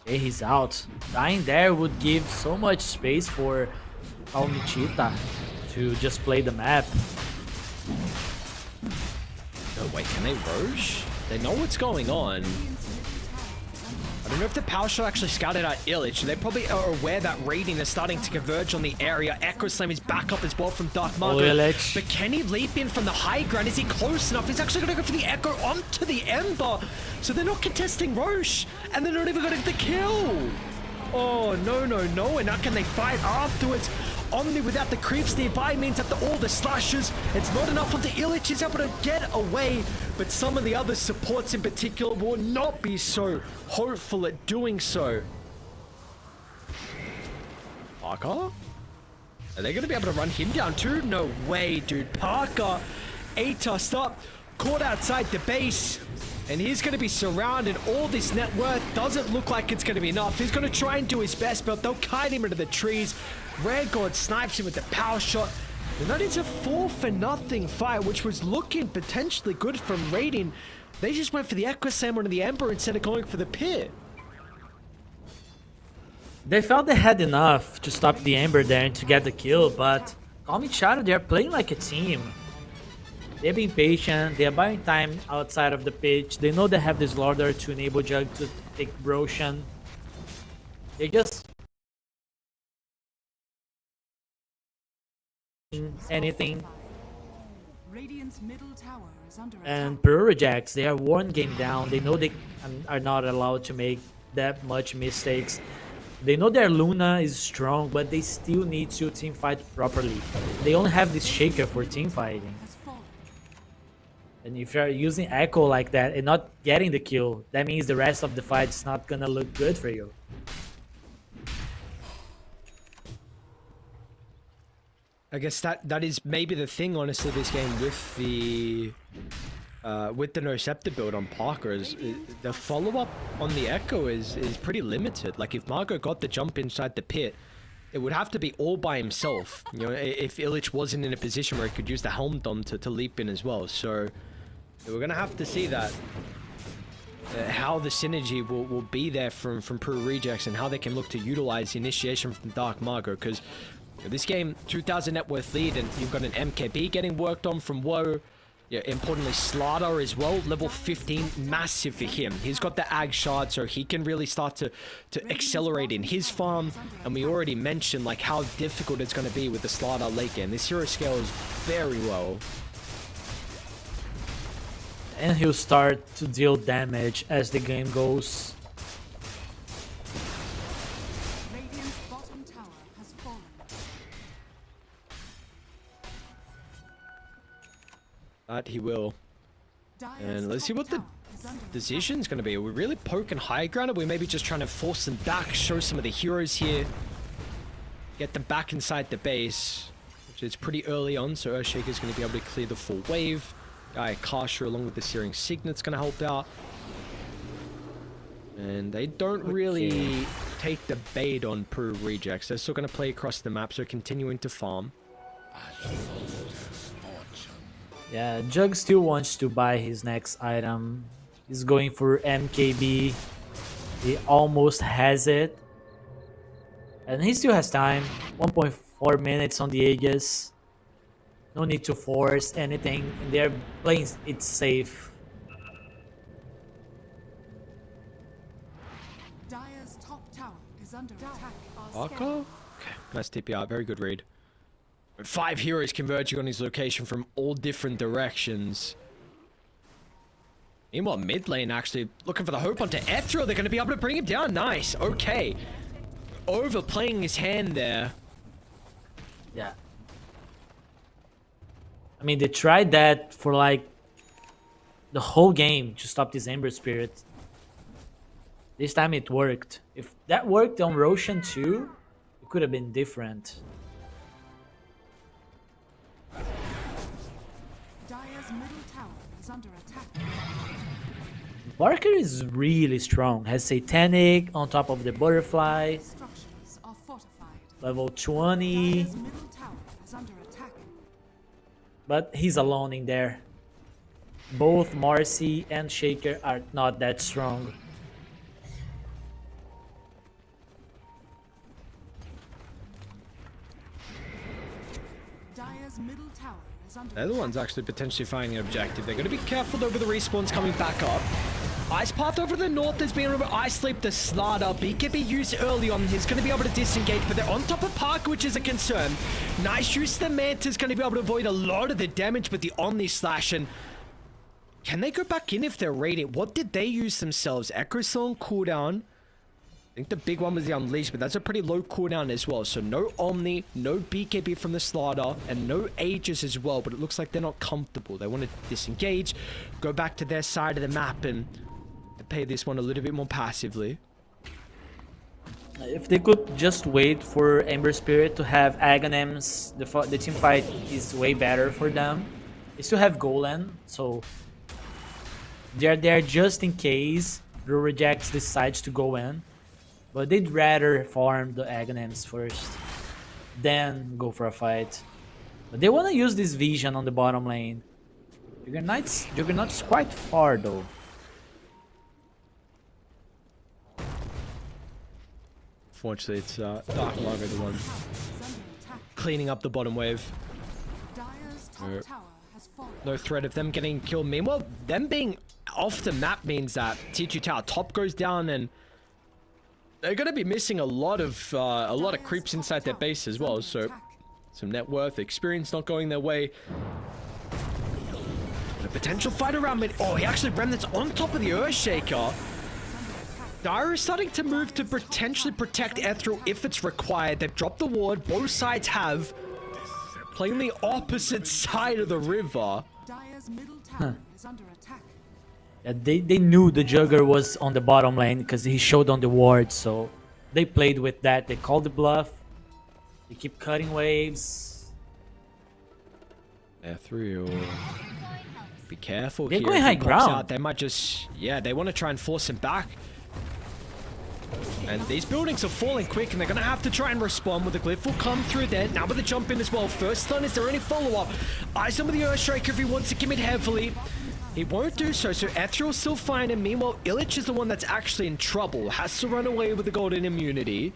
Okay, he's out. Dying there would give so much space for Kalmychata to just play the map. No, wait, can they Roche? They know what's going on. I don't know if the power shot actually scouted out Illich. They probably are aware that raiding is starting to converge on the area. Echo Slam is back up as well from Dark Margaret. Illich. But can he leap in from the high ground? Is he close enough? He's actually going to go for the Echo onto the Ember. So they're not contesting Roche. And they're not even going to get the kill. Oh, no. And how can they fight afterwards? Omni without the creeps nearby means that all the slashes, it's not enough of the Illich is able to get away, but some of the other supports in particular will not be so hopeful at doing so. Parker? Are they going to be able to run him down too? No way, dude. Parker, Atos up, caught outside the base, and he's going to be surrounded. All this net worth doesn't look like it's going to be enough. He's going to try and do his best, but they'll kite him into the trees. Red God snipes him with the power shot. And that is a 4-for-0 fight, which was looking potentially good from raiding. They just went for the Echo Slam and the Ember instead of going for the pit. They felt they had enough to stop the Ember there and to get the kill, but Kalmychata, they're playing like a team. They're being patient, they're buying time outside of the pitch. They know they have this Lorder to enable Jug to take Roshan. They just anything. Radiant's middle tower is under attack. And Peru Rejects, they are one game down. They know they are not allowed to make that much mistakes. They know their Luna is strong, but they still need to team fight properly. They only have this Shaker for team fighting. Has fallen. And if you're using Echo like that and not getting the kill, that means the rest of the fight is not gonna look good for you. I guess that is maybe the thing, honestly, this game with the no scepter build on Parker is the follow-up on the Echo is pretty limited. Like if Margot got the jump inside the pit, it would have to be all by himself. You know, if Illich wasn't in a position where he could use the Helm Dom to leap in as well. So we're gonna have to see that how the synergy will be there from Peru Rejects and how they can look to utilize the initiation from Dark Margot, because this game, 2,000 net worth lead, and you've got an MKB getting worked on from Woe. Yeah, importantly, Slaughter as well, level 15, massive for him. He's got the Ag Shard, so he can really start to accelerate in his farm. And we already mentioned like how difficult it's going to be with the Slaughter late game. This hero scales very well. And he'll start to deal damage as the game goes. Radiant's bottom tower has fallen. That he will. Dire's And let's see top what the tower is under attack. decision's going to be. Are we really poking high ground? Or are we maybe just trying to force them back, show some of the heroes here, get them back inside the base, which is pretty early on, so Earthshaker's going to be able to clear the full wave. Guy Kasha along with the Searing Signet's going to help out. And they don't really take the bait on Peru rejects. They're still going to play across the map, so continuing to farm. Yeah, Jug still wants to buy his next item. He's going for MKB. He almost has it. And he still has time. 1.4 minutes on the Aegis. No need to force anything. They're playing it safe. Dire's top tower is under attack. Arca? Okay, nice TP out. Very good read. 5 heroes converging on his location from all different directions. Meanwhile, mid lane actually looking for the hope onto Ethereal. They're going to be able to bring him down. Nice. Okay. Overplaying his hand there. Yeah. I mean, they tried that for like the whole game to stop this Ember Spirit. This time it worked. If that worked on Roshan too, it could have been different. Dire's middle tower is under attack. Barker is really strong. Has Satanic on top of the Butterfly. Structures are fortified. Level 20. Dire's middle tower is under attack. But he's alone in there. Both Marcy and Shaker are not that strong. Dire's middle tower is under They're the ones actually potentially finding an objective. They're going to be careful over the respawns coming back up. Ice Path over to the north has been removed. Ice Sleep the Slardar. BKB used early on. He's going to be able to disengage, but they're on top of Park, which is a concern. Nice use. The Manta's going to be able to avoid a lot of the damage with the Omni Slash. And can they go back in if they're raiding? What did they use themselves? Echo still on cooldown. I think the big one was the Unleash, but that's a pretty low cooldown as well. So no Omni, no BKB from the Slardar, and no Aegis as well. But it looks like they're not comfortable. They want to disengage, go back to their side of the map, and play this one a little bit more passively. If they could just wait for Ember Spirit to have Aghanims, the team fight is way better for them. They still have Golem, so they're there just in case Blue Rejects decides to go in. But they'd rather farm the Aghanims first, then go for a fight. But they want to use this vision on the bottom lane. Juggernaut's quite far though. Fortunately, it's Dark Mago the one is under attack. cleaning up the bottom wave. Dire's top Yep. tower has fallen. No threat of them getting killed. Meanwhile, them being off the map means that T2 tower top goes down, and they're going to be missing a lot of creeps inside their base as well. So some net worth, experience not going their way. And a potential fight around mid. Oh, he actually remnants on top of the Earthshaker. Dire is starting to move to potentially protect Ethereal if it's required. They've dropped the ward. Both sides have. Playing the opposite side of the river. Dire's middle tower is under attack. Yeah, they knew the Jugger was on the bottom lane because he showed on the ward, so they played with that. They called the bluff. They keep cutting waves. Ethereal. Be careful They're here. going If high he pops ground. out, they might just... Yeah, they want to try and force him back. And these buildings are falling quick, and they're going to have to try and respond with the glyph. Will come through there. Now with the jump in as well. First stun, is there any follow-up? Eyes on with the Earthshaker if he wants to commit heavily. He won't do so, so Ethereal's still fine. And meanwhile, Illich is the one that's actually in trouble. Has to run away with the golden immunity.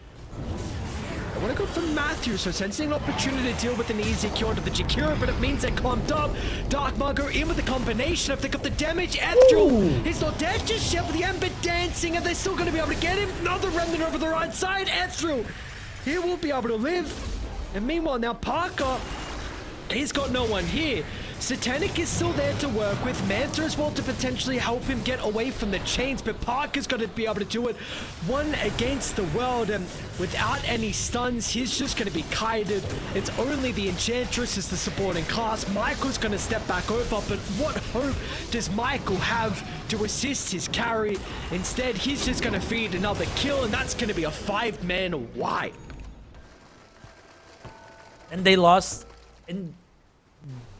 I want to go for Matthew, so sensing an opportunity to deal with an easy kill onto the Jakira, but it means they're clumped up. Dark Mago in with the combination. If they got the damage, Ethereal, he's not dead just yet, with the Ember dancing, and they're still going to be able to get him. Another remnant over the right side. Ethereal, he will be able to live. And meanwhile, now Parker, he's got no one here. Satanic is still there to work with. Manta as well to potentially help him get away from the chains, but Parker's got to be able to do it one against the world, and without any stuns, he's just going to be kited. It's only the Enchantress as the supporting class. Michael's going to step back over, but what hope does Michael have to assist his carry? Instead, he's just going to feed another kill, and that's going to be a 5-man wipe. And they lost, and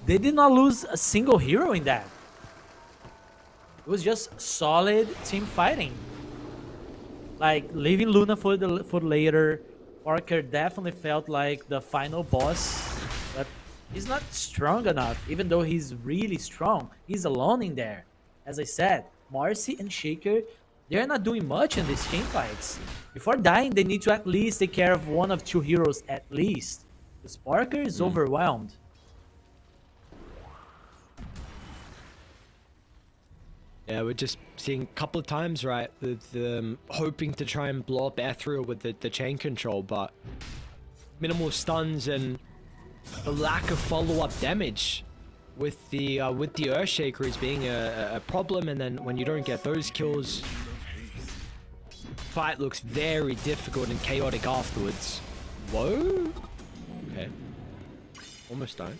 they did not lose a single hero in that. It was just solid team fighting. Like, leaving Luna for later, Parker definitely felt like the final boss, but he's not strong enough, even though he's really strong. He's alone in there. As I said, Marcy and Shaker, they're not doing much in these team fights. Before dying, they need to at least take care of one of two heroes at least. Because Parker is overwhelmed. Yeah, we're just seeing a couple of times, right, with hoping to try and blow up Ethereal with the chain control, but minimal stuns and the lack of follow-up damage with the Earthshaker is being a problem, and then when you don't get those kills, fight looks very difficult and chaotic afterwards. Whoa. Okay. Almost done.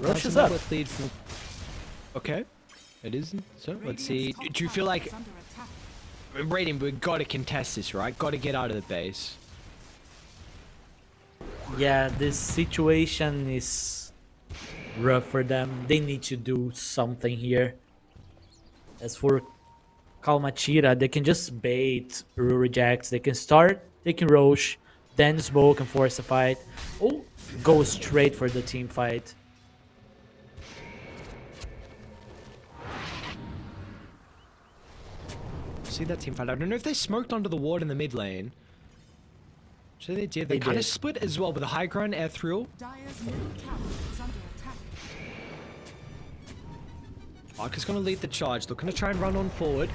Rush is up. Lead from... Okay. It isn't. So let's see. Do you feel like, Raiden, we gotta contest this, right? Gotta get out of the base. Yeah, this situation is rough for them. They need to do something here. As for Kalmychata, they can just bait Peru rejects. They can start taking Roche, then smoke and force a fight, or go straight for the team fight. See that team fight. I don't know if they smoked onto the ward in the mid lane. So they did. They kind of split as well with a high ground Ethereal. Dire's middle tower is under attack. Parker's going to lead the charge. They're going to try and run on forward.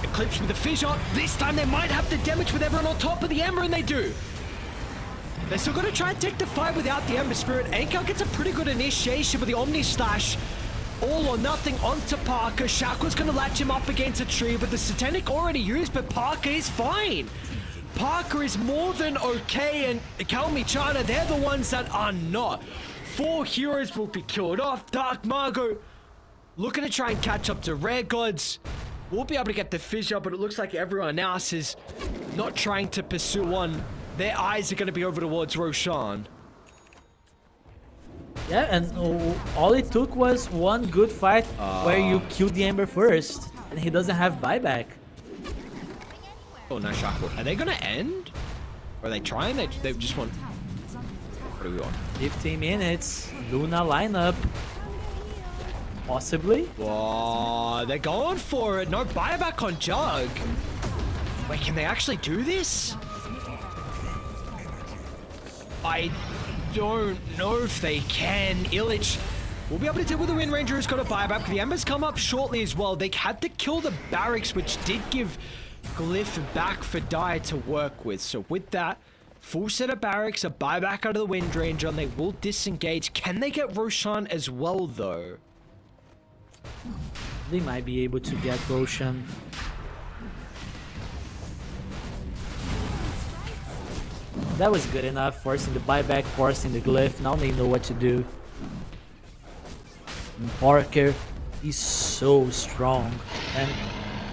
Eclipse with the fissure. This time they might have the damage with everyone on top of the Ember, and they do. They're still going to try and take the fight without the Ember Spirit. Anchor gets a pretty good initiation with the Omni Slash. All or nothing onto Parker. Shackle's going to latch him up against a tree, but the Satanic already used, but Parker is fine. Parker is more than okay, and Kalmychata, they're the ones that are not. 4 heroes will be killed off. Dark Margot looking to try and catch up to Rare Gods. We'll be able to get the fissure, but it looks like everyone else is not trying to pursue one. Their eyes are going to be over towards Roshan. Yeah, and all it took was one good fight where you kill the Ember first, and he doesn't have buyback. Oh, nice Shackle. Are they going to end? Or are they trying? They just want... What do we want? 15 minutes, Luna lineup. Possibly? Whoa, they're going for it. No buyback on Jug. Wait, can they actually do this? I don't know if they can. Illich will be able to deal with the Wind Ranger who's got a buyback. The Embers come up shortly as well. They had to kill the barracks, which did give Glyph back for Dire to work with. So with that, full set of barracks, a buyback out of the Wind Ranger, and they will disengage. Can they get Roshan as well, though? They might be able to get Roshan. That was good enough, forcing the buyback, forcing the glyph. Now they know what to do. And Parker is so strong, and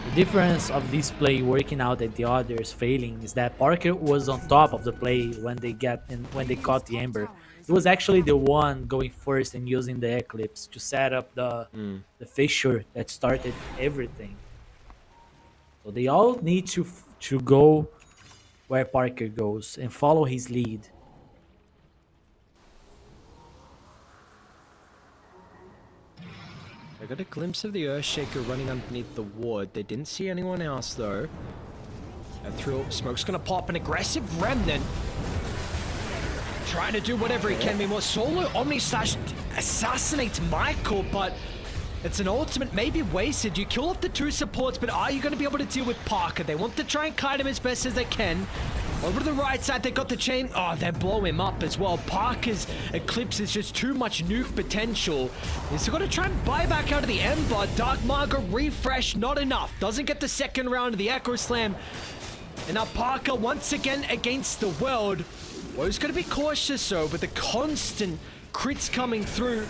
the difference of this play working out and the others failing is that Parker was on top of the play when they caught the Ember. He was actually the one going first and using the Eclipse to set up the fissure that started everything. So they all need to go where Parker goes and follow his lead. I got a glimpse of the Earthshaker running underneath the ward. They didn't see anyone else though. Ethereal Smoke's gonna pop an aggressive Remnant. Trying to do whatever he can. Meanwhile, solo Omni Slash assassinates Michael, but It's an ultimate, maybe wasted. You kill off the 2 supports, but are you going to be able to deal with Parker? They want to try and kite him as best as they can. Over to the right side, they got the chain. Oh, they blow him up as well. Parker's Eclipse is just too much nuke potential. He's got to try and buy back out of the Ember. Dark Margaret refresh, not enough. Doesn't get the second round of the Echo Slam. And now Parker once again against the world. Well, he's going to be cautious though, with the constant crits coming through.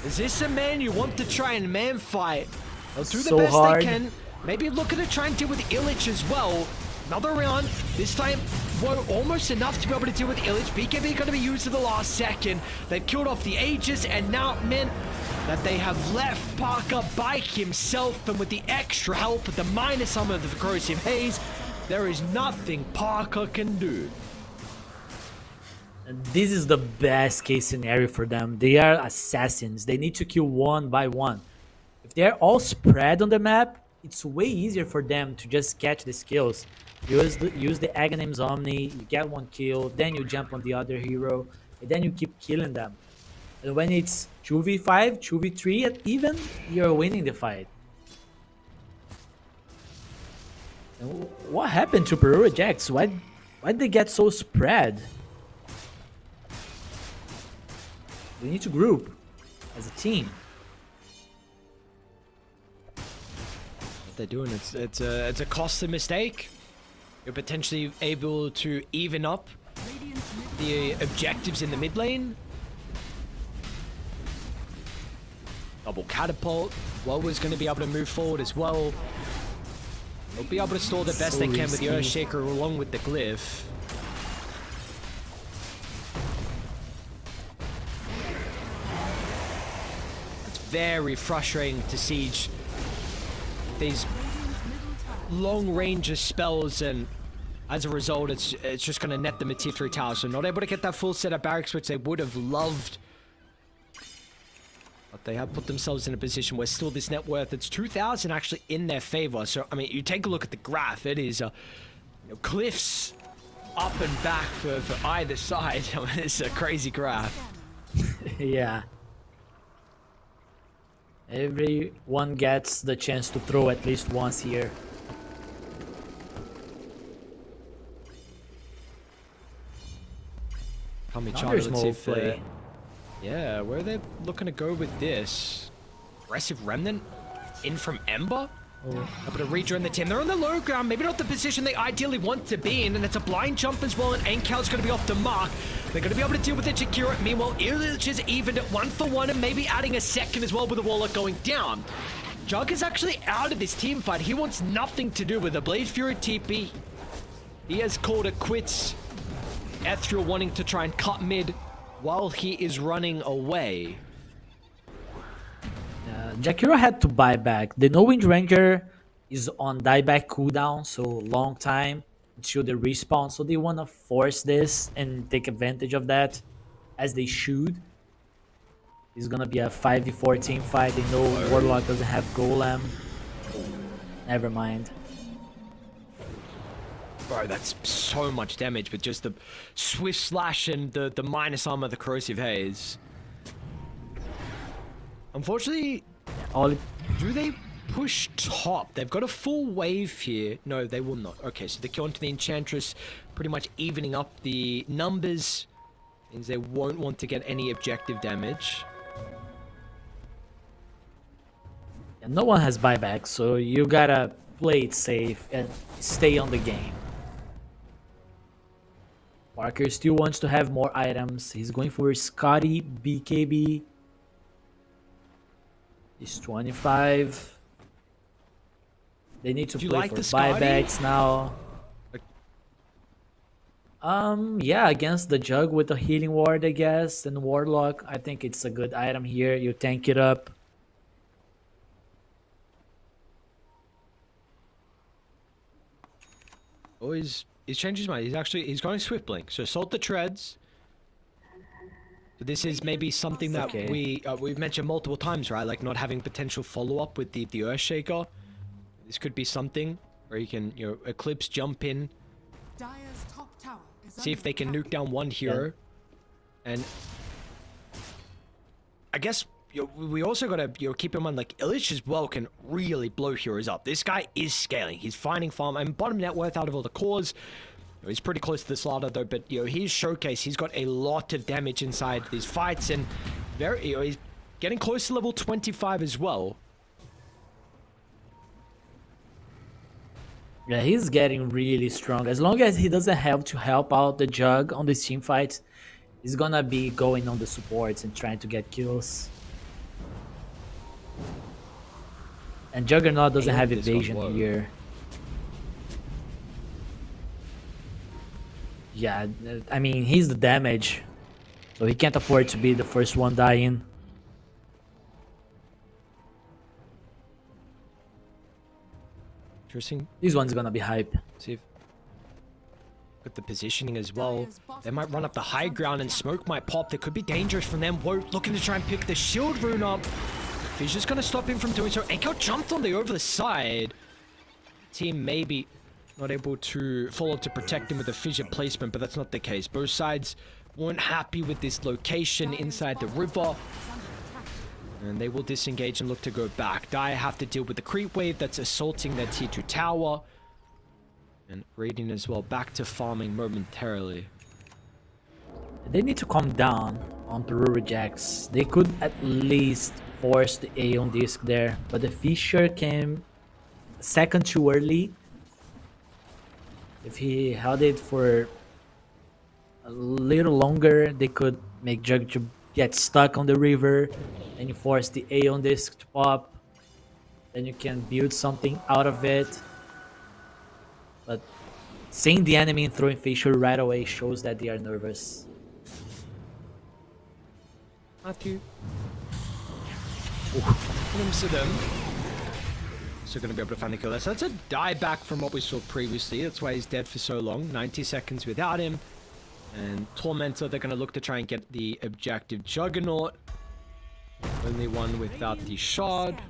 Is this a man you want to try and man fight? They'll do the best they can. Maybe looking to try and deal with Illich as well. Another round. This time, well, almost enough to be able to deal with Illich. BKB going to be used at the last second. They've killed off the Aegis, and now it meant that they have left Parker by himself. And with the extra help, with the minus some of the corrosive haze, there is nothing Parker can do. This is the best case scenario for them. They are assassins. They need to kill one by one. If they're all spread on the map, it's way easier for them to just catch the skills. Use the Aghanim's Omni, you get 1 kill, then you jump on the other hero, and then you keep killing them. And when it's 2v5, 2v3, and even, you're winning the fight. And what happened to Peru Jax? Why'd they get so spread? They need to group as a team. What they're doing, it's a costly mistake. You're potentially able to even up the objectives in the mid lane. Double catapult. Wowa's going to be able to move forward as well. They'll be able to stall the best they can with the Earthshaker along with the Glyph. Very frustrating to siege these long range of spells, and as a result it's just going to net them a tier 3 tower, so not able to get that full set of barracks which they would have loved, but they have put themselves in a position where still this net worth, it's 2,000 actually in their favor. So I mean, you take a look at the graph, it is cliffs up and back for either side. I mean, it's a crazy graph. Yeah. Everyone gets the chance to throw at least once here. Kalmychata, let's see if yeah, where are they looking to go with this? Aggressive Remnant in from Ember? Able to rejoin the team. They're on the low ground, maybe not the position they ideally want to be in, and it's a blind jump as well, and Ankal's going to be off the mark. They're going to be able to deal with it to cure it. Meanwhile, Illich is evened at 1 for 1, and maybe adding a second as well with the Warlock going down. Jug is actually out of this team fight. He wants nothing to do with the Blade Fury TP. He has called it quits. Ethereal wanting to try and cut mid while he is running away. Jakiro had to buy back. The No Wind Ranger is on dieback cooldown, so long time until the respawn. So they want to force this and take advantage of that, as they should. It's gonna be a 5v4 team fight. They know Warlock doesn't have Golem. Never mind. Bro, that's so much damage with just the Swift Slash and the minus armor, the Corrosive Haze. Unfortunately, do they push top? They've got a full wave here. No, they will not. Okay, so they go onto the Enchantress, pretty much evening up the numbers. Means they won't want to get any objective damage. Yeah, no one has buyback, so you gotta play it safe and stay on the game. Parker still wants to have more items. He's going for Scotty, BKB. He's 25. They need to play for buybacks now. Yeah, against the Jug with the Healing Ward, I guess, and Warlock. I think it's a good item here. You tank it up. Oh, he's changed his mind. He's going Swift Blink. So Salt the Treads. So this is maybe something that we've mentioned multiple times, right? Like not having potential follow-up with the Earthshaker. This could be something where you can, Eclipse, jump in, Dire's top tower is see if they can nuke down one hero, and I guess we also got to keep in mind, like, Illich as well can really blow heroes up. This guy is scaling. He's finding farm and bottom net worth out of all the cores. He's pretty close to the Slaughter though, but his showcase, he's got a lot of damage inside these fights, and he's getting close to level 25 as well. Yeah, he's getting really strong. As long as he doesn't have to help out the Jug on these team fights, he's gonna be going on the supports and trying to get kills. And Juggernaut doesn't have evasion here. Yeah, I mean, he's the damage, so he can't afford to be the first one dying. Interesting. This one's gonna be hype. See if with the positioning as well, they might run up the high ground and smoke might pop. That could be dangerous from them. Woe looking to try and pick the shield rune up. Fissure's gonna stop him from doing so. Enko jumped on the over the side. Team maybe not able to follow to protect him with a fissure placement, but that's not the case. Both sides weren't happy with this location inside the river, and they will disengage and look to go back. Dire have to deal with the creep wave that's assaulting their tier 2 tower, and Radiant as well back to farming momentarily. They need to calm down on Peru rejects. They could at least force the Aeon disc there, but the Fissure came a second too early. If he held it for a little longer, they could make Jug to get stuck on the river, and you force the Aeon disc to pop. Then you can build something out of it. But seeing the enemy and throwing Fissure right away shows that they are nervous. Matthew. To them. So going to be able to find the kill there. So that's a die back from what we saw previously. That's why he's dead for so long. 90 seconds without him. And Tormentor, they're going to look to try and get the objective. Juggernaut. Only one without the shard.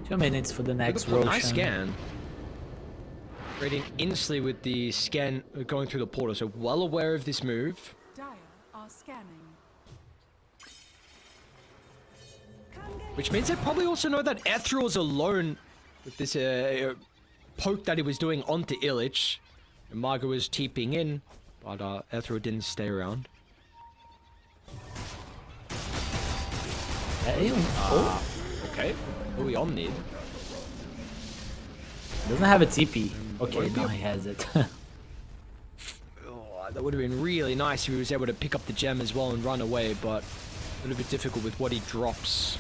2 minutes for the next Beautiful, Roshan. nice scan. Raiding instantly with the scan going through the portal. So well aware of this move. Dire are scanning. Which means they probably also know that Ethereal's alone with this poke that he was doing onto Illich. And Margo was TPing in, but Ethereal didn't stay around. Okay. What are we on mid? Doesn't have a TP. Okay, now he has it. That would have been really nice if he was able to pick up the gem as well and run away, but a little bit difficult with what he drops.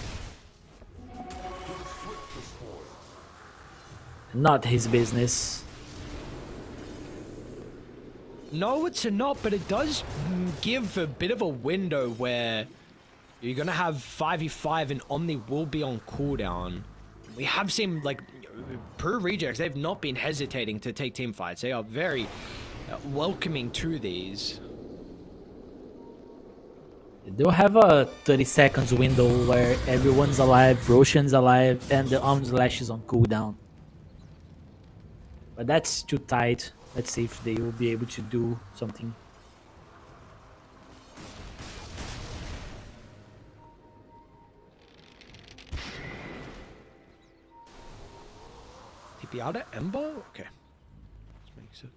Not his business. No, it's not, but it does give a bit of a window where you're going to have 5v5 and Omni will be on cooldown. We have seen, like, Peru Rejects, they've not been hesitating to take team fights. They are very welcoming to these. They'll have a 30 seconds window where everyone's alive, Roshan's alive, and the Arm Slash is on cooldown. But that's too tight. Let's see if they will be able to do something. TP out of Ember? Okay. Let's make it.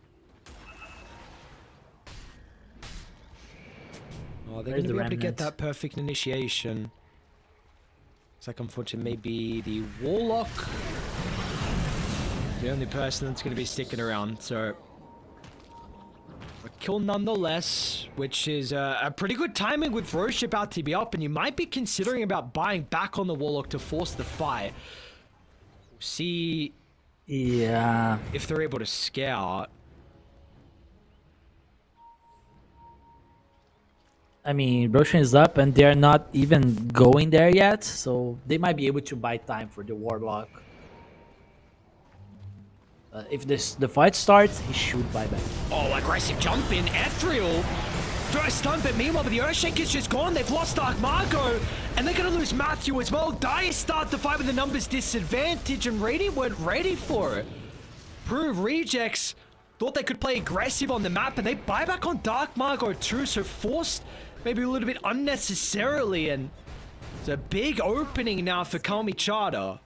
Oh, they're going to be able to get that perfect initiation. It's like, unfortunately, maybe the Warlock. The only person that's going to be sticking around, so a kill nonetheless, which is a pretty good timing with Roche about to be up, and you might be considering about buying back on the Warlock to force the fight. We'll see if they're able to scout. I mean, Roshan is up and they're not even going there yet, so they might be able to buy time for the Warlock. If the fight starts, he should buy back. Oh, aggressive jump in. Ethereal throw a stun, but meanwhile, the Earthshaker's just gone. They've lost Dark Margot, and they're going to lose Matthew as well. Dire start the fight with the numbers disadvantage, and Radiant weren't ready for it. Peru Rejects Thought they could play aggressive on the map, and they buy back on Dark Margot too, so forced maybe a little bit unnecessarily, and it's a big opening now for Kalmychata.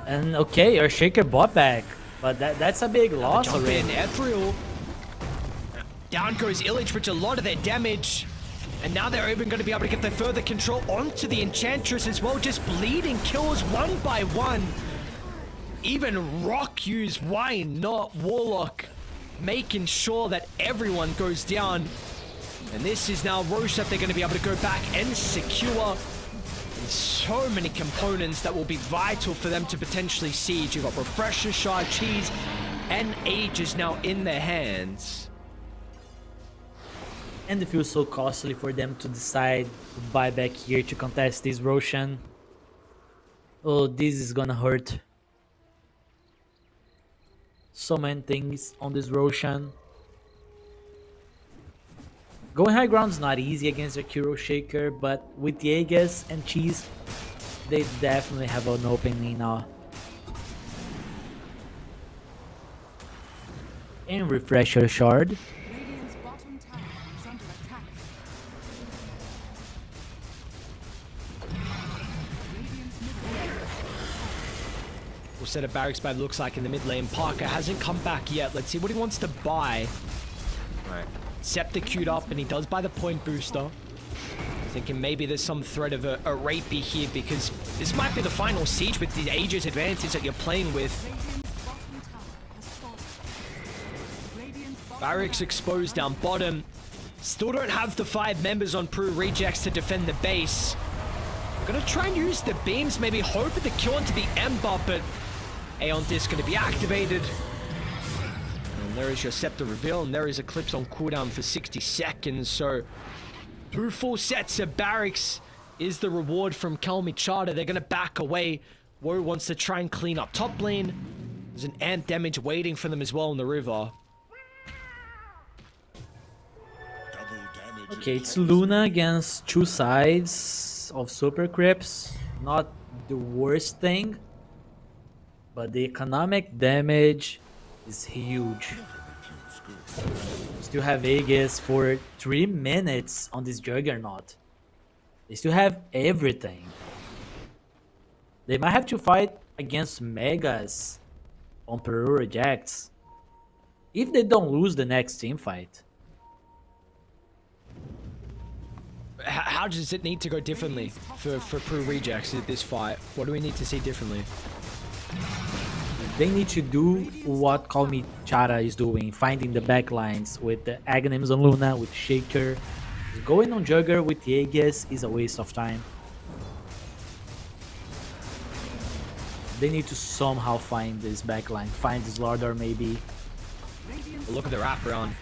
And okay, our Shaker bought back, but that's a big loss Jump already. in, Ethereal. Down goes Illich, which a lot of their damage. And now they're even going to be able to get the further control onto the Enchantress as well, just bleeding kills one by one. Even Rock used, why not? Warlock making sure that everyone goes down. And this is now Roche that they're going to be able to go back and secure. And so many components that will be vital for them to potentially siege. You've got Refresher, Shard, Cheese, and Aegis now in their hands. And it feels so costly for them to decide to buy back here to contest this Roshan. Oh, this is gonna hurt. So many things on this Roshan. Going high ground is not easy against a Kuro Shaker, but with the Aegis and Cheese, they definitely have an opening now. And Refresher Shard. Radiant's bottom tower is under attack. Radiant's mid lane. We'll set a barracks by looks like in the mid lane. Parker hasn't come back yet. Let's see what he wants to buy. Alright. Scepter queued up, and he does buy the point booster. Thinking maybe there's some threat of a rapey here, because this might be the final siege with the Aegis advantage that you're playing with. Radiant's bottom tower has fallen. Radiant's bottom Barracks exposed down bottom. Still don't have the 5 members on Peru Rejects to defend the base. Gonna try and use the beams, maybe hoping to kill into the Ember, but Aeon Disc gonna be activated. And there is your Scepter reveal, and there is Eclipse on cooldown for 60 seconds, so 2 full sets of barracks is the reward from Kalmychata. They're gonna back away. Woe wants to try and clean up top lane. There's an ant damage waiting for them as well in the river. Double damage. Okay, it's Luna against 2 sides of Super Crips. Not the worst thing, but the economic damage is huge. Still have Aegis for 3 minutes on this Juggernaut. They still have everything. They might have to fight against Megas on Peru Rejects if they don't lose the next team fight. How does it need to go differently for Peru Rejects at this fight? What do we need to see differently? They need to do what Kalmychata is doing, finding the backlines with the Aghanims on Luna, with Shaker. Going on Jugger with the Aegis is a waste of time. They need to somehow find this backline, find this Lordor maybe. Look at the wraparound.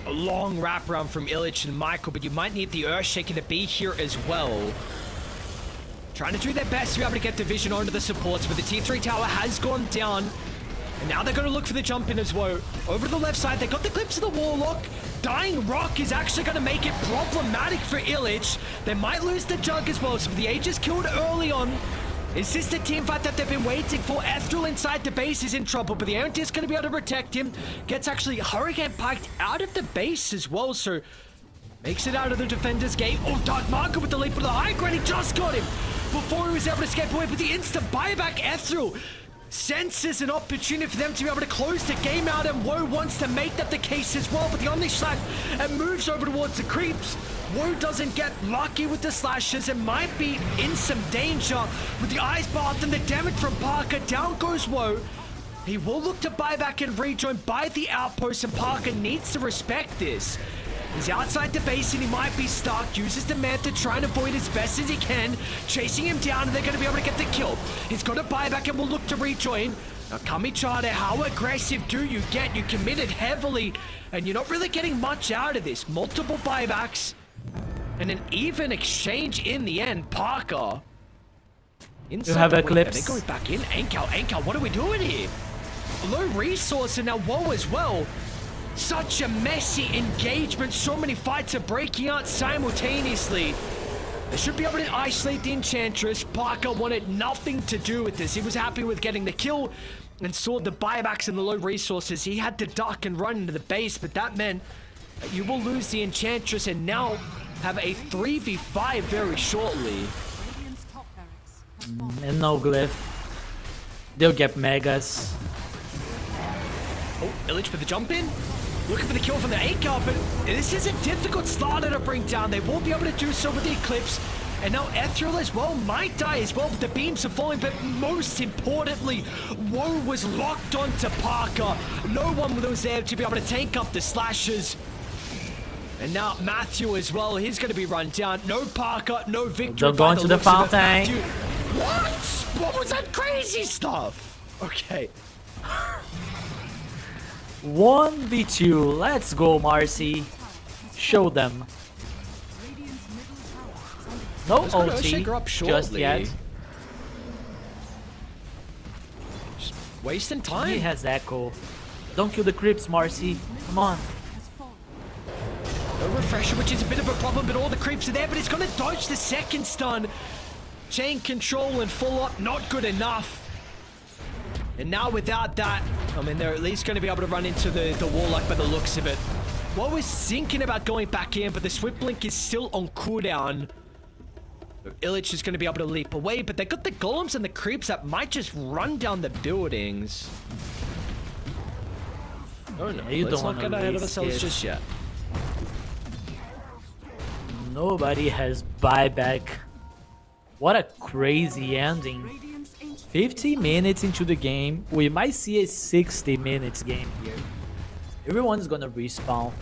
A long wraparound from Illich and Michael, but you might need the Earthshaker to be here as well. Trying to do their best to be able to get the vision onto the supports, but the tier 3 tower has gone down. And now they're going to look for the jump in as well. Over to the left side, they got the clips of the Warlock. Dying Rock is actually going to make it problematic for Illich. They might lose the Jug as well, so the Aegis killed early on. Is this the team fight that they've been waiting for? Ethereal inside the base is in trouble, but the Aeon Disc going to be able to protect him. Gets actually Hurricane Piked out of the base as well, so makes it out of the defender's gate. Oh, Dark Marker with the leap of the high ground. He just got him before he was able to escape away, but the instant buyback Ethereal senses an opportunity for them to be able to close the game out, and Woe wants to make that the case as well, but the Omni Slash and moves over towards the creeps. Woe doesn't get lucky with the slashes and might be in some danger with the Ice Bath and the damage from Parker. Down goes Woe. He will look to buy back and rejoin by the outpost, and Parker needs to respect this. He's outside the base and he might be stuck. Uses the man to try and avoid as best as he can. Chasing him down, and they're going to be able to get the kill. He's got a buyback and will look to rejoin. Now, Kalmychata, how aggressive do you get? You committed heavily, and you're not really getting much out of this. Multiple buybacks, and an even exchange in the end. Parker. You have Eclipse. They're going back in. Ankel, what are we doing here? Low resource, and now Woe as well. Such a messy engagement. So many fights are breaking out simultaneously. They should be able to isolate the Enchantress. Parker wanted nothing to do with this. He was happy with getting the kill and saw the buybacks and the low resources. He had to duck and run into the base, but that meant that you will lose the Enchantress and now have a 3v5 very shortly. Radiant's top barracks has fallen. And no glyph. They'll get megas. Oh, Illich for the jump in. Looking for the kill from the Aker, but this is a difficult starter to bring down. They won't be able to do so with the Eclipse. And now Ethereal as well might die as well, but the beams are falling. But most importantly, Woe was locked onto Parker. No one was there to be able to tank up the slashes. And now Matthew as well, he's going to be run down. No Parker, no victory. They're going to the fountain. Dude, what? What was that crazy stuff? Okay. 1v2. Let's go, Marcy. Show them. Radiant's middle tower is under No Let's go to ulti Shaker up just shortly. yet. Just wasting He time. has echo. Don't kill the creeps, Marcy. Come on. has fallen. No refresher, which is a bit of a problem, but all the creeps are there, but it's going to dodge the second stun. Chain control and full up, not good enough. And now without that, I mean, they're at least going to be able to run into the Warlock by the looks of it. What was thinking about going back in, but the Swift Blink is still on cooldown. Illich is going to be able to leap away, but they got the golems and the creeps that might just run down the buildings. Oh no, You let's don't not wanna get ahead of risk ourselves it. just yet. Nobody has buyback. What a crazy ending. Radiant's ancient 50 minutes into the game, we might see a 60 minutes game here. Everyone's gonna respawn.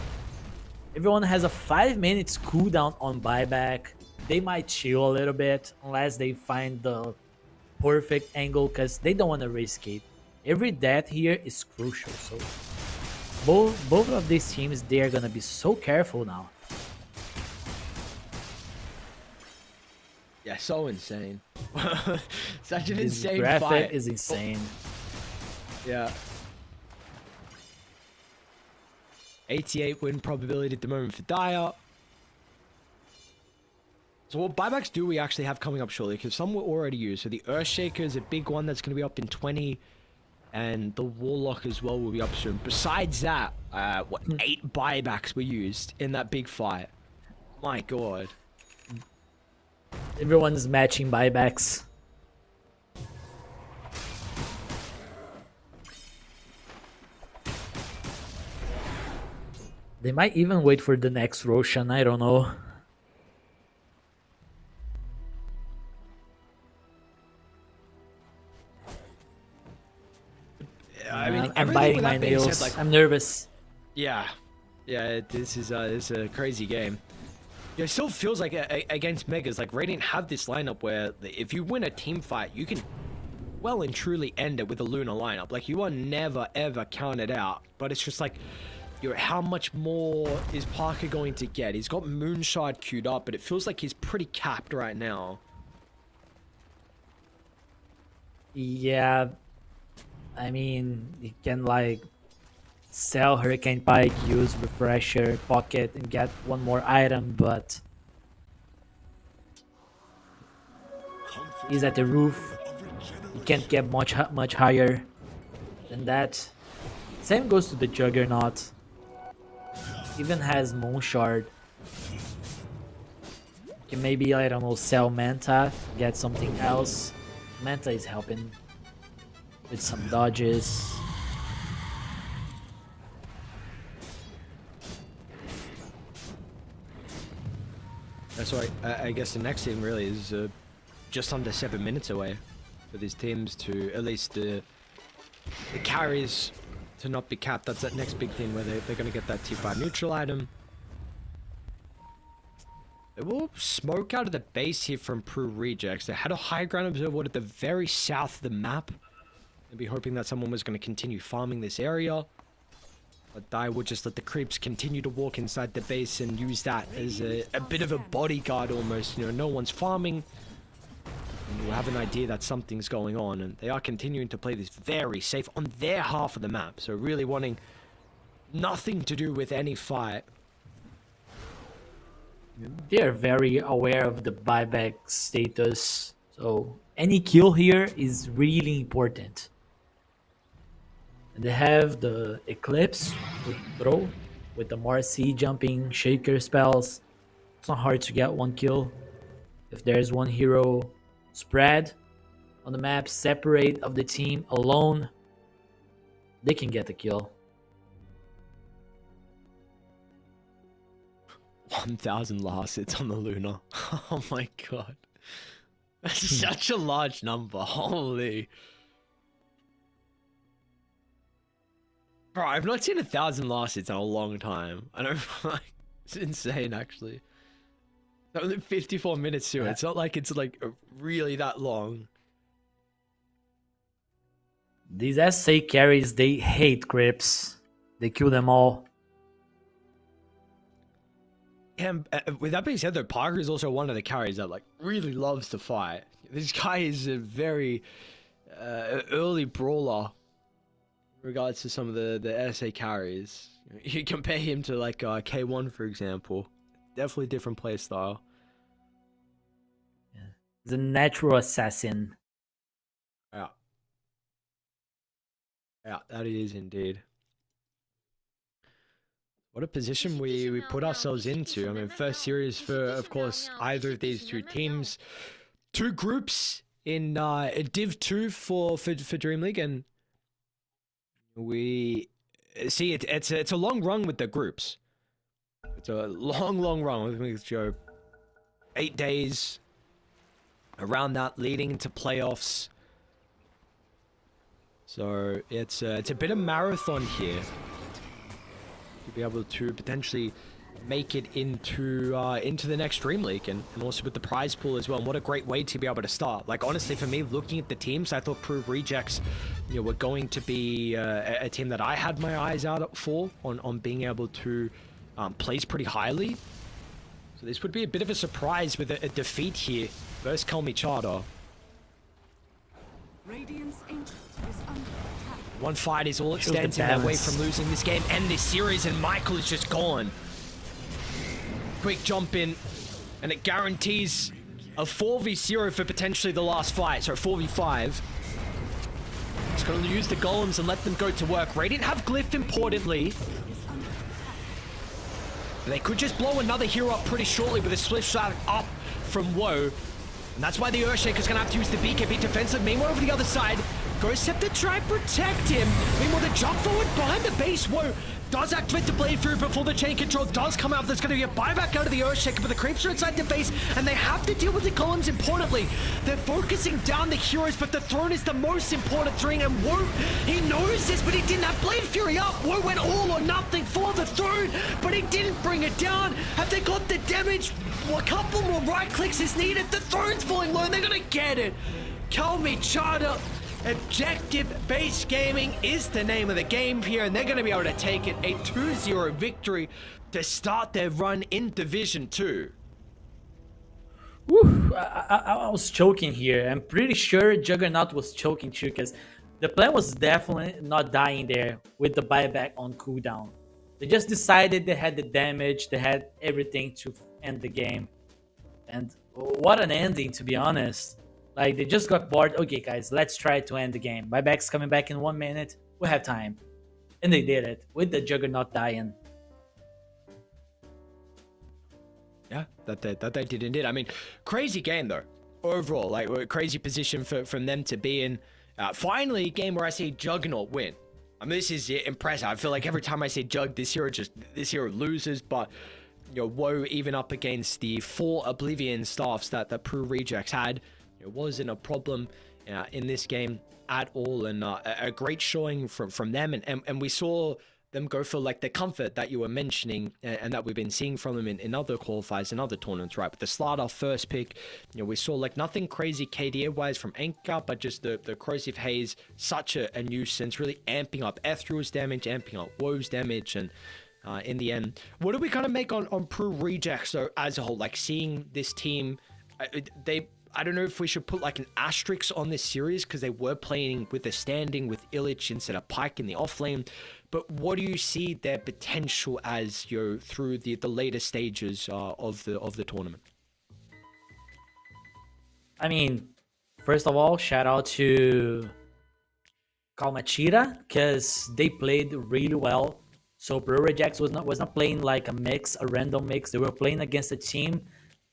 Everyone has a 5 minutes cooldown on buyback. They might chill a little bit unless they find the perfect angle because they don't want to risk it. Every death here is crucial, so both of these teams, they are gonna be so careful now. Yeah, so insane. Such an This insane graphic fight. is insane. Yeah. 88 win probability at the moment for Dire. So what buybacks do we actually have coming up shortly? Because some were already used. So the Earthshaker is a big one that's going to be up in 20. And the Warlock as well will be up soon. Besides that, 8 buybacks were used in that big fight. My god. Everyone's matching buybacks. They might even wait for the next Roshan, I don't know. I mean, I'm everything biting with my that being said, nails. like, I'm nervous. yeah. Yeah, this is a crazy game. Yeah, it still feels like against Megas, like Radiant have this lineup where if you win a team fight, you can well and truly end it with a Luna lineup. Like you are never ever counted out. But it's just like, how much more is Parker going to get? He's got Moonshard queued up, but it feels like he's pretty capped right now. Yeah, I mean, you can like sell Hurricane Pike, use Refresher, Pocket, and get one more item, but he's at the roof. You can't get much higher than that. Same goes to the Juggernaut. Even has Moonshard. You can maybe, I don't know, sell Manta, get something else. Manta is helping with some dodges. That's right. I guess the next thing really is just under 7 minutes away for these teams to at least the carries to not be capped. That's that next big thing where they're going to get that T5 neutral item. They will smoke out of the base here from Peru Rejects. They had a high ground observer at the very south of the map. They'd be hoping that someone was going to continue farming this area. But Dai would just let the creeps continue to walk inside the base and use that as a bit of a bodyguard almost. You know, no one's farming. And you have an idea that something's going on. And they are continuing to play this very safe on their half of the map. So really wanting nothing to do with any fight. They're very aware of the buyback status, so any kill here is really important. And they have the Eclipse with throw, with the Marcy jumping, shaker spells. It's not hard to get one kill. If there's one hero spread on the map, separate of the team alone, they can get the kill. 1,000 last hits on the Luna. Oh my god. That's such a large number. Holy. Bro, I've not seen 1,000 last hits in a long time. I don't like it's insane actually. Only 54 minutes too. It's not like it's like really that long. These SA carries, they hate grips. They kill them all. And with that being said, though, Parker is also one of the carries that like really loves to fight. This guy is a very early brawler in regards to some of the SA carries. You compare him to like K1, for example. Definitely different play style. Yeah. He's a natural assassin. Yeah. Yeah, that is indeed. What a position we put ourselves into. I mean, first series for, of course, either of these two teams. Two groups in Div 2 for DreamLeague, and we see it's a long run with the groups. It's a long run. I think it's 8 days around that, leading into playoffs. So it's a bit of marathon here to be able to potentially make it into the next DreamLeague, and also with the prize pool as well. And what a great way to be able to start. Like, honestly, for me, looking at the teams, I thought Peru Rejects, were going to be a team that I had my eyes out for on being able to place pretty highly. So this would be a bit of a surprise with a defeat here versus Kalmychata. Radiant's ancient is under attack. One fight is all it Shows the stands in their way balance. from losing this game and this series, and Michael is just gone. Quick jump in, and it guarantees a 4v0 for potentially the last fight, so 4v5. It's going to use the golems and let them go to work. Radiant have Glyph, importantly. They could just blow another hero up pretty shortly with a split shot up from Woe. And that's why the Earthshaker's going to have to use the BKB defensive. Meanwhile, over the other side, Ghost Step to try and protect him. Meanwhile, the jump forward behind the base. Woe does activate the blade through before the chain control does come out. There's going to be a buyback out of the Earthshaker, but the creeps are inside the base, and they have to deal with the golems. Importantly, they're focusing down the heroes, but the throne is the most important thing, and Woe, he knows this, but he didn't have Blade Fury up. Woe went all or nothing for the throne, but he didn't bring it down. Have they got the damage? Well, a couple more right clicks is needed. The throne's falling low, and they're going to get it. Kalmychata. Objective-based gaming is the name of the game here, and they're going to be able to take it, a 2-0 victory to start their run in Division 2. Woo, I was choking here. I'm pretty sure Juggernaut was choking too, because the plan was definitely not dying there with the buyback on cooldown. They just decided they had the damage, they had everything to end the game. And what an ending, to be honest. Like, they just got bored. Okay, guys, let's try to end the game. Buyback's coming back in 1 minute. We have time. And they did it with the Juggernaut dying. Yeah, that they did indeed. I mean, crazy game though. Overall, like, a crazy position from them to be in. Finally, a game where I see Juggernaut win. I mean, this is impressive. I feel like every time I see Jug, this hero loses. But Woe, even up against the 4 Oblivion staffs that the Peru Rejects had, it wasn't a problem in this game at all, and a great showing from them, and we saw them go for like the comfort that you were mentioning, and that we've been seeing from them in other qualifiers and other tournaments, right? With the Slardar first pick, we saw like nothing crazy KDA wise from Anchor, but just the corrosive haze, such a nuisance, really amping up Ethereal's damage, amping up Woe's damage, and in the end, what do we kind of make on Peru Rejects though as a whole? Like, seeing this team, they I don't know if we should put like an asterisk on this series because they were playing with a standing with Illich instead of Pike in the off lane. But what do you see their potential as through the later stages of the tournament? I mean, first of all, shout out to Kalmychata because they played really well. So Peru Rejects was not playing like a random mix. They were playing against a team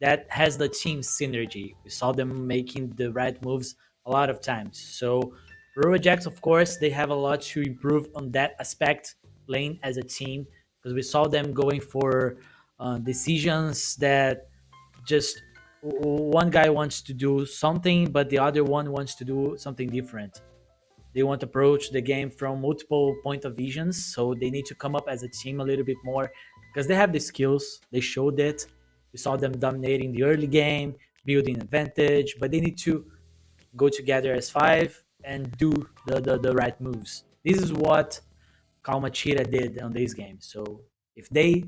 that has the team synergy. We saw them making the right moves a lot of times. So Peru Rejects, of course, they have a lot to improve on that aspect, playing as a team, because we saw them going for decisions that just one guy wants to do something, but the other one wants to do something different. They want to approach the game from multiple point of visions, so they need to come up as a team a little bit more because they have the skills. They showed it. We saw them dominating the early game, building advantage, but they need to go together as five and do the right moves. This is what Kalmychata did on this game. So if they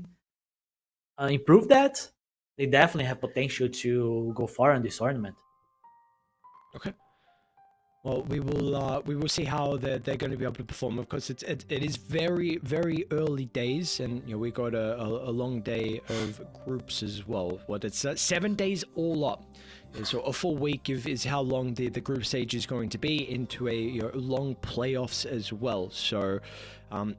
improve that, they definitely have potential to go far in this tournament. Okay. Well, we will see how they're going to be able to perform. Of course, it is very, very early days, and we got a long day of groups as well. What it's 7 days all up. So a full week is how long the group stage is going to be, into a long playoffs as well. So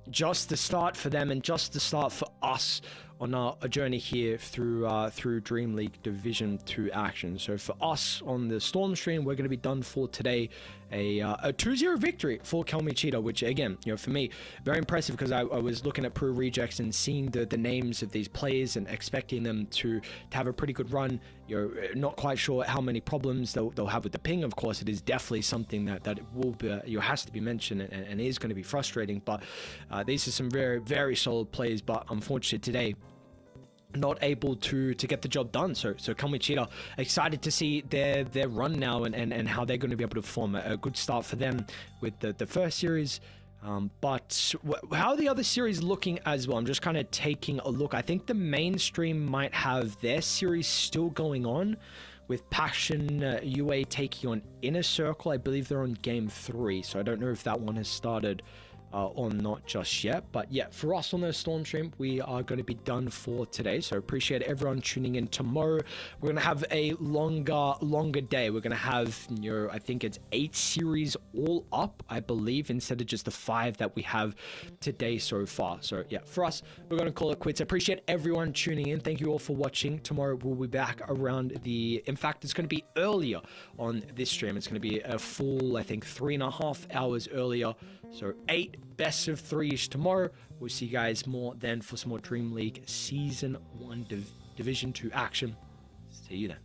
just the start for them and just the start for us on a journey here through DreamLeague Division 2 action. So for us on the Storm stream, we're going to be done for today. A 2-0 victory for Kalmychata, which again, for me, very impressive because I was looking at Peru Rejects and seeing the names of these players and expecting them to have a pretty good run. You're not quite sure how many problems they'll have with the ping. Of course, it is definitely something that will be, has to be mentioned and is going to be frustrating. But these are some very, very solid players. But unfortunately today, not able to get the job done. So Kalmychata, excited to see their run now and how they're going to be able to perform. A good start for them with the first series. But how are the other series looking as well? I'm just kind of taking a look. I think the mainstream might have their series still going on with Passion UA taking on Inner Circle. I believe they're on game 3, so I don't know if that one has started or not just yet. But yeah, for us on the Storm stream, we are going to be done for today. So appreciate everyone tuning in. Tomorrow we're going to have a longer day. We're going to have I think it's 8 series all up, I believe, instead of just the 5 that we have today so far. So yeah, for us, we're going to call it quits. I appreciate everyone tuning in. Thank you all for watching. Tomorrow we'll be back around in fact, it's going to be earlier on this stream. It's going to be a full, I think, 3.5 hours earlier. So 8 best of 3s tomorrow. We'll see you guys more then for some more Dream League Season 1 Division 2 action. See you then.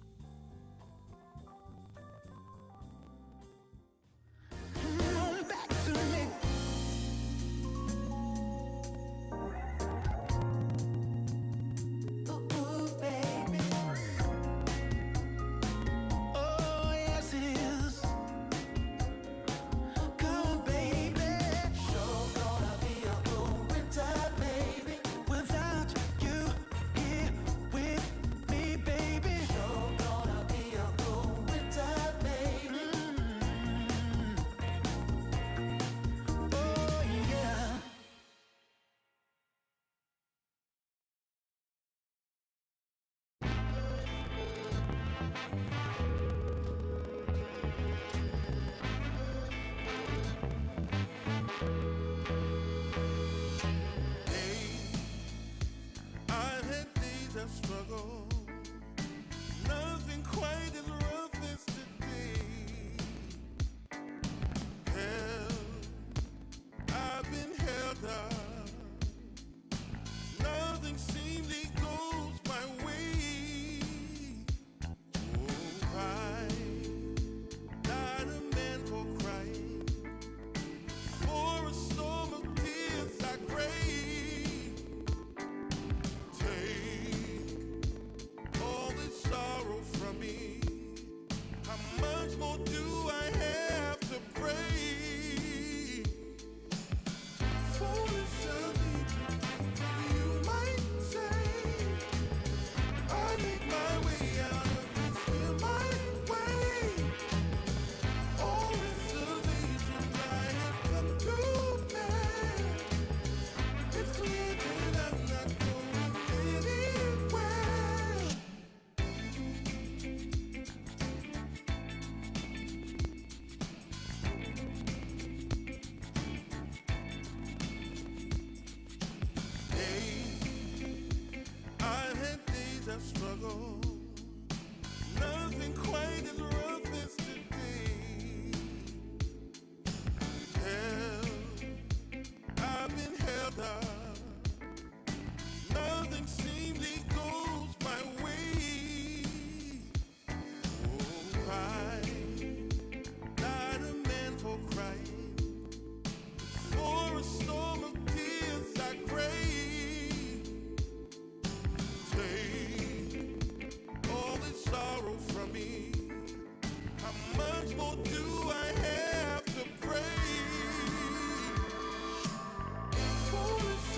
water. Nothing seemingly goes my way. Oh, I, not a man for crying. For a storm of tears I crave. Take all this sorrow from me. How much more do I have to pray? Foolish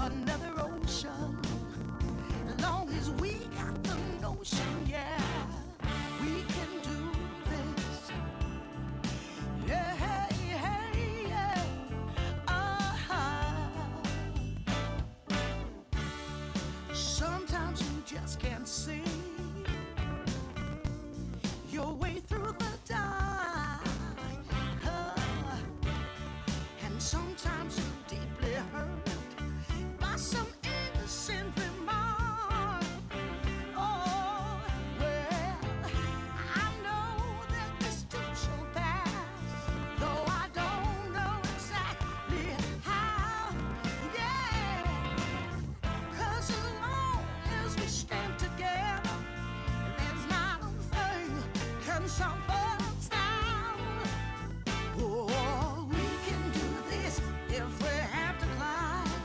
another ocean. As long as we got the notion, yeah, we can do this. Yeah, hey, hey, yeah. Sometimes you just can't see your way through the dark. And sometimes you're deeply hurt by some innocent remark. Oh, well, I know that this too shall pass, though I don't know exactly how. Yeah, 'cause as long as we stand together, there's not a thing can stop us now. Oh, we can do this if we have to climb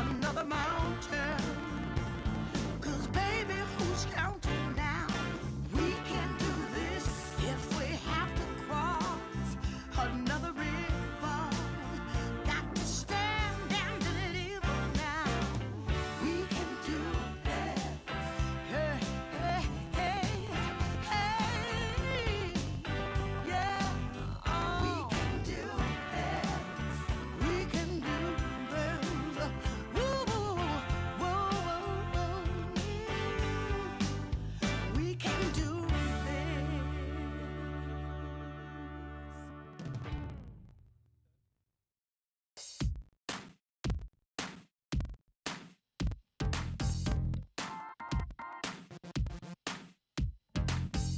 another mountain. 'Cause baby, who's counting now? We can do this if we have to cross another river. Got to stand and deliver now. We can do this. Hey, hey, hey, hey. Yeah, we can do this. We can do this. Woo, woo, woo, woo. We can do this.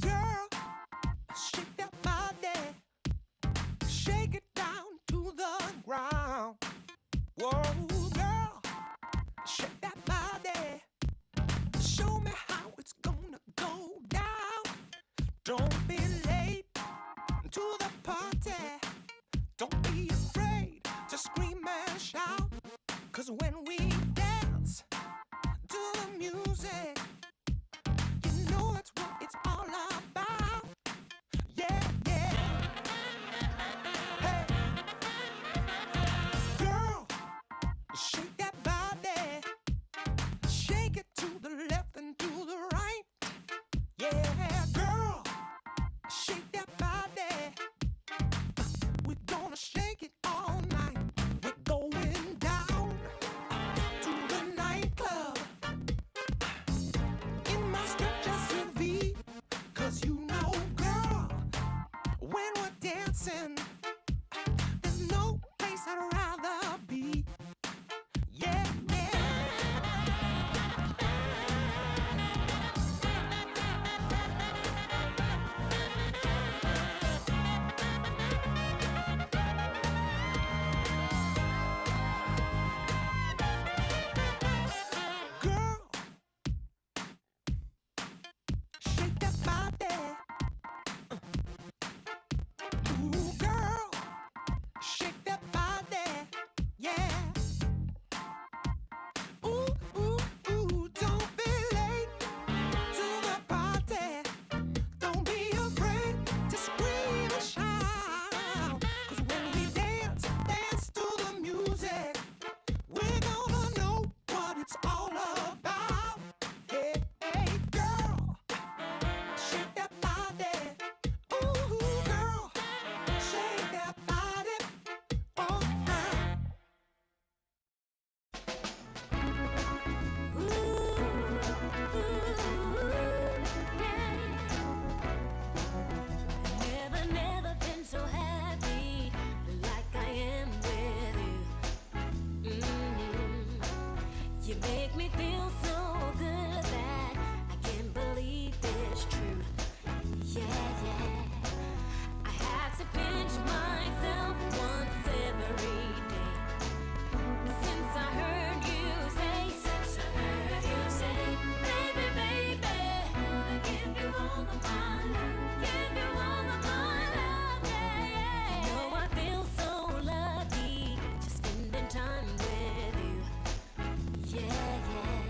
Girl, shake that body, shake it down to the ground. Whoa, girl, shake that body, show me how it's gonna go down. Don't be late to the party, don't be afraid to scream and shout. 'Cause when we dance to the music, you know that's what it's all about. Yeah, yeah. Hey, girl, shake that body, shake it to the left and to the right. Yeah, girl, shake that body. We're gonna shake it all night. We're going down to the nightclub in my stretch SUV. 'Cause you know, girl, when we're dancing, there's no place I'd rather be. Yeah, yeah. Girl, shake that body. Ooh, girl, shake that body. Yeah. Ooh, ooh, ooh, don't be late to the party. Don't be afraid to scream and shout. 'Cause when we dance, dance to the music, we're gonna know what it's all about. Hey, hey, girl, shake that body. Ooh, girl, shake that body. Oh, girl. Never been so happy like I am with you. You make me feel so good that I can't believe it's true. Yeah, yeah. I have to pinch myself once every day. Since I heard you say, baby, baby, wanna give you all of my love, give you all of my love, yeah, yeah. You know I feel so lucky just spending time with you, yeah, yeah.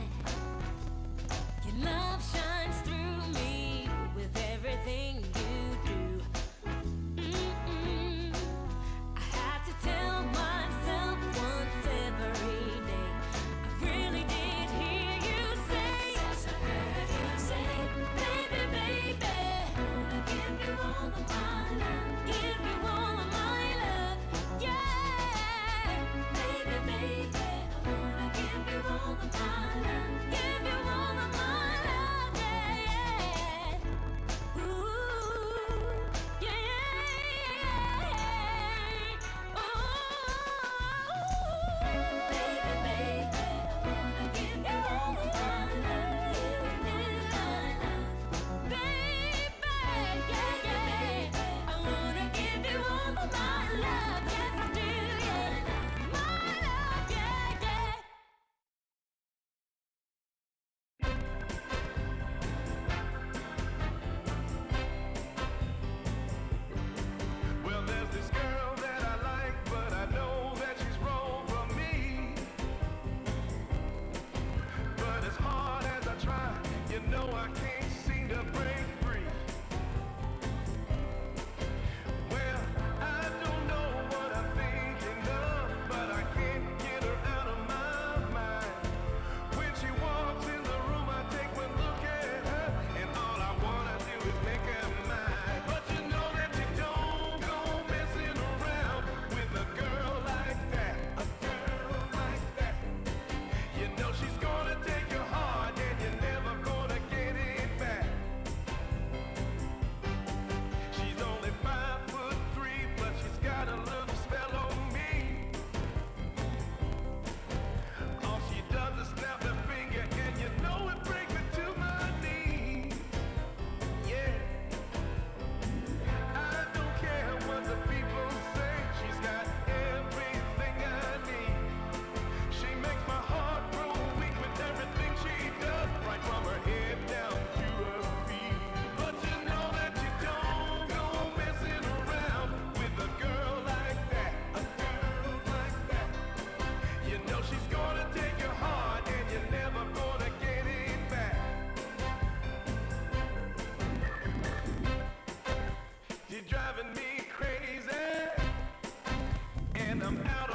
I'm out